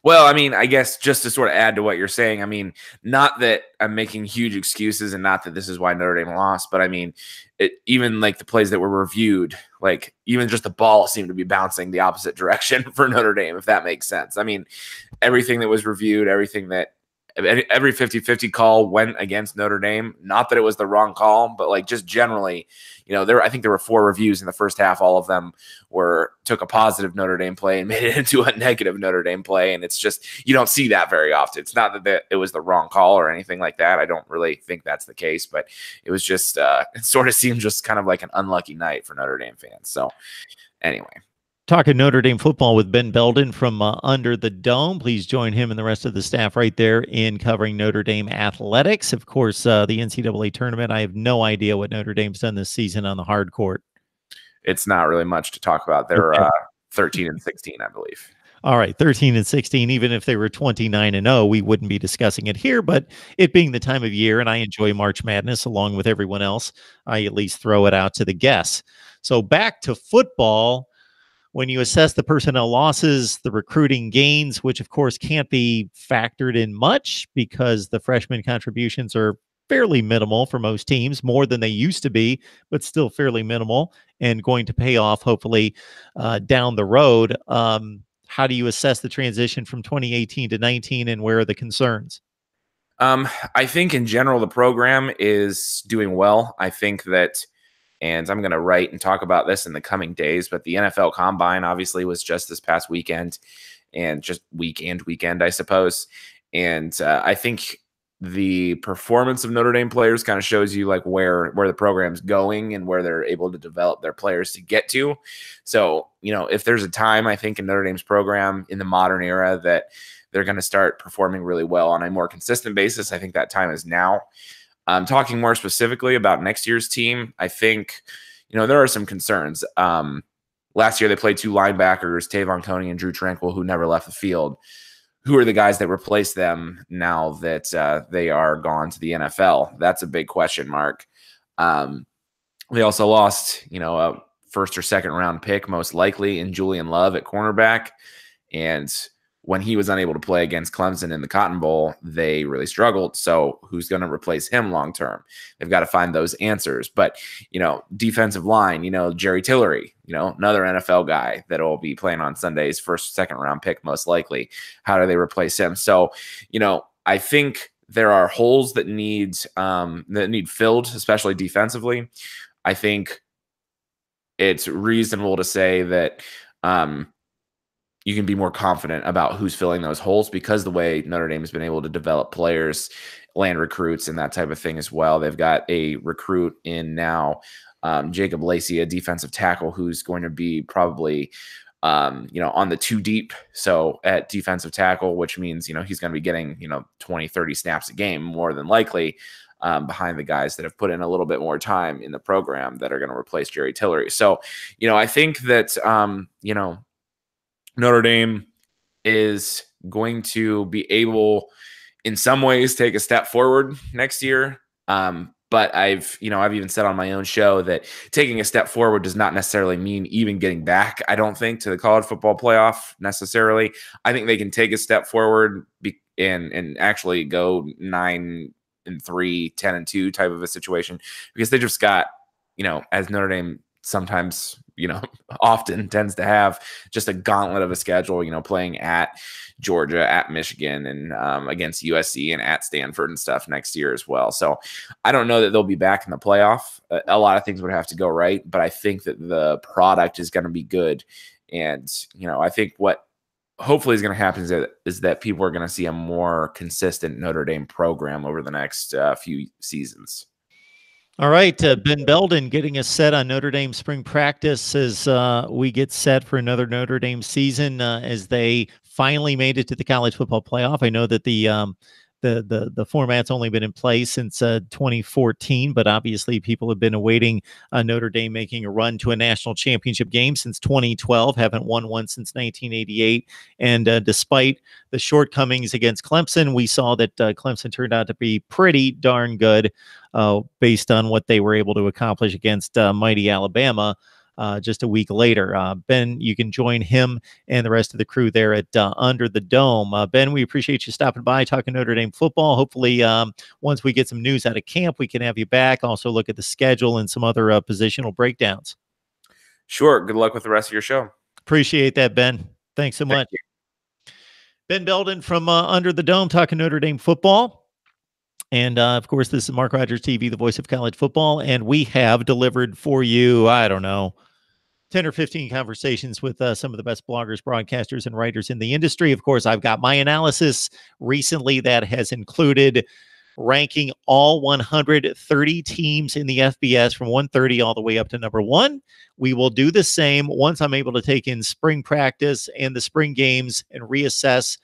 Well, I guess just to sort of add to what you're saying, not that I'm making huge excuses and not that this is why Notre Dame lost, but even like the plays that were reviewed, like even just the ball seemed to be bouncing the opposite direction for Notre Dame, if that makes sense. Everything that was reviewed, every 50-50 call went against Notre Dame. Not that it was the wrong call, but like just generally, I think there were 4 reviews in the first half. All of them took a positive Notre Dame play and made it into a negative Notre Dame play. And it's just, you don't see that very often. It's not that it was the wrong call or anything like that. I don't really think that's the case, but it was just, it sort of seemed just kind of like an unlucky night for Notre Dame fans. So anyway. Talking Notre Dame football with Ben Belden from Under the Dome. Please join him and the rest of the staff right there in covering Notre Dame athletics. Of course, the NCAA tournament. I have no idea what Notre Dame's done this season on the hard court. It's not really much to talk about. They're 13-16, I believe. All right, 13-16. Even if they were 29-0, we wouldn't be discussing it here. But it being the time of year, and I enjoy March Madness along with everyone else, I at least throw it out to the guests. So back to football. When you assess the personnel losses, the recruiting gains, which of course can't be factored in much because the freshman contributions are fairly minimal for most teams, more than they used to be, but still fairly minimal and going to pay off hopefully down the road. How do you assess the transition from 2018 to 19, and where are the concerns? I think in general, the program is doing well. I think that, and I'm going to write and talk about this in the coming days, but the NFL Combine obviously was just this past weekend, and just weekend, I suppose. And I think the performance of Notre Dame players kind of shows you like where the program's going and where they're able to develop their players to get to. So, you know, if there's a time, I think in Notre Dame's program in the modern era that they're going to start performing really well on a more consistent basis, I think that time is now. Talking more specifically about next year's team, I think, you know, there are some concerns. Last year they played 2 linebackers, Tavon Coney and Drew Tranquil, who never left the field. Who are the guys that replace them now that they are gone to the NFL? That's a big question mark. They also lost, you know, a first or second round pick, most likely, in Julian Love at cornerback. And when he was unable to play against Clemson in the Cotton Bowl, they really struggled. So who's going to replace him long term? They've got to find those answers. But, you know, defensive line, you know, Jerry Tillery, you know, another NFL guy that will be playing on Sundays, first, second round pick, most likely. How do they replace him? So, you know, I think there are holes that need filled, especially defensively. I think it's reasonable to say that you can be more confident about who's filling those holes because the way Notre Dame has been able to develop players, land recruits, and that type of thing as well. They've got a recruit in now, Jacob Lacey, a defensive tackle who's going to be probably, you know, on the 2 deep. So at defensive tackle, which means, you know, he's going to be getting, you know, 20, 30 snaps a game, more than likely, behind the guys that have put in a little bit more time in the program that are going to replace Jerry Tillery. So, you know, I think that, you know, Notre Dame is going to be able, in some ways, take a step forward next year. But I've even said on my own show that taking a step forward does not necessarily mean even getting back, I don't think, to the college football playoff necessarily. I think they can take a step forward and actually go 9-3, 10-2 type of a situation, because they just got, you know, as Notre Dame sometimes, you know, often tends to have, just a gauntlet of a schedule, you know, playing at Georgia, at Michigan, and against USC and at Stanford and stuff next year as well. So I don't know that they'll be back in the playoff. A lot of things would have to go right, but I think that the product is going to be good. And, you know, I think what hopefully is going to happen is that people are going to see a more consistent Notre Dame program over the next few seasons. All right, Ben Belden getting us set on Notre Dame spring practice as we get set for another Notre Dame season as they finally made it to the college football playoff. I know that the format's only been in place since 2014, but obviously people have been awaiting Notre Dame making a run to a national championship game since 2012, haven't won one since 1988. And despite the shortcomings against Clemson, we saw that Clemson turned out to be pretty darn good based on what they were able to accomplish against mighty Alabama. Just a week later. Ben, you can join him and the rest of the crew there at Under the Dome. Ben, we appreciate you stopping by, talking Notre Dame football. Hopefully, once we get some news out of camp, we can have you back. Also look at the schedule and some other positional breakdowns. Sure. Good luck with the rest of your show. Appreciate that, Ben. Thanks so much. Ben Belden from Under the Dome, talking Notre Dame football. And, of course, this is Mark Rogers TV, the voice of college football. And we have delivered for you, I don't know, 10 or 15 conversations with some of the best bloggers, broadcasters, and writers in the industry. Of course, I've got my analysis recently that has included ranking all 130 teams in the FBS from 130 all the way up to number 1. We will do the same once I'm able to take in spring practice and the spring games and reassess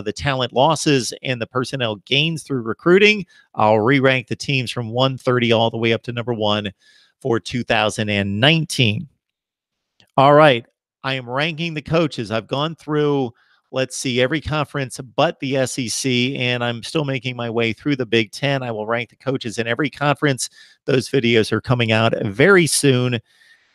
the talent losses and the personnel gains through recruiting. I'll re-rank the teams from 130 all the way up to number 1 for 2019. All right. I am ranking the coaches. I've gone through, let's see, every conference but the SEC, and I'm still making my way through the Big Ten. I will rank the coaches in every conference. Those videos are coming out very soon,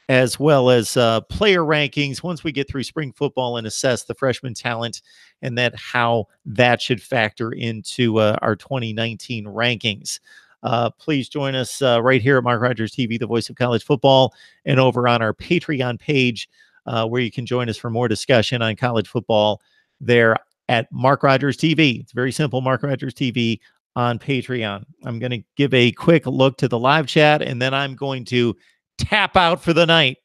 as well as player rankings once we get through spring football and assess the freshman talent and how that should factor into our 2019 rankings. Please join us right here at Mark Rogers TV, the voice of college football, and over on our Patreon page, where you can join us for more discussion on college football there at Mark Rogers TV. It's very simple, Mark Rogers TV on Patreon. I'm going to give a quick look to the live chat, and then I'm going to tap out for the night.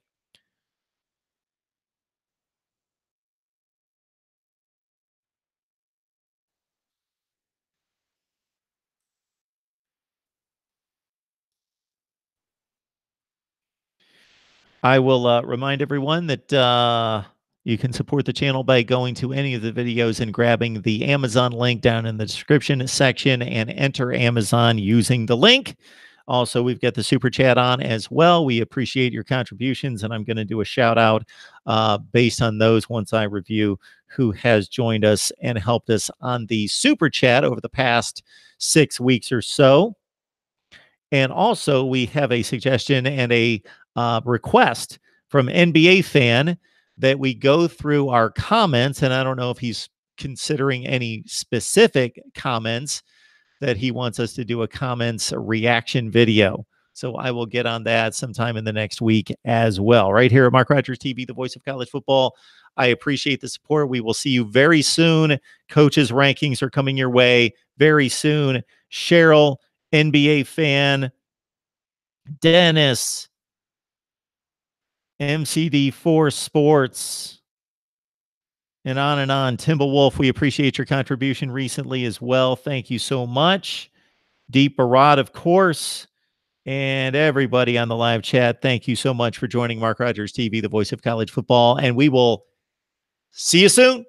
I will remind everyone that you can support the channel by going to any of the videos and grabbing the Amazon link down in the description section and enter Amazon using the link. Also, we've got the super chat on as well. We appreciate your contributions, and I'm going to do a shout out based on those once I review who has joined us and helped us on the super chat over the past 6 weeks or so. And also, we have a suggestion and a request from NBA fan that we go through our comments. And I don't know if he's considering any specific comments that he wants us to do a comments reaction video. So I will get on that sometime in the next week as well. Right here at Mark Rogers TV, the voice of college football. I appreciate the support. We will see you very soon. Coaches' rankings are coming your way very soon. Cheryl, NBA fan, Dennis, MCD4 Sports, and on. Timberwolf, we appreciate your contribution recently as well. Thank you so much. Deep Barad, of course, and everybody on the live chat. Thank you so much for joining Mark Rogers TV, the voice of college football, and we will see you soon.